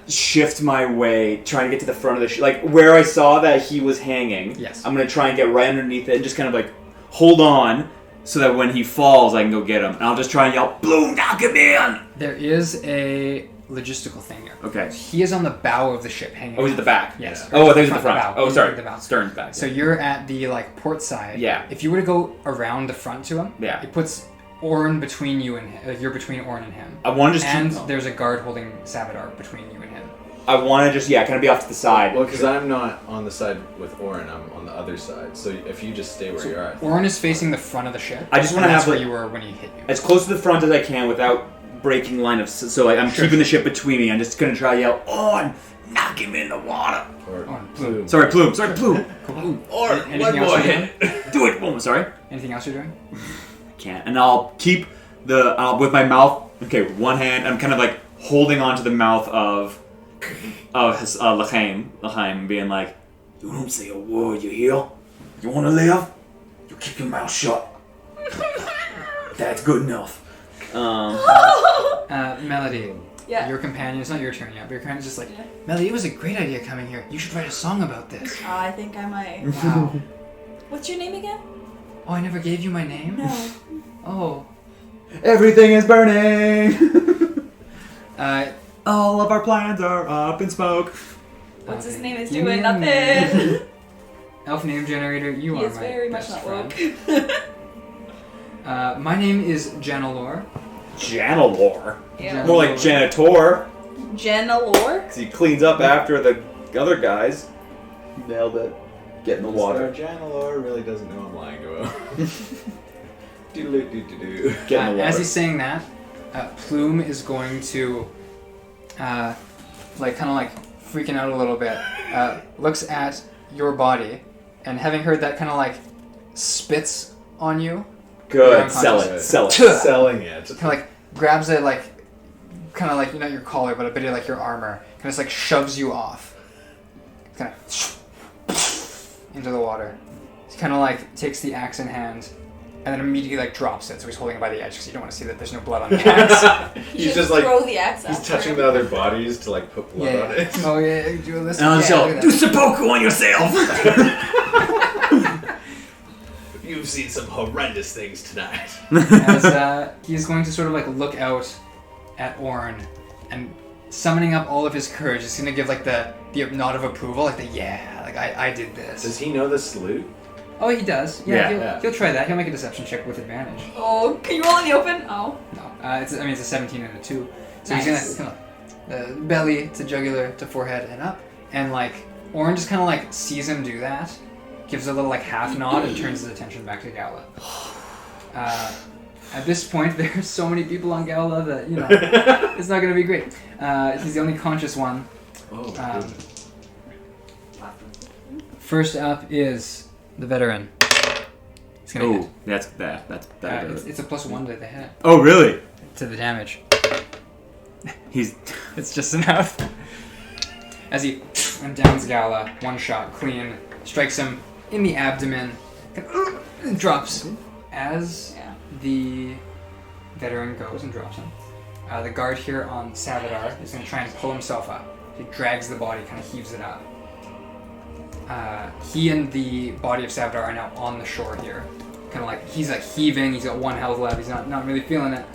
shift my way, trying to get to the front of the ship. Like, where I saw that he was hanging, Yes. I'm going to try and get right underneath it and just kind of, like, hold on so that when he falls, I can go get him. And I'll just try and yell, Plume, knock him in! There is a logistical thing here. Okay. He is on the bow of the ship hanging. Oh, he's at the back? Yes. Oh, I think he's at the front. bow. Oh, He's sorry. at the bow. Stern's back. So you're at the port side. Yeah. If you were to go around the front to him, Yeah. it puts Oarn between you and him. You're between Oarn and him. I want to just And keep... there's a guard holding Savadar between you and him. I want to just, kind of be off to the side. Well, because I'm not on the side with Oarn, I'm on the other side. So if you just stay where you are, I think Oarn is facing the front of the ship. I just wanna and that's have, where like- you were when he hit you. As close to the front as I can without breaking line of... So, like, I'm keeping the ship between me. I'm just going to try to yell, Oarn, knock him in the water. or Oarn, Plume. Sorry, Plume. Or Anything one else more you're hit. Do it. Oh, sorry. Anything else you're doing? Can't. And I'll keep with my mouth... Okay, one hand, I'm kind of, like, holding onto the mouth of his, Lehem, being like, you don't say a word, you hear? You want to live? You keep your mouth shut. That's good enough. Melody. Yeah. Your companion, it's not your turn yet, but your companion's just like, Melody, it was a great idea coming here. You should write a song about this. I think I might. Wow. What's your name again? Oh, I never gave you my name? No. Oh. Everything is burning. Uh, All of our plans are up in smoke. What's his name? Is Give me doing a nothing. name. Elf name generator, you He are is my very much best not friend. woke. My name is Janalor. Janalor. Yeah. More like janitor. Jenalor? Because he cleans up after the other guys. Nailed it. Get in the water. Janalor really doesn't know I'm lying to him. Do-do-do-do-do. Get in the As water. he's saying that, Plume is going to, kind of freaking out a little bit. Looks at your body, and having heard that, kind of spits on you. Good. Sell it. Sell it. Selling it. Kind of grabs it, not your collar, but a bit of your armor. Kind of shoves you off. Kind of into the water. He kind of takes the axe in hand. And then immediately drops it, so he's holding it by the edge because you don't want to see that there's no blood on the axe. He's should just throw the axe he's after touching him. the other bodies to put blood on it. Oh yeah, do this. And I'll just yeah, yell, do do that. seppuku on yourself! You've seen some horrendous things tonight. As he's going to sort of look out at Oarn and summoning up all of his courage. He's going to give the nod of approval, I did this. Does he know the salute? Oh, he does. Yeah, Yeah, he'll try that. He'll make a deception check with advantage. Oh, can you roll in the open? Oh. No, it's a 17 and a 2. So Nice. he's gonna belly to jugular to forehead and up, and Oarn just kind of sees him do that, gives a little half nod and turns his attention back to Gaulha. At this point, there's so many people on Gaulha that it's not gonna be great. He's the only conscious one. Oh, First up is the veteran. He's gonna hit. That's bad. That's bad. It's a +1 to the hit Oh, really? to the damage. He's... It's just enough. As he downs Gaulha, one shot, clean, strikes him in the abdomen, and drops. As the veteran goes and drops him, the guard here on Savadar is going to try and pull himself up. He drags the body, kind of heaves it up. He and the body of Savadar are now on the shore here. Kind of he's heaving, he's got one health left, he's not really feeling it.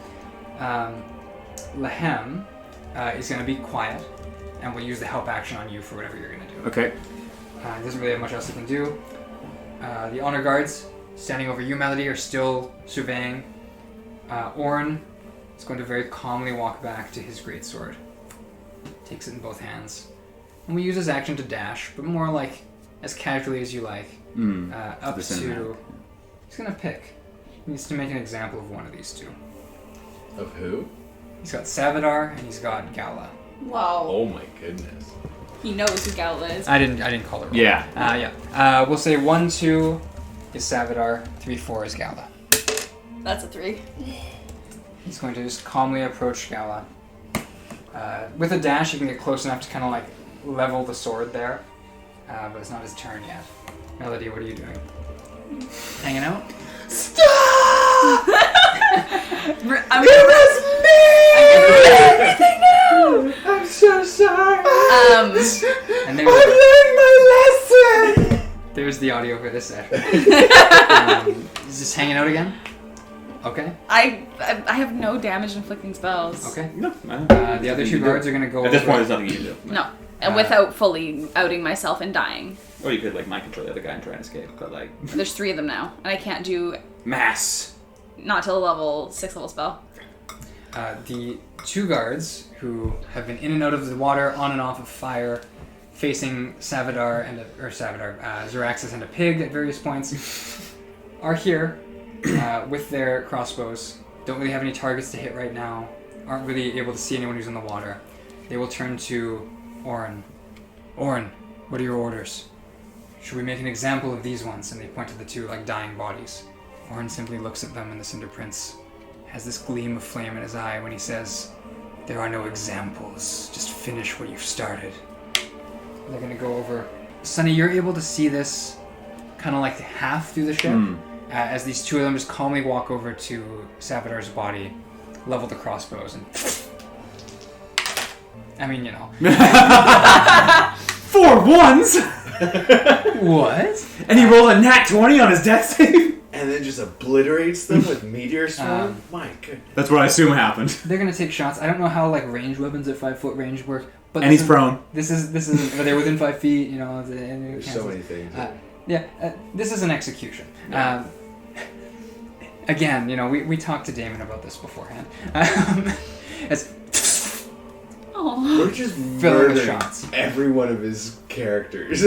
Lehem is going to be quiet, and will use the help action on you for whatever you're going to do. Okay. He doesn't really have much else he can do. The honor guards standing over you, Melody, are still surveying. Oarn is going to very calmly walk back to his greatsword. Takes it in both hands. And we use his action to dash, but more as casually as you like. Up the same to... hand. He's going to pick. He needs to make an example of one of these two. Of who? He's got Savadar and he's got Gaulha. Wow. Oh my goodness. He knows who Gaulha is. I didn't call it. Yeah. We'll say 1, 2 is Savadar, 3, 4 is Gaulha. That's a 3. He's going to just calmly approach Gaulha. With a dash, you can get close enough to kind of like level the sword there, but it's not his turn yet. Melody, what are you doing? Hanging out? I'm I'm so sorry. And there's the audio for this session. Is this hanging out again? Okay. I have no damage inflicting spells. Okay. No, The other two guards are gonna go. At this over- point, there's nothing you can do. No, and without fully outing myself and dying. Or you could like mind control the other guy and try and escape, but like There's 3 of them now, and I can't do mass. not till level 6 level spell. The two guards who have been in and out of the water, on and off of fire, facing Savadar and Zoraxis and a pig at various points, are here with their crossbows. Don't really have any targets to hit right now. Aren't really able to see anyone who's in the water. They will turn to Oarn. Oarn, what are your orders? Should we make an example of these ones? And they point to the two like dying bodies. Oarn simply looks at them, and the Cinder Prince has this gleam of flame in his eye when he says, "There are no examples. Just finish what you've started." They're gonna go over. Sonny, you're able to see this kind of like half through the ship as these two of them just calmly walk over to Savadar's body, level the crossbows, and I mean, you know. 4 ones! What? And he rolled a nat 20 on his death save? And then just obliterates them with meteor swarm? My goodness. That's what I assume happened. They're gonna take shots. I don't know how like ranged weapons at 5-foot range work, but And he's prone. This is are they within 5 feet? You know, There's so many things. This is an execution. Yeah. Again, you know, we talked to Damon about this beforehand. It's Oh. We're just filling with murdering shots. every one of his characters.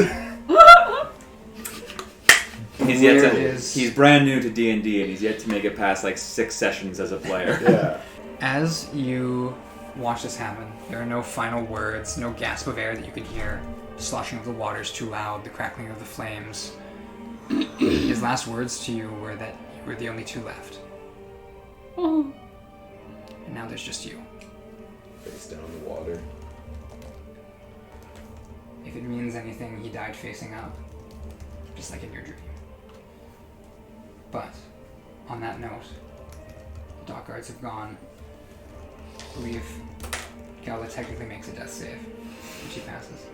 He's brand new to D&D and he's yet to make it past like 6 sessions as a player. Yeah. As you watch this happen, there are no final words, no gasp of air that you can hear. The sloshing of the water's too loud, the crackling of the flames. His last words to you were that you were the only two left. Oh. And now there's just you. Face down the water. If it means anything, he died facing up. Just like in your dream. But, on that note, the dock guards have gone. I believe Gaulha technically makes a death save when she passes.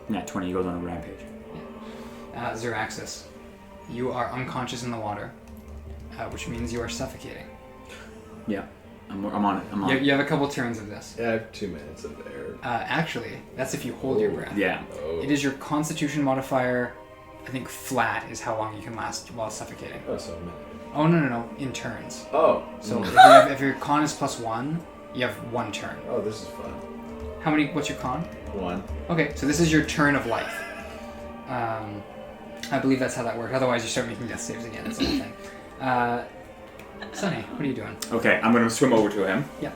Nat 20 goes on a rampage. Zoraxis, you are unconscious in the water, which means you are suffocating. Yeah. I'm on it. I'm on it. You have a couple turns of this. Yeah, I have 2 minutes of air. Actually, that's if you hold your breath. Yeah. Oh. It is your constitution modifier, I think flat is how long you can last while suffocating. Oh, so a minute. Oh, no. In turns. Oh. So if your con is +1, you have 1 turn. Oh, this is fun. What's your con? 1. Okay, so this is your turn of life. I believe that's how that works. Otherwise, you start making death saves again. It's the whole thing. Sonny, what are you doing? Okay, I'm going to swim over to him. Yeah.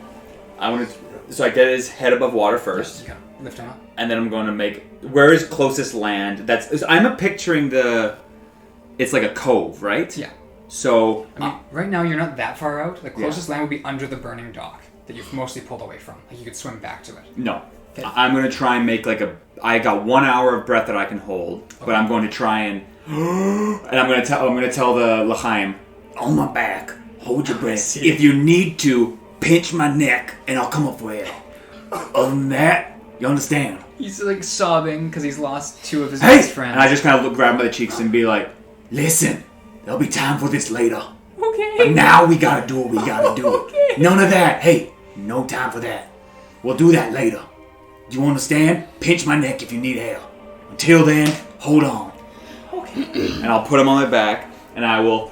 So I get his head above water first. You gotta lift him up. And then I'm going to make... Where is closest land? I'm picturing it's like a cove, right? Yeah. So... I mean, right now you're not that far out. The closest land would be under the burning dock that you've mostly pulled away from. Like you could swim back to it. No. Okay. I'm going to try and make I got 1 hour of breath that I can hold, but I'm going to try and... and I'm going to tell the Lehem, on my back, hold your breath. If you need to, pinch my neck, and I'll come up for air. Other than that, you understand? He's like sobbing because he's lost 2 of his Hey! best friends. And I just kind of grab him by the cheeks and be like, listen, there'll be time for this later. Okay. But now we gotta do what we gotta do. Okay. None of that. Hey, no time for that. We'll do that later. Do you understand? Pinch my neck if you need air. Until then, hold on. Okay. And I'll put him on my back, and I will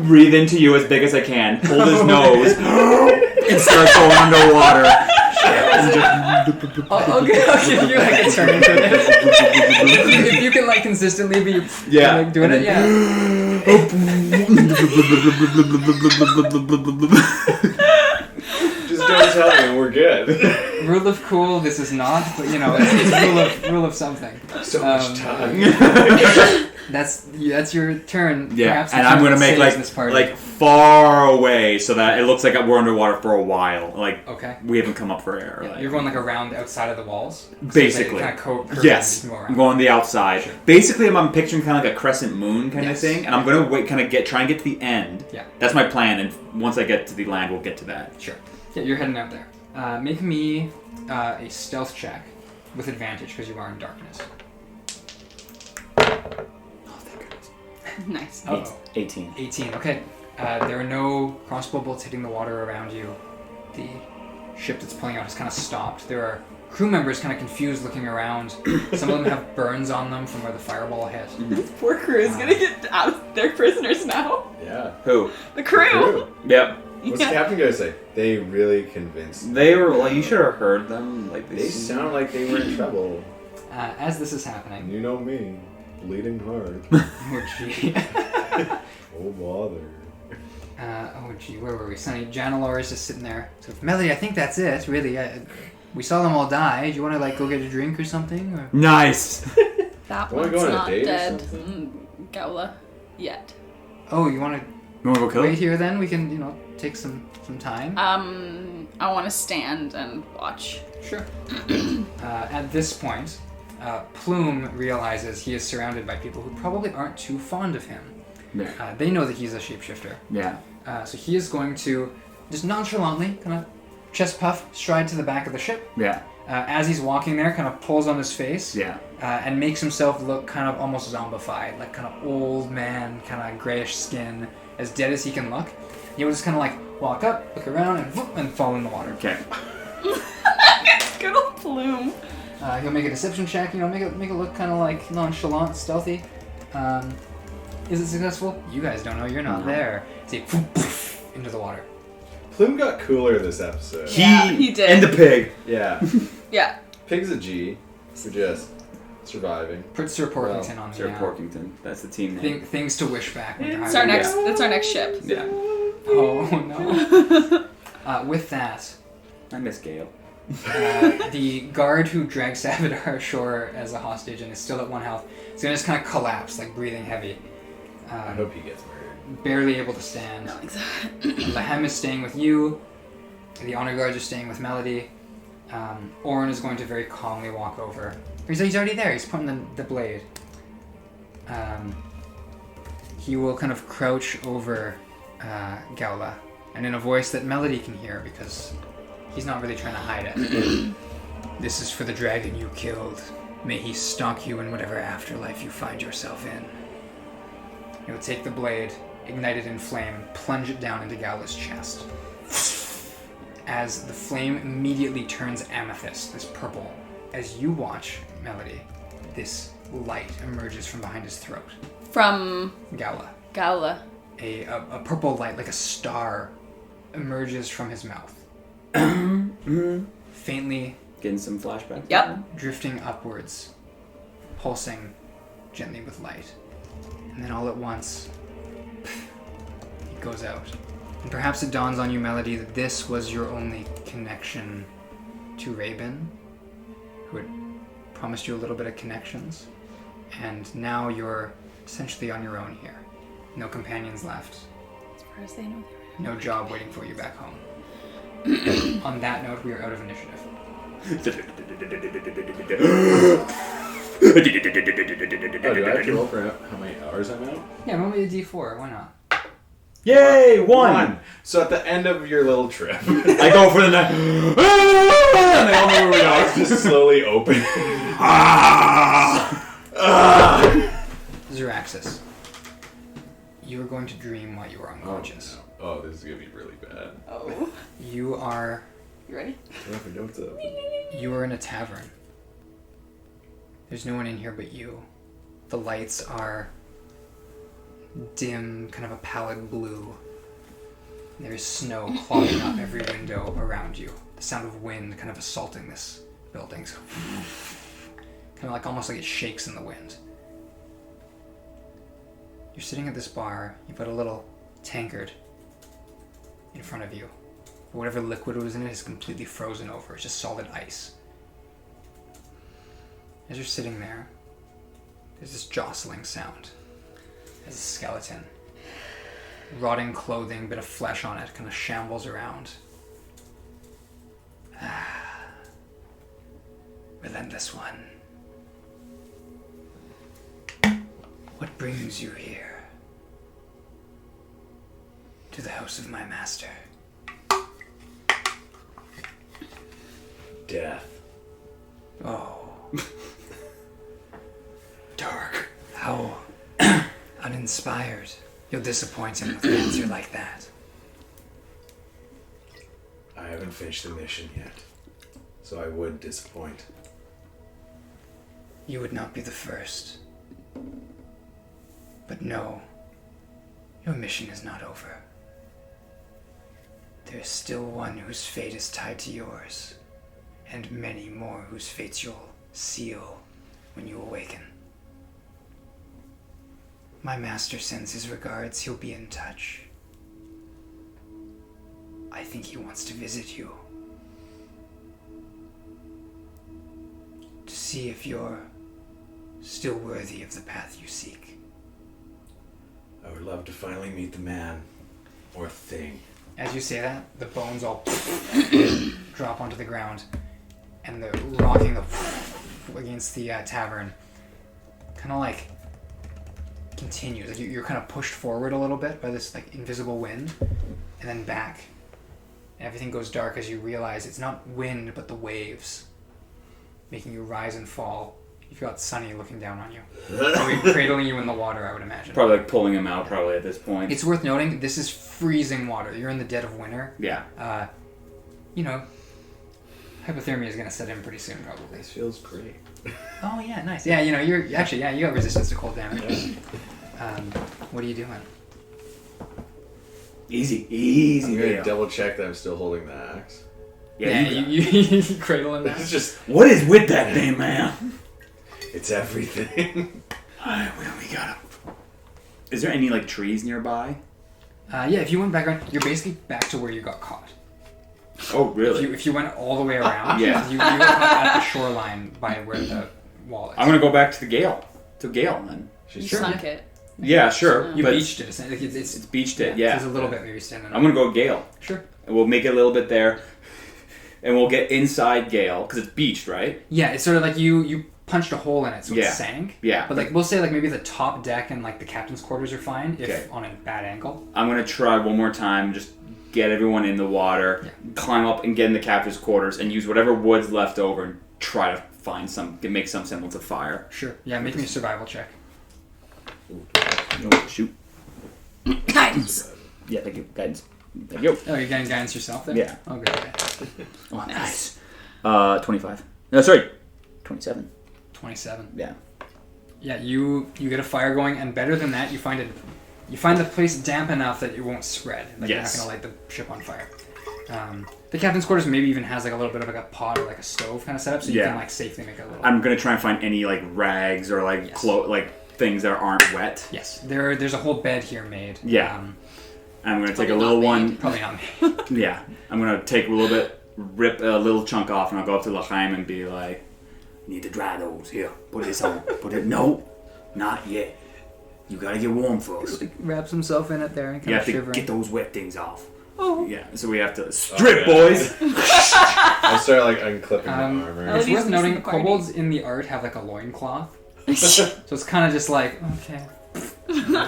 breathe into you as big as I can, hold his nose, and start going underwater. Okay, you're like a turn for this. If you can like consistently be like, doing it, yeah. Just Just don't tell me and we're good. Rule of cool, this is not, but you know, it's rule of something. So much time. That's your turn. Yeah, Perhaps the and I'm turn gonna that make saves this party. like far away so that it looks like we're underwater for a while. Like Okay. we haven't come up for air. Yeah, like, you're going like around outside of the walls. basically. Kind of Yes, I'm going the outside. Sure. Basically, I'm picturing kind of like a crescent moon kind Yes. of thing, and I'm gonna try and get to the end. Yeah. That's my plan, and once I get to the land, we'll get to that. Sure. Yeah, you're heading out there. Make me a stealth check with advantage because you are in darkness. Oh, thank goodness. Nice. Uh-oh. 18. 18. Okay. There are no crossbow bolts hitting the water around you. The ship that's pulling out has kind of stopped. There are crew members kind of confused looking around. Some of them have burns on them from where the fireball hit. This poor crew is gonna get out. They're prisoners now. Yeah. Who? The crew. Yep. What's the captain gonna say? They really convinced me. They were like, you should have heard them. Like They sound like they were in trouble. As this is happening, You know me, bleeding hard. oh gee, Oh bother. where were we? Sonny, Janelor is just sitting there. So, Melody, I think that's it. Really, we saw them all die. Do you want to like go get a drink or something? Or? Nice. That Wanna one's go on a not date or dead. something? Gaulha. Yet. Oh, you want to You want to go kill wait him? here? Then we can, take some time. I want to stand and watch. Sure. At this point, Plume realizes he is surrounded by people who probably aren't too fond of him. Yeah. They know that he's a shapeshifter. Yeah. So he is going to just nonchalantly, kind of chest puff, stride to the back of the ship. Yeah. As he's walking there, kind of pulls on his face. Yeah. And makes himself look kind of almost zombified, like kind of old man, kind of grayish skin, as dead as he can look. He will just kind of like walk up, look around, and whoop, and fall in the water. Okay. Good old Plume. He'll make a deception check, make it look kind of like nonchalant, stealthy. Is it successful? You guys don't know. You're not No. there. See, poof, into the water. Plume got cooler this episode. Yeah, he did. And the pig. Yeah. Yeah. Pig's a G for just surviving. Put Sir Porkington on Sir the Porkington. That's the team name. things to wish back. When That's our next. Yeah. That's our next ship. Yeah. Oh no. With that, I miss Gale. the guard who dragged Savadar ashore as a hostage and is still at 1 health is gonna just kind of collapse, like breathing heavy. I hope he gets murdered. Barely able to stand. Not like that. Lehem is staying with you. The honor guards are staying with Melody. Oarn is going to very calmly walk over. He's already there. He's pointing the blade. He will kind of crouch over Gaulha, and in a voice that Melody can hear because he's not really trying to hide it. This is for the dragon you killed. May he stalk you in whatever afterlife you find yourself in. He'll take the blade, ignite it in flame, plunge it down into Gaulha's chest. As the flame immediately turns amethyst, this purple, as you watch, Melody, this light emerges from behind his throat. From Gaulha. Gaulha. A purple light, like a star, emerges from his mouth. Faintly Getting some flashbacks. Yep. drifting upwards, pulsing gently with light. And then all at once, it goes out. And perhaps it dawns on you, Melody, that this was your only connection to Rabin, who had promised you a little bit of connections. And now you're essentially on your own here. No companions left. As far as they know, they were. No job waiting for you back home. On that note, we are out of initiative. Oh, do I have to roll for how many hours I'm out? Yeah, roll me a d4. Why not? Yay! One! So at the end of your little trip, I go for the night. And they all know where we are. just slowly open. Zoraxis, you are going to dream while you are unconscious. Oh, this is gonna be really bad. Oh. You are You ready? You are in a tavern. There's no one in here but you. The lights are dim, kind of a pallid blue. There's snow clogging up every window around you. The sound of wind kind of assaulting this building. So kind of like almost like it shakes in the wind. You're sitting at this bar. You've got a little tankard in front of you. But whatever liquid was in it is completely frozen over. It's just solid ice. As you're sitting there, there's this jostling sound. As a skeleton, rotting clothing, bit of flesh on it, kind of shambles around. Relentless one. What brings you here? To the house of my master. Death. Oh. Dark. How uninspired. You'll disappoint him with an answer like that. I haven't finished the mission yet, so I would disappoint. You would not be the first. But no, your mission is not over. There is still one whose fate is tied to yours, and many more whose fates you'll seal when you awaken. My master sends his regards. He'll be in touch. I think he wants to visit you. To see if you're still worthy of the path you seek. I would love to finally meet the man. Or thing. As you say that, the bones all drop onto the ground, and the rocking against the tavern kind of like continues. Like you're kind of pushed forward a little bit by this like invisible wind, and then back. And everything goes dark as you realize it's not wind, but the waves making you rise and fall. You've got Sonny looking down on you, probably cradling you in the water, I would imagine. Probably like pulling him out. Probably at this point. It's worth noting this is freezing water. You're in the dead of winter. Yeah. You know, hypothermia is going to set in pretty soon, probably. This feels great. Oh yeah, nice. Yeah, you know, you got resistance to cold damage. What are you doing? Easy. I'm gonna Gale. double check that I'm still holding the axe. Yeah, you cradle him. This is just. What is with that thing, man? It's everything. We got it. Is there any like trees nearby? Yeah, if you went back around, you're basically back to where you got caught. Oh, really? If you went all the way around, Yeah. you got caught at the shoreline by where the wall is. I'm gonna go back to the Gale. To Gale, then. You She's sunk it. Yeah, sure. You but beached it. It's beached it. Yeah. There's a little bit maybe standing up. I'm gonna go Gale. Sure. And we'll make it a little bit there, and we'll get inside Gale because it's beached, right? Yeah, it's sort of like you punched a hole in it, so Yeah. it sank. Yeah. But like we'll say like maybe the top deck and like the captain's quarters are fine if Okay. on a bad angle. I'm gonna try one more time. Just get everyone in the water, climb up and get in the captain's quarters, and use whatever wood's left over and try to find make some semblance of fire. Sure. Yeah, make me a survival check. Shoot. Guidance. Yeah, thank you. Guidance. Thank you. Oh, you're getting guidance yourself there? Yeah. Oh, good. Okay. Oh, nice. 25. No, sorry. 27. 27. Yeah. Yeah, you get a fire going, and better than that, you find the place damp enough that it won't spread. Like Yes. you're not gonna light the ship on fire. The captain's quarters maybe even has like a little bit of like a pot or like a stove kind of setup, so you Yeah. can like safely make a little. I'm gonna try and find any like rags or like Yes. like things that aren't wet. Yes, there's a whole bed here made. Yeah. I'm gonna take a Probably little not one. made. Probably not me. Yeah. I'm gonna take a little bit, rip a little chunk off, and I'll go up to Lehem and be like, "Need to dry those. Here, put this on. Put it. No, not yet. You gotta get warm first. Like, wraps himself in it there and kind You of have to shivering. get those wet things off. Oh. Yeah. So we have to strip, yeah. boys. I start like unclipping the armor. Oh, It's these worth in noting, the party. kobolds in the art have like a loincloth. So it's kind of just like, okay,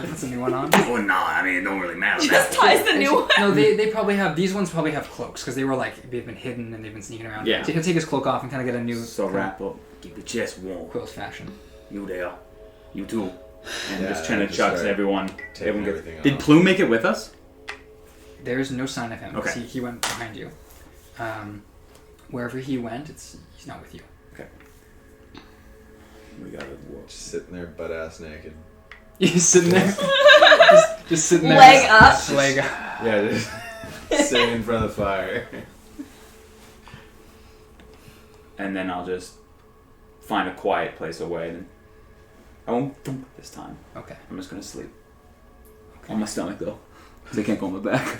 puts a new one on. Well, no, I mean it don't really matter. Just ties the new one. No, they probably have, these ones probably have cloaks because they were like, they've been hidden and they've been sneaking around. Yeah. So he'll take his cloak off and kind of get a new So wrap up, keep your chest warm. quills fashion. You there, you too, and Yeah, just trying to just chucks start everyone. taking Everyone everything Did off. Plume make it with us? There's no sign of him. 'cause Okay. He went behind you. Wherever he went, he's not with you. Okay. We gotta walk. Just sitting there butt ass naked. He's sitting there. just sitting there. Leg up. Leg up. Yeah, just sitting in front of the fire. And then I'll just find a quiet place away. And I won't thump this time. Okay. I'm just gonna sleep on my stomach though, because I can't go on my back.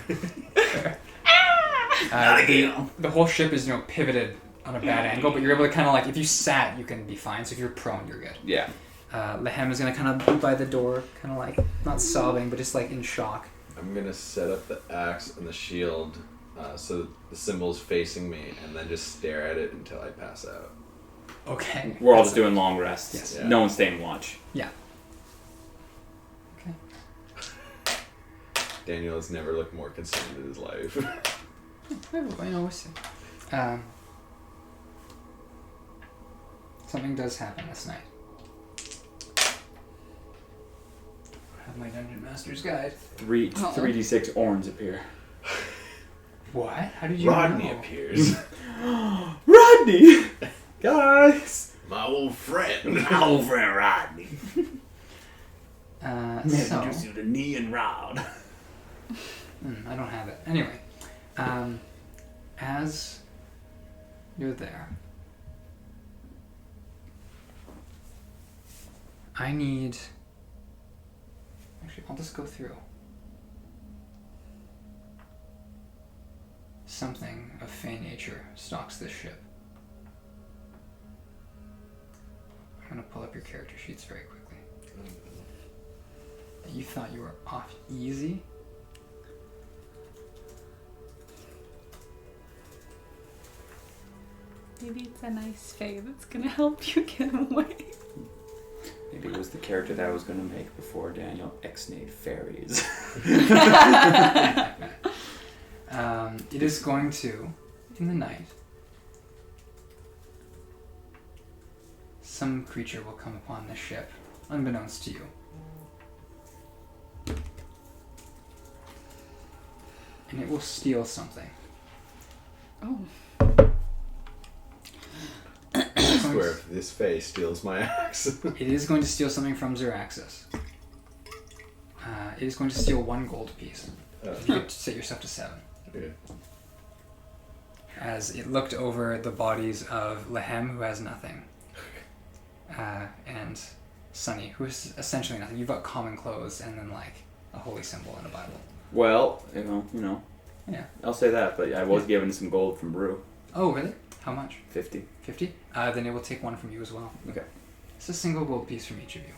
The whole ship is pivoted on a bad angle, but you're able to kind of like, if you sat, you can be fine. So if you're prone, you're good. Yeah. Lehem is gonna kind of be by the door, kind of like not sobbing, but just like in shock. I'm gonna set up the axe and the shield so the symbol's facing me, and then just stare at it until I pass out. Okay. We're all just doing long rests. Yes. Yeah. No one's staying watch. Yeah. Okay. Daniel has never looked more concerned in his life. I know. We'll see. Something does happen this night. I have my Dungeon Master's Guide. 3d6 Oarns appear. What? How did you Rodney know? appears. Rodney! Guys! My old friend. My old friend Rodney. So, Introduce you to Knee and Rod. I don't have it. Anyway, as you're there, I need... Actually, I'll just go through. Something of fey nature stalks this ship. I'm going to pull up your character sheets very quickly. You thought you were off easy? Maybe it's a nice fae that's gonna help you get away. Maybe it was the character that I was going to make before Daniel X-nayed fairies. It is going to, in the night, some creature will come upon this ship, unbeknownst to you. And it will steal something. Oh. I swear, if this face steals my axe. It is going to steal something from Zoraxis. It is going to steal 1 gold piece. You could set yourself to 7. Okay. As it looked over the bodies of Lehem, who has nothing, and Sonny, who is essentially nothing. You've got common clothes and then like a holy symbol and a Bible. Well, you know. Yeah. I'll say that, but I was given some gold from Brew. Oh, really? How much? 50. 50? Then it will take 1 from you as well. Okay. It's a single gold piece from each of you.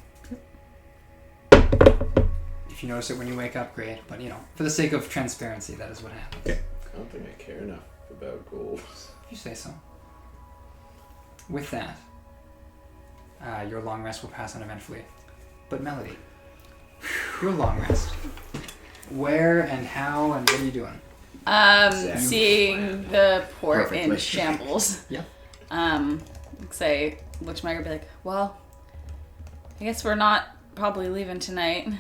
If you notice it when you wake up, great. But, for the sake of transparency, that is what happens. Okay. I don't think I care enough about gold. If you say so. With that, your long rest will pass uneventfully. But Melody, your long rest. Where and how and what are you doing? Seeing the port in Perfectly. shambles. Yeah. Say, look to Margaret, be like, well, I guess we're not probably leaving tonight.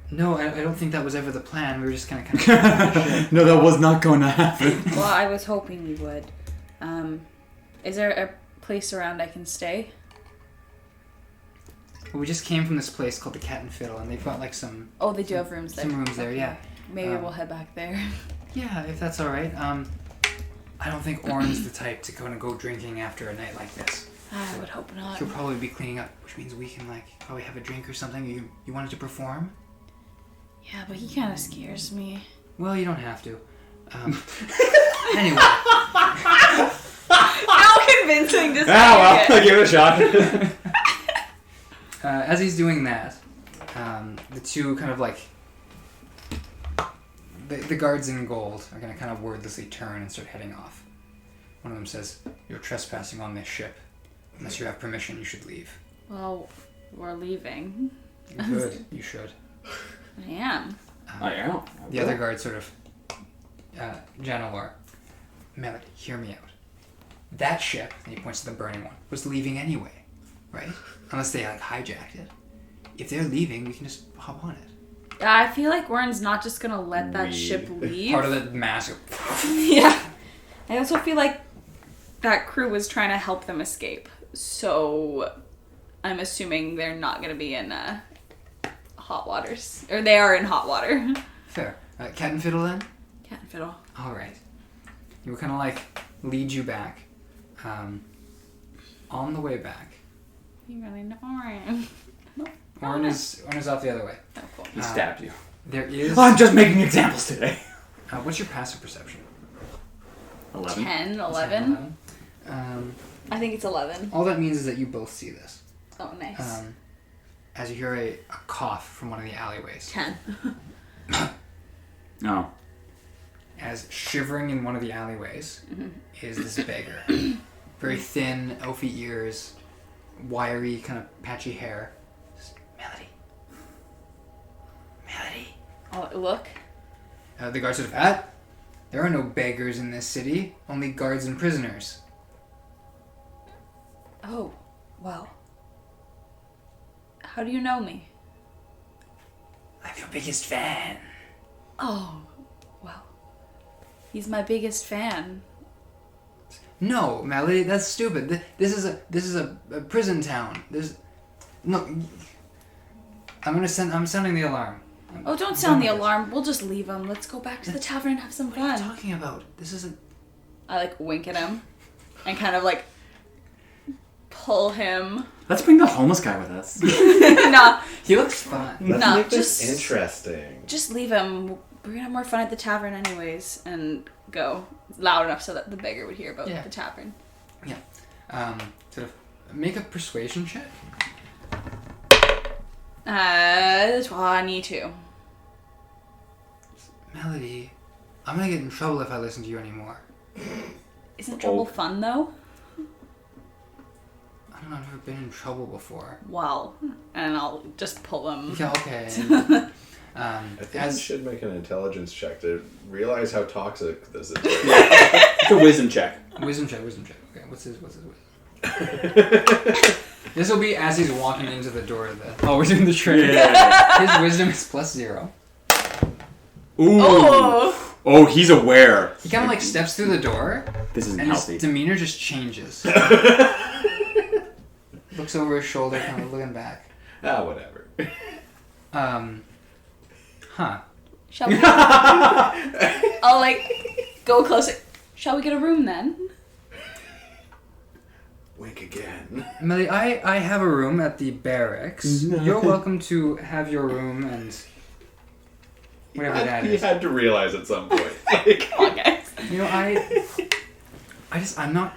No, I don't think that was ever the plan. We were just kind of No, that was not going to happen. Well, I was hoping we would. Is there a place around I can stay? Well, we just came from this place called the Cat and Fiddle, and they've got like some... Oh, they do have rooms there. Some rooms there, yeah. Maybe we'll head back there. Yeah, if that's all right. I don't think Oarn's the type to go drinking after a night like this. I would hope not. He'll probably be cleaning up, which means we can probably have a drink or something. You wanted to perform? Yeah, but he kind of scares me. Well, you don't have to. Anyway. How convincing does I'll give it a shot. As he's doing that, the two kind of the guards in gold are going to kind of wordlessly turn and start heading off. One of them says, "You're trespassing on this ship. Unless you have permission, you should leave." Well, we're leaving. Good, you should. I am. I am. The other guard sort of, Janelor, Melody, hear me out. That ship, and he points to the burning one, was leaving anyway, right? Unless they hijacked it. If they're leaving, we can just hop on it. I feel like Oarn's not just gonna let that ship leave. Part of the massive... Yeah. I also feel like that crew was trying to help them escape. So I'm assuming they're not gonna be in hot waters. Or they are in hot water. Fair. Cat and Fiddle then? Cat and Fiddle. Alright. You were kind of lead you back. On the way back. You run into Oarn. Oarn is off the other way. Oh, cool. He stabbed you. There is... I'm just making examples today. What's your passive perception? 11. 10, 11. I think it's 11. All that means is that you both see this. Oh, nice. As you hear a cough from one of the alleyways. 10. Oh. As shivering in one of the alleyways is this beggar. Very thin, elfy ears, wiry, kind of patchy hair. Just, Melody. Oh, look. The guard sort of, there are no beggars in this city, only guards and prisoners. Oh, well. How do you know me? I'm your biggest fan. Oh, well. He's my biggest fan. No, Melody, that's stupid. This is a prison town. No. I'm sounding the alarm. Don't sound the alarm. We'll just leave him. Let's go back to the tavern and have some What are you fun. talking about? This isn't... I wink at him and kind of pull him. Let's bring the homeless guy with us. Nah, He looks fun. Let's No, make this just- interesting. just leave him. We're gonna have more fun at the tavern anyways, and go loud enough so that the beggar would hear about the tavern. Sort of make a persuasion check. 22. Melody, I'm gonna get in trouble if I listen to you anymore. Isn't trouble fun though? I don't know, I've never been in trouble before. Well, and I'll just pull him. Yeah, okay. I think you should make an intelligence check to realize how toxic this is. It's a wisdom check. Wisdom check. Okay, what's his wisdom? This will be as he's walking into the door of the... Oh, we're doing the trade. Yeah. His wisdom is +0. Ooh. Oh! He's aware. He kind of steps through the door, This isn't and healthy. his demeanor just changes. Looks over his shoulder, kind of looking back. Whatever. Huh. Shall we? I'll go closer. Shall we get a room then? Wink again. Melly, I have a room at the barracks. No. You're welcome to have your room and whatever that He is. had to realize at some point. Come on, guys. You know, I'm not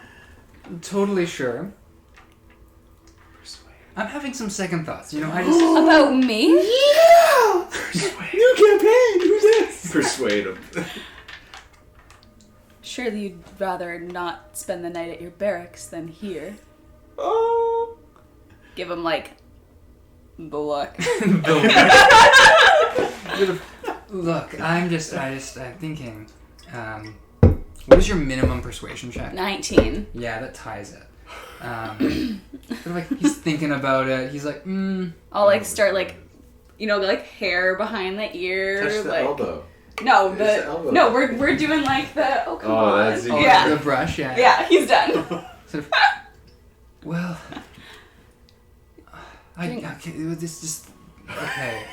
totally sure. I'm having some second thoughts. You know, About me? New campaign. Who's this? Persuade him. Surely you'd rather not spend the night at your barracks than here. Oh. Give him the look. Look, I'm thinking. What is your minimum persuasion check? 19. Yeah, that ties it. He's thinking about it. He's like, I'll start hair behind the ear. Touch the elbow. No, Use the elbow. no, we're doing the come Oh, on. that's the- yeah. the brush, yeah. Yeah, he's done. Sort of, well, this just okay.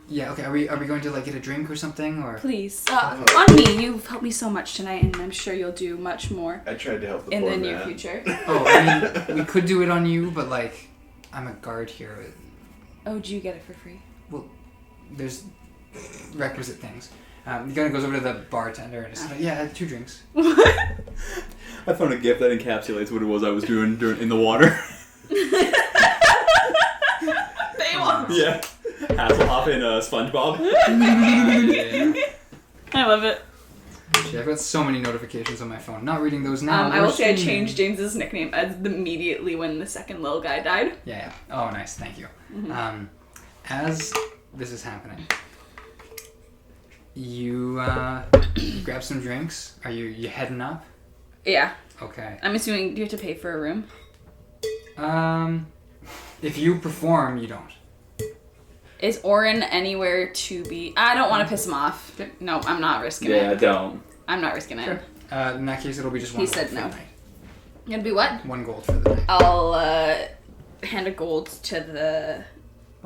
Yeah, okay. Are we going to get a drink or something or? Please. On me, you've helped me so much tonight, and I'm sure you'll do much more I tried to help the in poor the near man. future. Oh, I mean, we could do it on you, but I'm a guard here. Oh, do you get it for free? Well, there's requisite things. He kind of goes over to the bartender and is like, yeah, 2 drinks. I found a gift that encapsulates what it was I was doing in the water. Yeah. Hasselhoff and SpongeBob. Yeah. I love it. Actually, I've got so many notifications on my phone. Not reading those now. I will say I streaming. changed James's nickname immediately when the second little guy died. Yeah. Oh, nice. Thank you. As this is happening, you grab some drinks. Are you heading up? Yeah. Okay. I'm assuming, do you have to pay for a room? If you perform, you don't. Is Oarn anywhere to be? I don't want to piss him off. No, I'm not risking it. Don't. I'm not risking it. In that case, it'll be just one. He gold said for no. the night. Gonna be what? 1 gold for the night. I'll hand a gold to the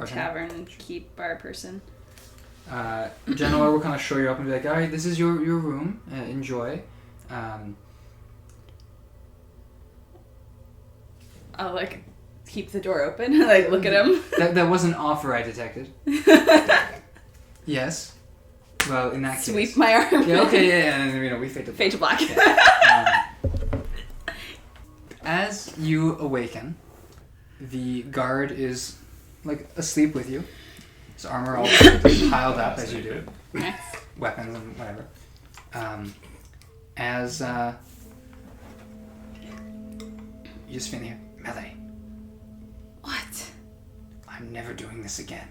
Okay. tavern and keep our person. Genoa will kind of show you up and be like, alright, this is your room. Enjoy. I'll keep the door open and look at him. That was an offer I detected. Yes. Well, in that case. Sweep my arm. Yeah, okay, yeah, and we fade to black. Fade to black. As you awaken, the guard is asleep with you. His armor all piled up as you do. Nice. Weapons and whatever. As you just feel here, Melody. What? I'm never doing this again.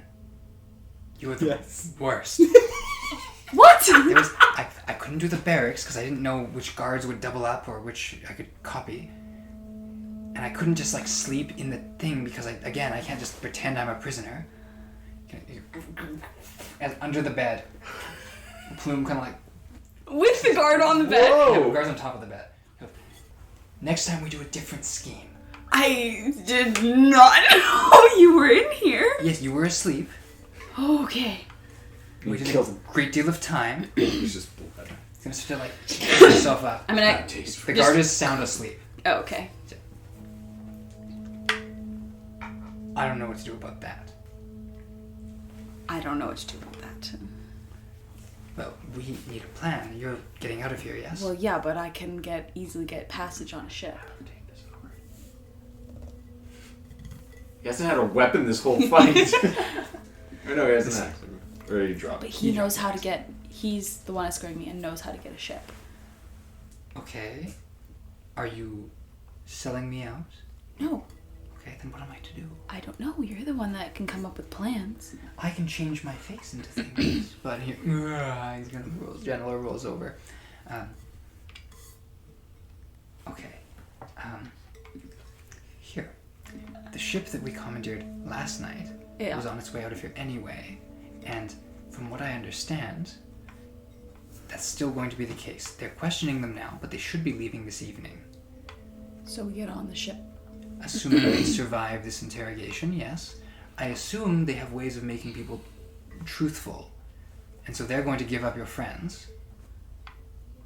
You were the worst. What? I couldn't do the barracks because I didn't know which guards would double up or which I could copy. And I couldn't just sleep in the thing because I can't just pretend I'm a prisoner. And under the bed, Plume kind of With the guard on the bed? No, the guard's on top of the bed. Next time we do a different scheme. I did not know you were in here. Yes, you were asleep. Okay. We did a great deal of time. He's just blood. He's gonna start to pick himself up. I'm gonna. The guard is sound asleep. Oh, okay. I don't know what to do about that. I don't know what to do about that. Well, we need a plan. You're getting out of here, yes? Well, yeah, but I can easily get passage on a ship. He hasn't had a weapon this whole fight. Or no, he hasn't actually. Or he dropped. But he knows how to get. He's the one escorting me and knows how to get a ship. Okay. Are you selling me out? No. Okay, then what am I to do? I don't know. You're the one that can come up with plans. I can change my face into things, but here, he's gonna General rolls over. Okay. Here, the ship that we commandeered last night was on its way out of here anyway, and from what I understand, that's still going to be the case. They're questioning them now, but they should be leaving this evening. So we get on the ship. Assuming they survive this interrogation, yes. I assume they have ways of making people truthful. And so they're going to give up your friends.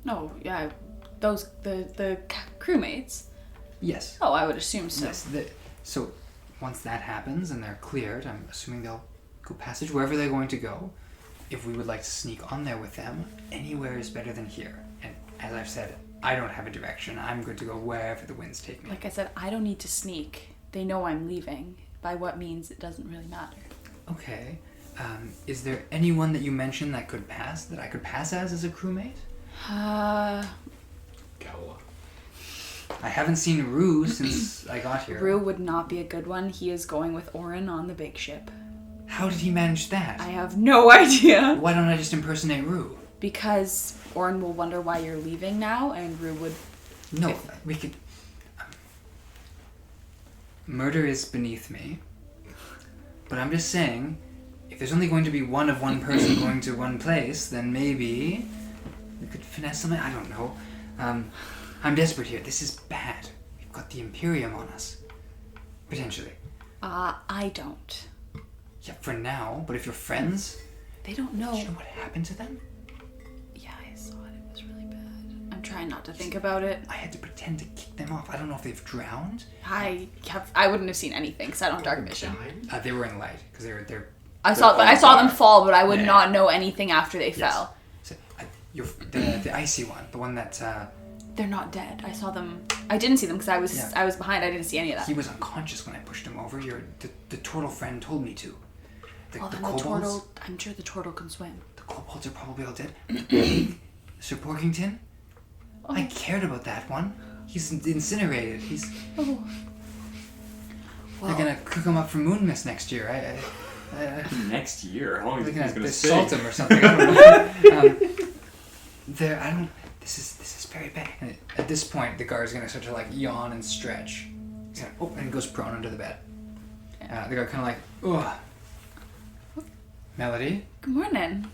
No, yeah. The crewmates? Yes. Oh, I would assume so. Yes. So once that happens and they're cleared, I'm assuming they'll go passage wherever they're going to go. If we would like to sneak on there with them, anywhere is better than here. And as I've said, I don't have a direction. I'm good to go wherever the winds take me. Like I said, I don't need to sneak. They know I'm leaving. By what means, it doesn't really matter. Okay. Is there anyone that you mentioned that I could pass as a crewmate? Gaulha. I haven't seen Rue since I got here. Rue would not be a good one. He is going with Oarn on the big ship. How did he manage that? I have no idea. Why don't I just impersonate Rue? Because Oarn will wonder why you're leaving now, and Rue would... No, we could... Murder is beneath me. But I'm just saying, if there's only going to be one person going to one place, then maybe we could finesse something. I don't know. I'm desperate here. This is bad. We've got the Imperium on us. Potentially. I don't. Yeah, for now. But if you're friends... They don't know. Do you know what happened to them? Yeah, I saw it. It was really bad. I'm trying not to think about it. I had to pretend to kick them off. I don't know if they've drowned. I wouldn't have seen anything because I don't have dark vision. They were in light because they're. I saw them fall, but I would not know anything after they fell. So, the icy one, the one that. They're not dead. I saw them. I didn't see them because I was behind. I didn't see any of that. He was unconscious when I pushed him over. The turtle friend told me to. The kobolds. Turtle. I'm sure the turtle can swim. The kobolds are probably all dead. Sir Porkington. Oh. I cared about that one. He's incinerated. Oh. They're gonna cook him up for moon mist next year. Next year? How long is they're he gonna stay? salt him or something. I don't know. This is very bad. And at this point, the guard's gonna start to yawn and stretch. He's gonna and goes prone under the bed. The guard kind of ugh. Melody. Good morning.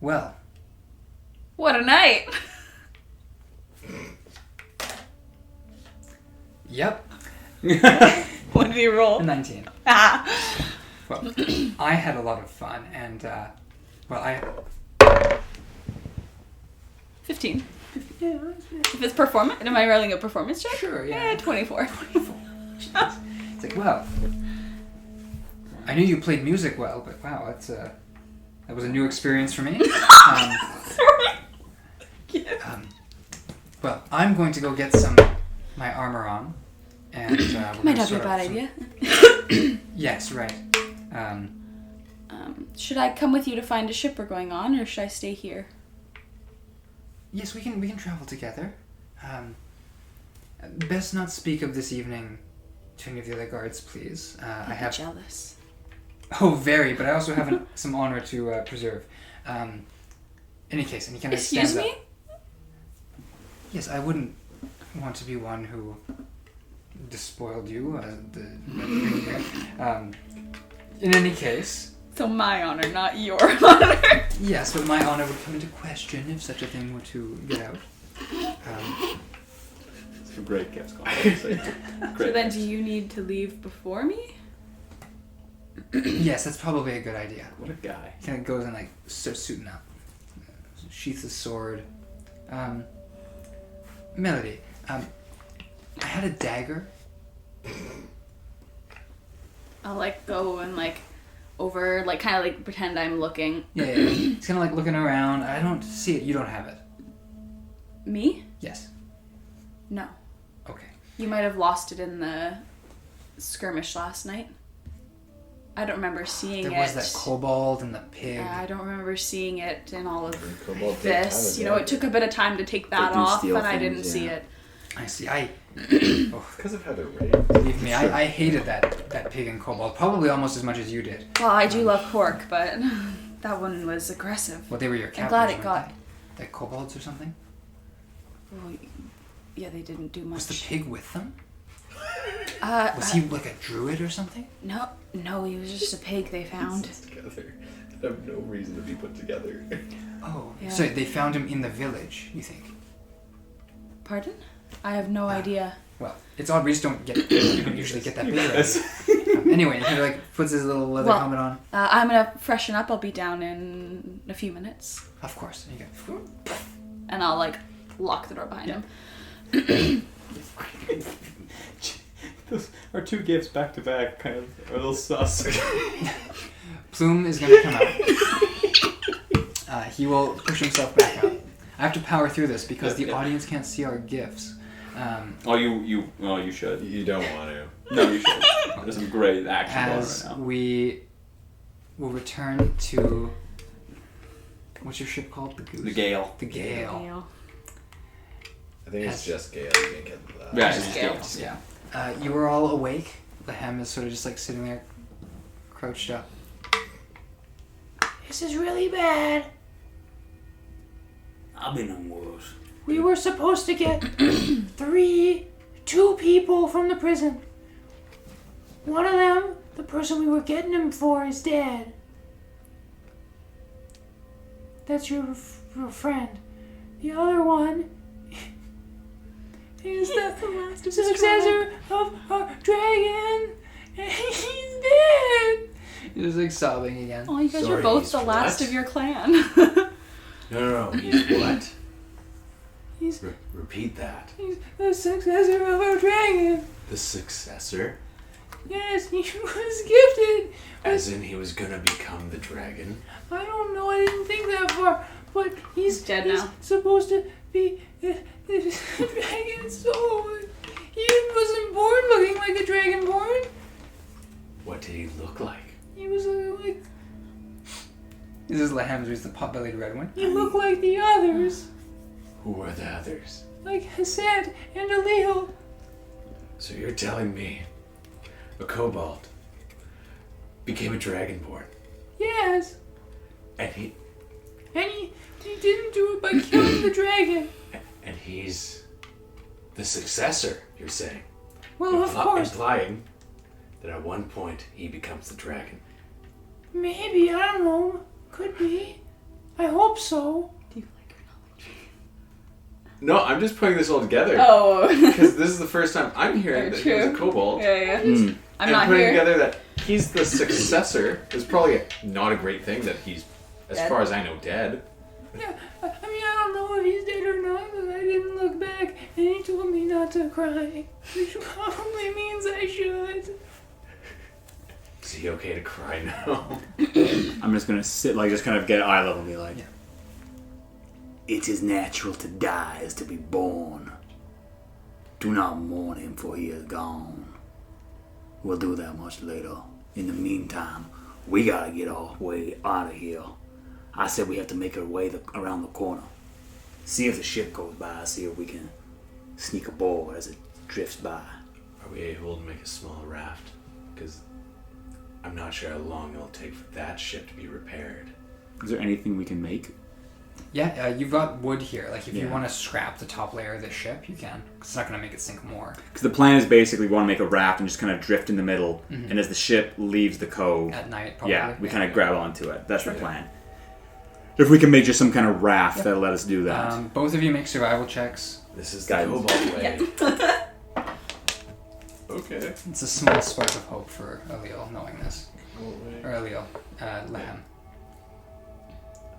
Well. What a night. Yep. What did you roll? 19. Ah. Well, I had a lot of fun, and I. 15. Yeah. If it's performance, am I rolling a performance check? Sure. Yeah. 24. 24. It's wow. I knew you played music well, but wow, that's That was a new experience for me. Well, I'm going to go get my armor on, and Might not be a bad idea. Yes, right. Should I come with you to find a ship we're going on, or should I stay here? Yes, we can travel together. Best not speak of this evening to any of the other guards, please. I have jealous. Oh, very, but I also have some honor to preserve. Any case, and he kind of stands up. Excuse me? Yes, I wouldn't want to be one who despoiled you. In any case... So my honor, not your honor. Yes, but my honor would come into question if such a thing were to get out. It's a great gift. So then do you need to leave before me? Yes, that's probably a good idea. What a guy. He kind of goes and starts suiting up. Sheaths his sword. Melody, I had a dagger. I'll go and over, kind of pretend I'm looking. Yeah. He's kind of looking around. I don't see it. You don't have it. Me? Yes. No. Okay. You might have lost it in the skirmish last night. I don't remember seeing it. There was that kobold and the pig. I don't remember seeing it in all of Kobold this. It took a bit of time to take that do off, steal and I things, didn't see yeah. it. I see. Because of how they're raised. Believe me, I hated that pig and kobold probably almost as much as you did. Well, I do love pork, but that one was aggressive. Well, they were your I'm captors. glad it weren't got... they? Like kobolds or something? Well, yeah, they didn't do much. Was the pig with them? Was he like a druid or something? No, he was just a pig they found. Together. They have no reason to be put together. Oh, Yeah. so they found him in the village, you think? Pardon? I have no idea. Well, it's odd. We just don't usually get that big. Anyway, he kind of puts his little leather helmet on. I'm gonna freshen up. I'll be down in a few minutes. Of course. And you go. And I'll lock the door behind him. Those are two gifts back to back, kind of a little sus. Plume is going to come out. He will push himself back out. I have to power through this because the audience can't see our gifts. You should. You don't want to. No, you should. There's some great action going As right now. we will return to... What's your ship called? The Goose? The Gale. The Gale. I think it's just Gale. You didn't get that. Yeah, Just Gale. Yeah. You were all awake. Lehem is sort of just sitting there, crouched up. This is really bad. I've been on worse. We were supposed to get two people from the prison. One of them, the person we were getting him for, is dead. That's your friend. The other one is the successor of our dragon, and he's dead. He's just sobbing again. Oh, you guys Sorry, are both he's the last what? of your clan. No. He's what? He's Repeat that. the successor of our dragon. The successor? Yes, he was gifted. As in he was gonna become the dragon? I don't know, I didn't think that far. But he's dead now. Supposed to be the dragon, so he wasn't born looking like a dragonborn. What did he look like? He was like... This is Lehem's, who's the pot-bellied red one. He looked like the others. Who were the others? Like Hesed and Alil. So you're telling me a kobold became a dragonborn? Yes. And he didn't do it by killing the dragon. And he's the successor, you're saying? Well, of course. Implying that at one point he becomes the dragon. Maybe, I don't know. Could be. I hope so. Do you like your knowledge? No, I'm just putting this all together. Oh. Because this is the first time I'm hearing that he was a True. kobold. Yeah. Mm. I'm and not putting here. together that he's the successor is probably not a great thing that he's, as Dead. far as I know, dead. Yeah, I mean, I don't know if he's dead or not, but I didn't look back, and he told me not to cry. Which probably means I should. Is he okay to cry now? I'm just gonna sit, like, just kind of get eye level and be like, Yeah. It is natural to die as to be born. Do not mourn him, for he is gone. We'll do that much later. In the meantime, we gotta get our way out of here. I said we have to make our way around the corner. See if the ship goes by, see if we can sneak aboard as it drifts by. Are we able to make a small raft? Because I'm not sure how long it'll take for that ship to be repaired. is there anything we can make? Yeah, you've got wood here. Like, if you Yeah. want to scrap the top layer of the ship, you can. 'Cause it's not going to make it sink more. Because the plan is basically we want to make a raft and just kind of drift in the middle, and as the ship leaves the cove, At night, probably. yeah, we kind of grab onto it. That's the plan. If we can make just some kind of raft, that'll let us do that. Both of you make survival checks. This is Guidance. the Kobold way. Yeah. Okay. It's a small spark of hope for Eliel knowing this. Kobold way. Or Eliel, Lehem.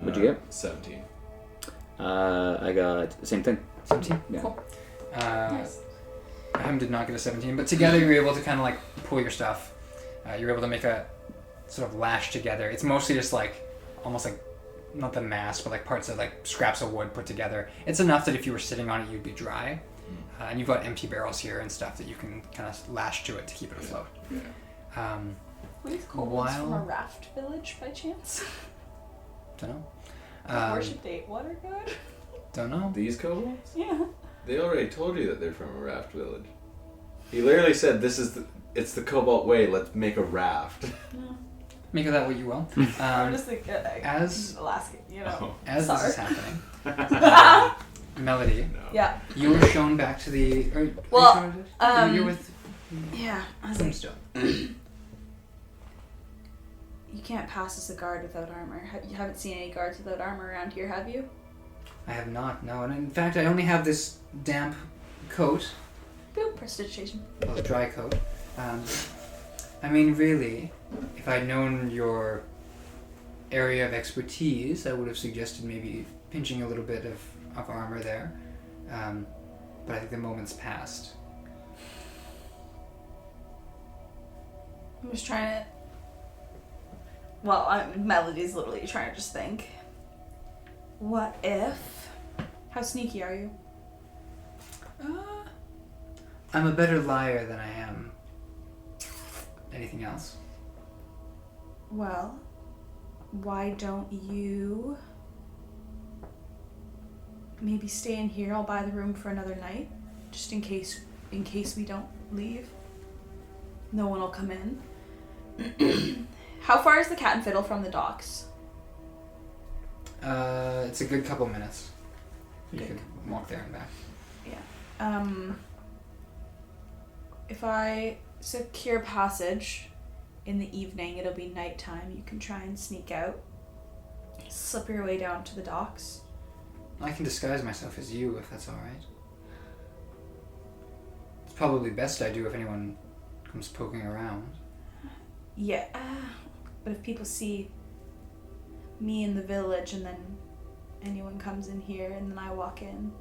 What'd you get? 17. I got the same thing. 17? Yeah. Cool. Nice. Lehem did not get a 17, but together you're able to kind of like pull your stuff. You're able to make a sort of lash together. It's mostly just like, almost like, not the mast, but like parts of like scraps of wood put together. It's enough that if you were sitting on it, you'd be dry. And you've got empty barrels here and stuff that you can kind of lash to it to keep it afloat. Yeah. Were these kobolds from a While- raft village by chance? Don't know. Worship date water god? Don't know. These kobolds? Yeah. They already told you that they're from a raft village. He literally said, it's the Cobalt way, let's make a raft. No. Make of that what you will. I'm just like, as- Alaska, you know. As this is Sorry. happening, Melody, No. Yeah. you were shown back to the. Well, you're with Yeah. I was them like, still. you can't pass as a guard without armor. You haven't seen any guards without armor around here, have you? I have not. No, and in fact, I only have this damp coat. Boop, prestidigitation. Well, dry coat. I mean, really, if I'd known your area of expertise, I would have suggested maybe pinching a little bit of armor there. But I think the moment's passed. I'm just trying to. Well, Melody's literally trying to just think. What if? How sneaky are you? I'm a better liar than I am anything else. Well, why don't you maybe stay in here? I'll buy the room for another night, just in case we don't leave. No one will come in. How far is the Cat and Fiddle from the docks? It's a good couple minutes. You Okay. could walk there and back. If I secure passage in the evening, it'll be nighttime. You can try and sneak out, slip your way down to the docks. I can disguise myself as you if that's alright. It's probably best I do if anyone comes poking around. Yeah, but if people see me in the village and then anyone comes in here and then I walk in,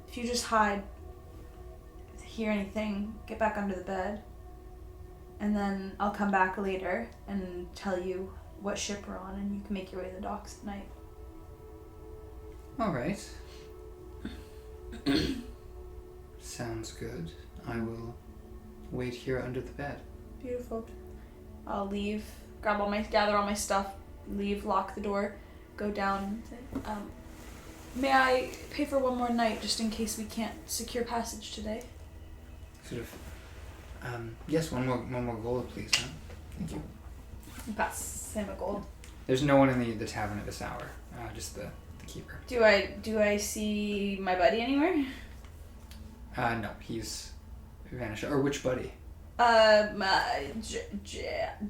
if you just hide, hear anything, get back under the bed, and then I'll come back later and tell you what ship we're on and you can make your way to the docks at night. Alright. Sounds good. I will wait here under the bed. Beautiful. I'll leave, gather all my stuff, leave, lock the door, go down and say, may I pay for one more night just in case we can't secure passage today? Sort of. Yes, one more Gaulha, please, huh? Thank you. Pass him a gold. There's no one in the tavern at this hour. Just the keeper. Do I see my buddy anywhere? No, he's vanished. Or which buddy?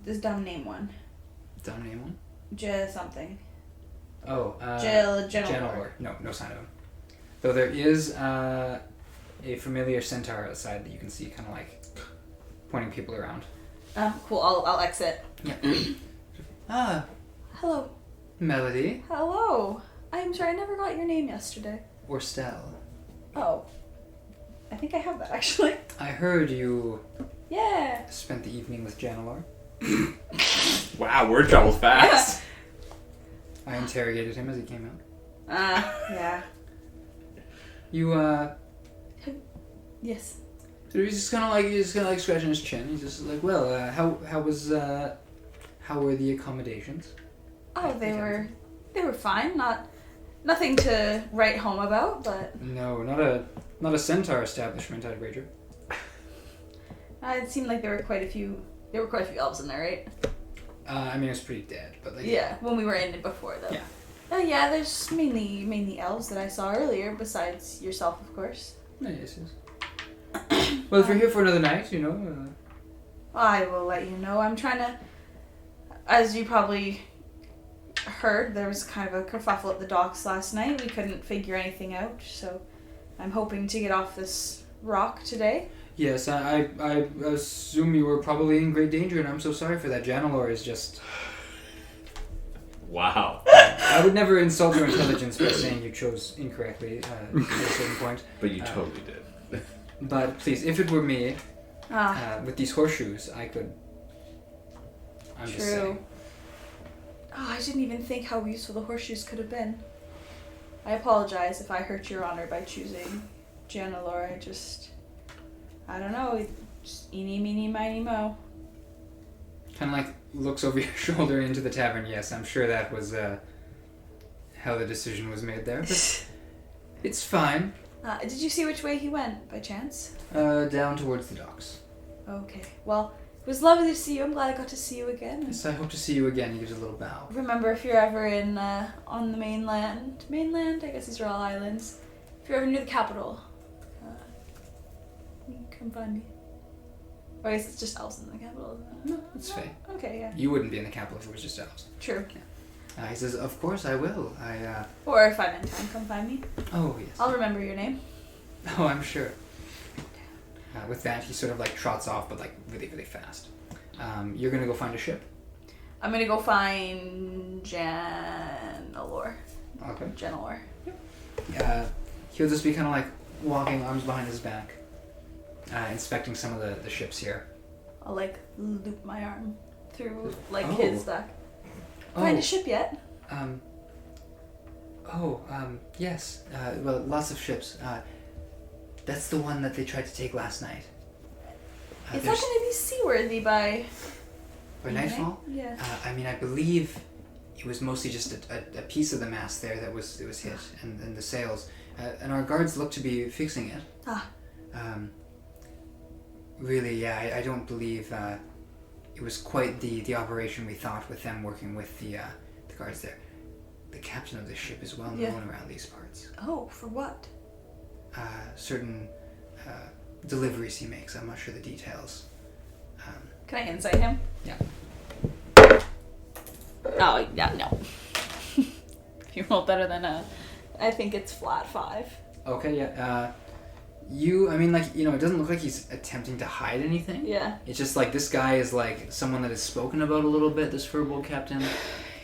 This dumb name one. Dumb name one? J something. Oh, General. No sign of him. Though there is a familiar centaur outside that you can see kind of like pointing people around. Cool. I'll exit. Yeah. Hello. Melody. Hello. I'm sorry, I never got your name yesterday. Or Stell. Oh. I think I have that actually. I heard you Yeah. Spent the evening with Janelor. Wow, word travels fast. I interrogated him as he came out. Yeah. You, Yes. So he's just kind of like scratching his chin. He's just like, well, how were the accommodations? Oh, they were fine. Nothing to write home about, but No, not a centaur establishment, I'd wager. it seemed like there were quite a few elves in there, right? I mean, it's pretty dead, but like Yeah, when we were in it before, though. Yeah. Yeah, there's mainly elves that I saw earlier, besides yourself, of course. Yes. Well, if you're here for another night, I will let you know. I'm trying to, as you probably heard, there was kind of a kerfuffle at the docks last night. We couldn't figure anything out, so I'm hoping to get off this rock today. Yes, I assume you were probably in great danger, and I'm so sorry for that. Janelor is just... Wow. I would never insult your intelligence by saying you chose incorrectly at a certain point. But you totally did. But please, if it were me, with these horseshoes, I could... I'm just saying. Oh, I didn't even think how useful the horseshoes could have been. I apologize if I hurt your honor by choosing Janelor. I don't know. Just eeny, meeny, miny, mo. Kind of like looks over your shoulder into the tavern. Yes, I'm sure that was how the decision was made there. But it's fine. Did you see which way he went, by chance? Down towards the docks. Okay. Well, it was lovely to see you. I'm glad I got to see you again. Yes, I hope to see you again. He gives a little bow. Remember, if you're ever in on the mainland, I guess these are all islands. If you're ever near the capital, you can come find me. Or I guess it's just elves in the capital, isn't it? No, it's fine. Okay, yeah. You wouldn't be in the capital if it was just elves. True. He says, of course I will. Or if I'm in town, come find me. Oh, yes. I'll remember your name. Oh, I'm sure. With that, he sort of like trots off, but like really, really fast. You're gonna go find a ship? I'm gonna go find Janelor. Okay. Janelor. He'll just be kind of like walking, arms behind his back, inspecting some of the ships here. I'll like loop my arm through like Oh. his back. Find Oh. a ship yet? Yes. Well, lots of ships. That's the one that they tried to take last night. Is that gonna be seaworthy by nightfall? Yeah. I mean, I believe it was mostly just a piece of the mast there that was hit, and the sails. And our guards look to be fixing it. Really, yeah, I don't believe it was quite the operation we thought with them working with the guards there. The captain of this ship is well known around these parts. Oh, for what? Certain deliveries he makes. I'm not sure the details. Can I insight him? Yeah. Oh, yeah, no. If you roll better than I think it's flat 5. Okay, yeah. It doesn't look like he's attempting to hide anything. Yeah. It's just like this guy is like someone that is spoken about a little bit, this furbold captain.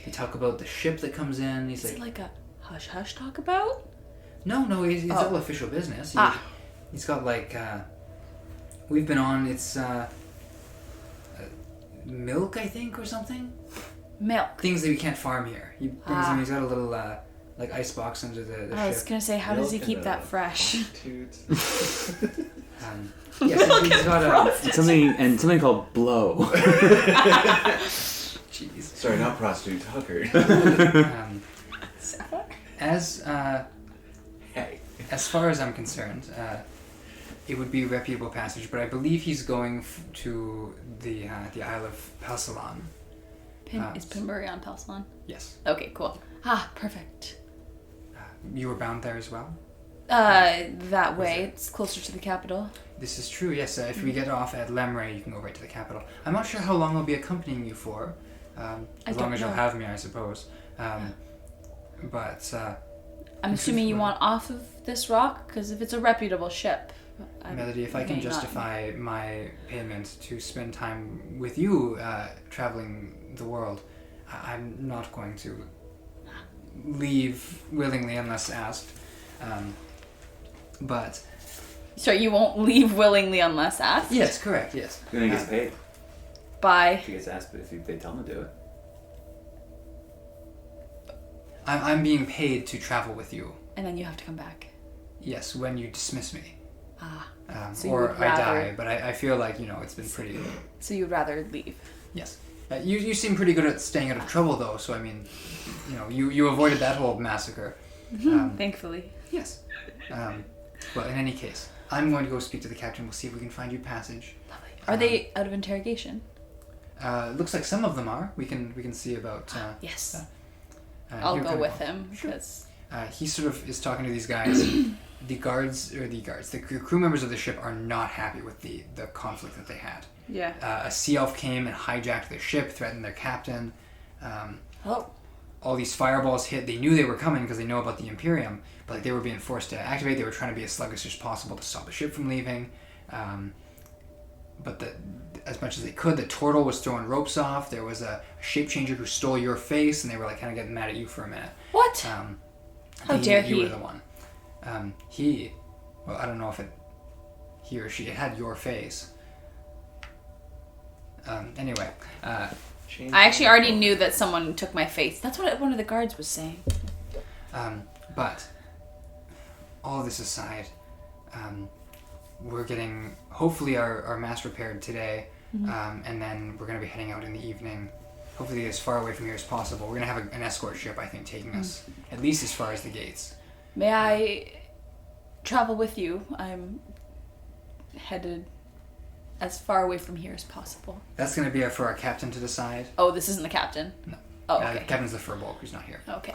They talk about the ship that comes in. He's Is like, it like a hush-hush talk about? No, it's all official business. He's got like, we've been on, it's milk, I think, or something? Milk. Things that we can't farm here. He brings them, he's got a little, like ice box under the ship. I was gonna say, how does he keep that fresh? Yes, he's got something called blow. Jeez. Sorry, not prostitute, hooker. As far as I'm concerned, it would be a reputable passage, but I believe he's going to the Isle of Palsalon. Is Pinbury on Palsalon? Yes. Okay, cool. Perfect. You were bound there as well? That way. It's closer to the capital. This is true, yes. If we get off at Lemray, you can go right to the capital. I'm not sure how long I'll be accompanying you for. As long as you'll have me, I suppose. But I'm assuming you want off of this rock? Because if it's a reputable ship... Melody, if I can justify my payment to spend time with you traveling the world, I'm not going to leave willingly unless asked. But So you won't leave willingly unless asked? Yes, correct. Yes. Then he gets paid. By... He gets asked if they tell him to do it. I'm being paid to travel with you. And then you have to come back. Yes, when you dismiss me. So you or would I rather- die, but I feel like, it's been pretty... So you'd rather leave. Yes. You seem pretty good at staying out of trouble, though, so, you avoided that whole massacre. Thankfully. Yes. Well, in any case, I'm going to go speak to the captain. We'll see if we can find you passage. Lovely. Are they out of interrogation? Looks like some of them are. We can see about... Yes. I'll I'll go with him. Sure. Because He sort of is talking to these guys. The crew members of the ship are not happy with the conflict that they had. yeah. A sea elf came and hijacked their ship, threatened their captain. All these fireballs hit. They knew they were coming because they know about the Imperium, but they were being forced to activate. They were trying to be as sluggish as possible to stop the ship from leaving. But as much as they could, the turtle was throwing ropes off. There was a shape changer who stole your face, and they were like kind of getting mad at you for a minute. What? How dare he? You were the one. Well, I don't know if he or she had your face. Anyway, I actually already knew that someone took my face. That's what one of the guards was saying. but all this aside, we're getting hopefully our mast repaired today, and then we're going to be heading out in the evening, hopefully as far away from here as possible. We're going to have an escort ship, I think, taking us at least as far as the gates. May I travel with you? I'm headed as far away from here as possible. That's going to be for our captain to decide. Oh, this isn't the captain? No. Oh, The okay. captain's the furball who's not here. Okay.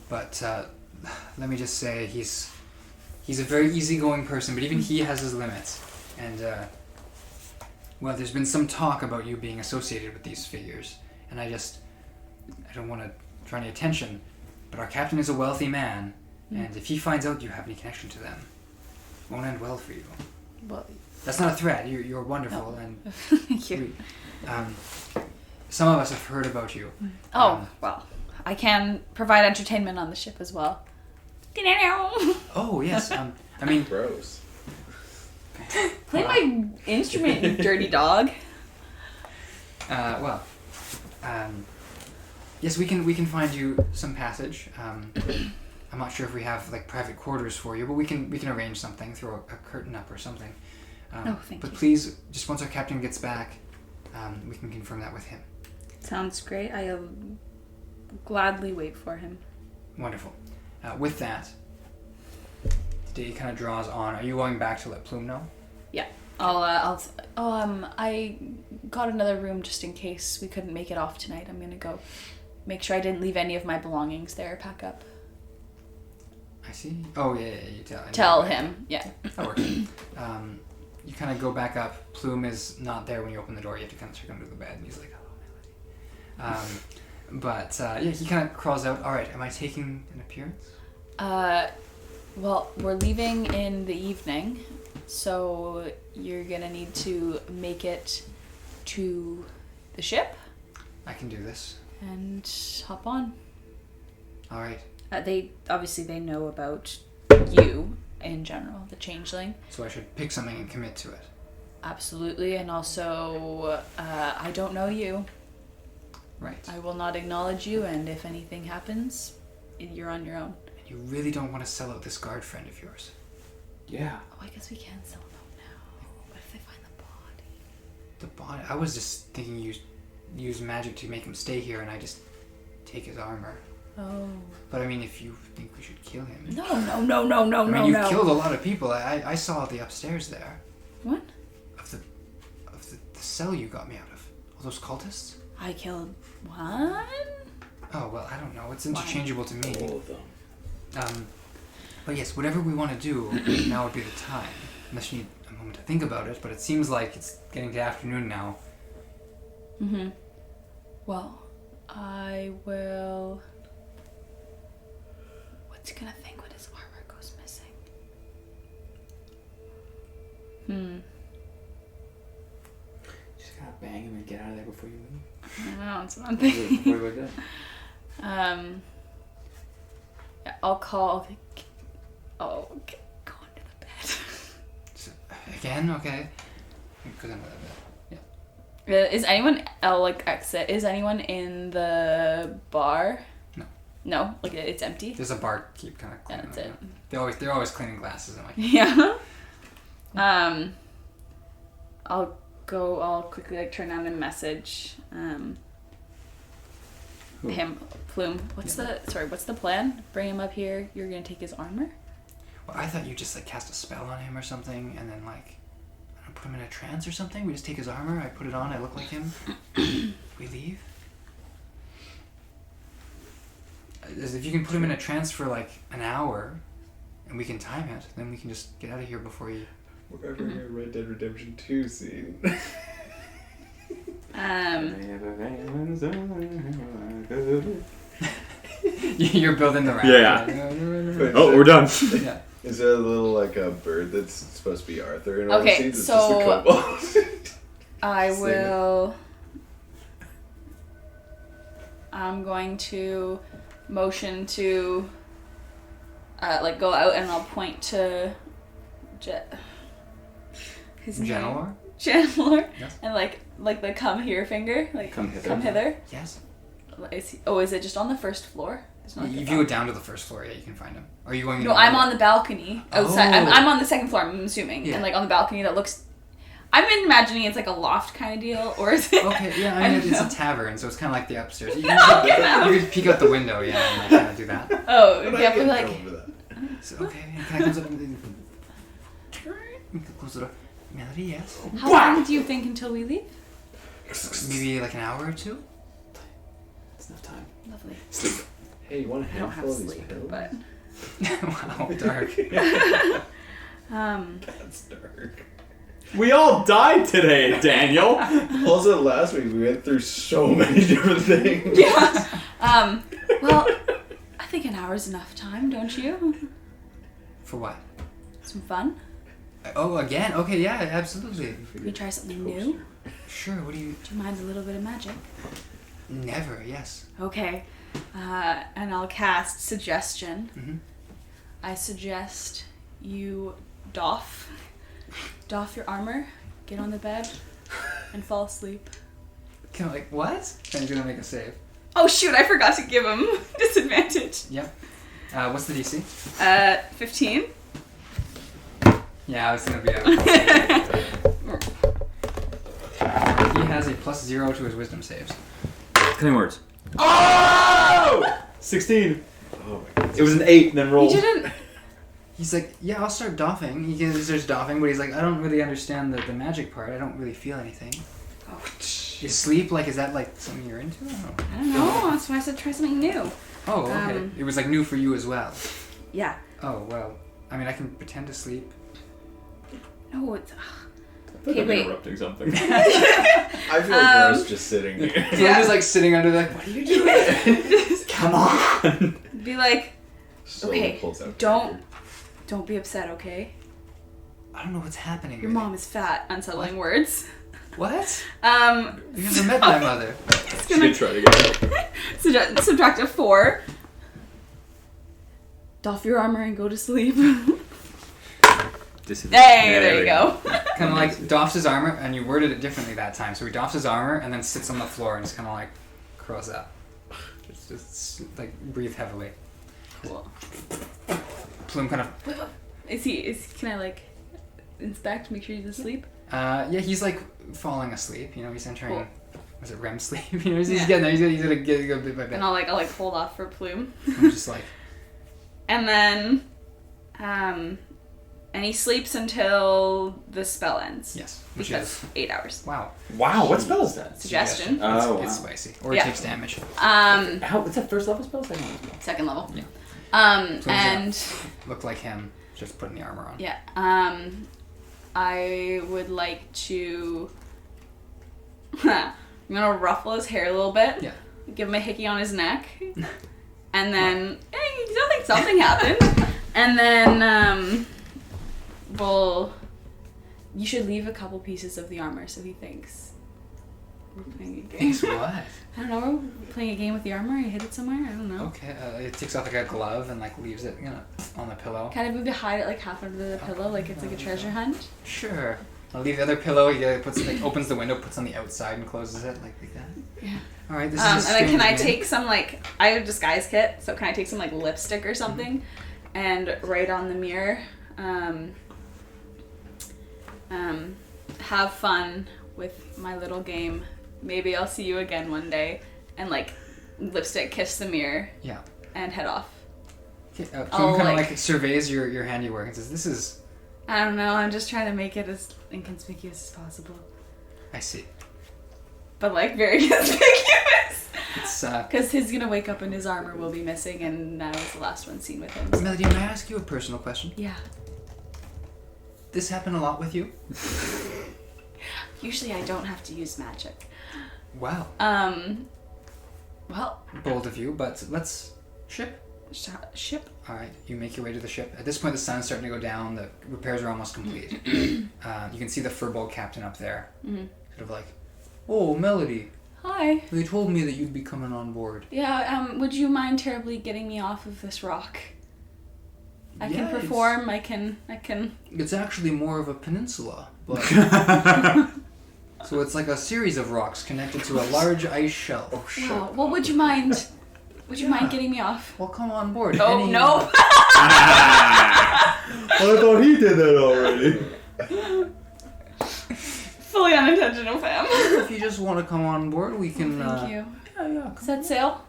But let me just say, he's a very easygoing person, but even he has his limits. And, well, there's been some talk about you being associated with these figures. And I don't want to draw any attention, but our captain is a wealthy man, and if he finds out you have any connection to them, it won't end well for you. Well, That's not a threat. You're wonderful, and thank you. some of us have heard about you. Well, I can provide entertainment on the ship as well. Oh, yes. Gross. Play my instrument, you dirty dog. Yes, we can find you some passage. I'm not sure if we have private quarters for you, but we can arrange something, throw a curtain up or something. Thank but you. please, just once our captain gets back, we can confirm that with him. Sounds great. I'll gladly wait for him. Wonderful. With that, the day kind of draws on. Are you going back to let Plume know? Yeah. I got another room just in case we couldn't make it off tonight. I'm gonna go make sure I didn't leave any of my belongings there. Pack up. I see. Oh yeah. You Tell him. Yeah. That works. You kind of go back up. Plume is not there when you open the door. You have to kind of check under the bed, and he's like, "Hello, Melody." He kind of crawls out. All right, am I taking an appearance? Well, we're leaving in the evening, so you're gonna need to make it to the ship I can do this. and hop on. All right. They know about you in general, the changeling. So I should pick something and commit to it. Absolutely, and also I don't know you. Right. I will not acknowledge you, and if anything happens, you're on your own. And you really don't want to sell out this guard friend of yours. Yeah. Oh, I guess we can sell them out now. What if they find the body? The body. I was just thinking you use magic to make him stay here, and I just take his armor. Oh. But I mean, if you think we should kill him. No. I mean, you killed a lot of people. I saw the upstairs there. What? Of the cell you got me out of. All those cultists. I killed one? Oh well, I don't know. It's interchangeable to me. All of them. But yes, whatever we want to do, now would be the time. Unless you need a moment to think about it. But it seems like it's getting to afternoon now. Mm-hmm. Well, I will... What's he gonna think when his armor goes missing? Just gotta bang him and get out of there before you leave. I know, it's one thing. Before you go good. I'll call... Oh, okay. Go into the bed. Again? Okay. Go down to that bit. Yeah. Is anyone exit? Is anyone in the bar? No. No, like it's empty. There's a bar keep kind of cleaning. That's it. Yeah. They're always cleaning glasses. I'm like, Yeah. I'll quickly turn on and message him, Plume. What's the plan? Bring him up here. You're gonna take his armor? well, I thought you just cast a spell on him or something, and then I don't know, put him in a trance or something. We just take his armor. I put it on. I look like him. We leave. As if you can put him in a trance for an hour, and we can time it, then we can just get out of here before he. We're having a Red Dead Redemption 2 scene. You're building the raft. Yeah. Oh, we're done. Yeah. Is there a little a bird that's supposed to be Arthur in all the Okay, scenes? It's so- just a kobold. I'm going to motion to go out, and I'll point to his name. Janelor? Yes. And like the come here finger, Come hither. Come hither. Yes. Is it just on the first floor? It's not If you go down to the first floor, yeah, you can find him. Are you going? No, I'm on the balcony outside. Oh. I'm on the second floor. I'm assuming, Yeah. and on the balcony that looks. I'm imagining it's a loft kind of deal, or is it? Okay, yeah, I I mean, don't it's know. a tavern, so it's kind of like the upstairs. You can peek out the window, yeah, and kind of do that. Oh, But I yeah, get but in trouble for that. So, okay, and can I close it? We can close the door. Melody, yes. how long do you think until we leave? Maybe an hour or two? That's enough time. Lovely. Sleep. Hey, you want a I don't have handful of these sleep, pills? but Wow, dark. That's dark. We all died today, Daniel. Also, last week we went through so many different things. yeah. Well, I think an hour's enough time, don't you? For what? Some fun. Oh, again? Okay, yeah, absolutely. Can we try something new? Sure, what do you... Do you mind a little bit of magic? Never, yes. Okay. And I'll cast suggestion. Mhm. I suggest you doff your armor, get on the bed, and fall asleep. Can I, what? Then you're gonna make a save. Oh shoot, I forgot to give him disadvantage. Yep. What's the DC? 15. Yeah, it's gonna be a... He has a +0 to his wisdom saves. Cutting words. Oh! 16. Oh my god. It was an 8, and then You rolled. didn't. He's like, yeah, I'll start doffing. He starts doffing, but he's like, I don't really understand the magic part. I don't really feel anything. Oh, Is sleep, is that something you're into? I don't know. That's why I said try something new. Oh, okay. It was new for you as well. Yeah. Oh, well. I mean, I can pretend to sleep. No, it's. I feel like Okay, I'm wait. interrupting something. I feel gross just sitting here. So I'm just sitting under what are you doing? Come on. Be like, Slowly okay, pulls out don't be upset, okay? I don't know what's happening. Your really. mom is fat. Unsettling words. What? Um, You never met my mother. it's She gonna did try to get it. subtract a 4. Doff your armor and go to sleep. Hey, there you go. Kind of doffs his armor, and you worded it differently that time. So he doffs his armor and then sits on the floor and just kind of curls up. Just breathe heavily. Cool. Plume kind of. Can I inspect, make sure he's asleep? Yeah, he's falling asleep. He's entering. Cool. Was it REM sleep? He's Yeah. getting there. He's gonna go bit by bit. And I'll hold off for Plume. I'm just And then, and he sleeps until the spell ends. yes, which Because is 8 hours. wow. Wow, what spell is that? Suggestion. Oh, It's wow. spicy, or it Yeah. takes damage. What's that first level spell? Second level spell? Second level. Yeah. And Look like him, just putting the armor on. yeah, I would like to. I'm gonna ruffle his hair a little bit. Yeah. Give him a hickey on his neck, and then you don't think something happened, and then you should leave a couple pieces of the armor so he thinks we're playing a game. Thanks what? I don't know. We're playing a game with the armor. You hit it somewhere. I don't know. Okay, it takes off like a glove and like leaves it, on the pillow. Kind of maybe hide it like half under the pillow, like it's like a treasure hunt. Sure. I'll leave the other pillow. He opens the window, puts on the outside, and closes it like that. Yeah. All right. This And is. then can I take some I have a disguise kit, so can I take some lipstick or something, and write on the mirror, have fun with my little game. Maybe I'll see you again one day, and lipstick kiss the mirror. Yeah. And head off. Okay, Plume kind of surveys your handiwork and says, "This is." I don't know. I'm just trying to make it as inconspicuous as possible. I see. But very conspicuous. It's Because he's gonna wake up and his armor will be missing, and that was the last one seen with him. So. Melody, may I ask you a personal question? Yeah. This happened a lot with you? Usually I don't have to use magic. Wow. Well. Bold of you, but let's ship. Ship. All right, you make your way to the ship. At this point, the sun's starting to go down. The repairs are almost complete. You can see the furbolg captain up there. Mm-hmm. Sort of oh, Melody. Hi. They told me that you'd be coming on board. Yeah, would you mind terribly getting me off of this rock? I Yeah, can perform, I can... It's actually more of a peninsula, but... So it's like a series of rocks connected to a large ice shelf. Oh, shit. Wow. Well, would you mind getting me off? Well, come on board. Oh, no. I thought he did that already. Fully unintentional, fam. If you just want to come on board, we can... Thank you. Yeah. Set sail?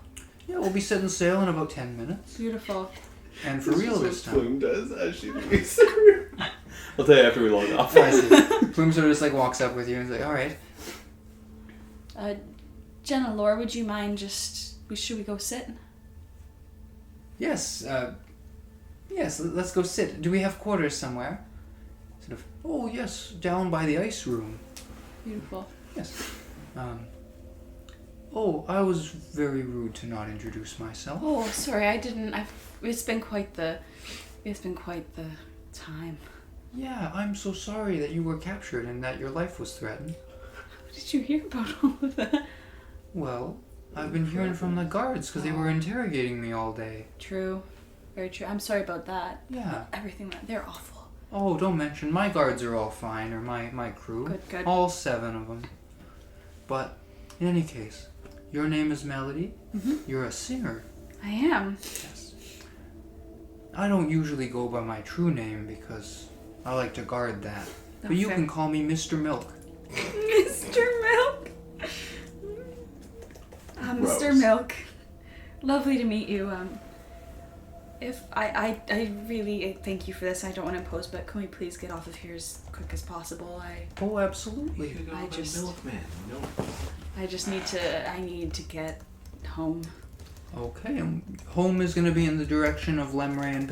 Yeah, we'll be setting sail in about 10 minutes. Beautiful. And for real this time. Plume does as she leaves the room. I'll tell you after we log off. I see. Plume sort of just walks up with you and is all right. Jenna, Laura, would you mind should we go sit? Yes, let's go sit. Do we have quarters somewhere? Sort of, oh yes, down by the ice room. Beautiful. Yes. I was very rude to not introduce myself. Oh, sorry, I didn't. It's been quite the time. Yeah, I'm so sorry that you were captured and that your life was threatened. How did you hear about all of that? Well, I've been hearing from the guards because they were interrogating me all day. True. Very true. I'm sorry about that. Yeah. Everything they're awful. Oh, don't mention. My guards are all fine, or my crew. Good. All 7 of them. But, in any case, your name is Melody. Mm-hmm. You're a singer. I am. Yes. I don't usually go by my true name because I like to guard that. But you can call me Mr. Milk. Mr. Milk. Mr. Milk. Lovely to meet you. If I really thank you for this. I don't want to impose, but can we please get off of here as quick as possible? Oh, absolutely. I just Milkman. No. I need to get home. Okay, and home is going to be in the direction of Lemray and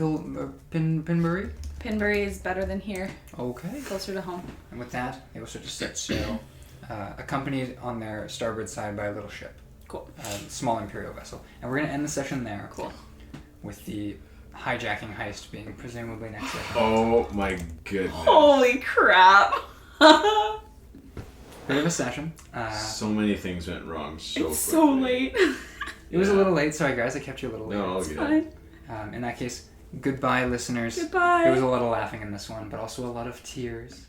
Pinbury? Pinbury is better than here. Okay. Closer to home. And with that, they will start to set sail, accompanied on their starboard side by a little ship. Cool. A small Imperial vessel. And we're going to end the session there. Cool. With the hijacking heist being presumably next session. Oh my goodness. Holy crap. We have a session. So many things went wrong so It's so late. It was a little late. Sorry, guys. I kept you a little late. No, It's good. fine. In that case, goodbye, listeners. Goodbye. There was a lot of laughing in this one, but also a lot of tears.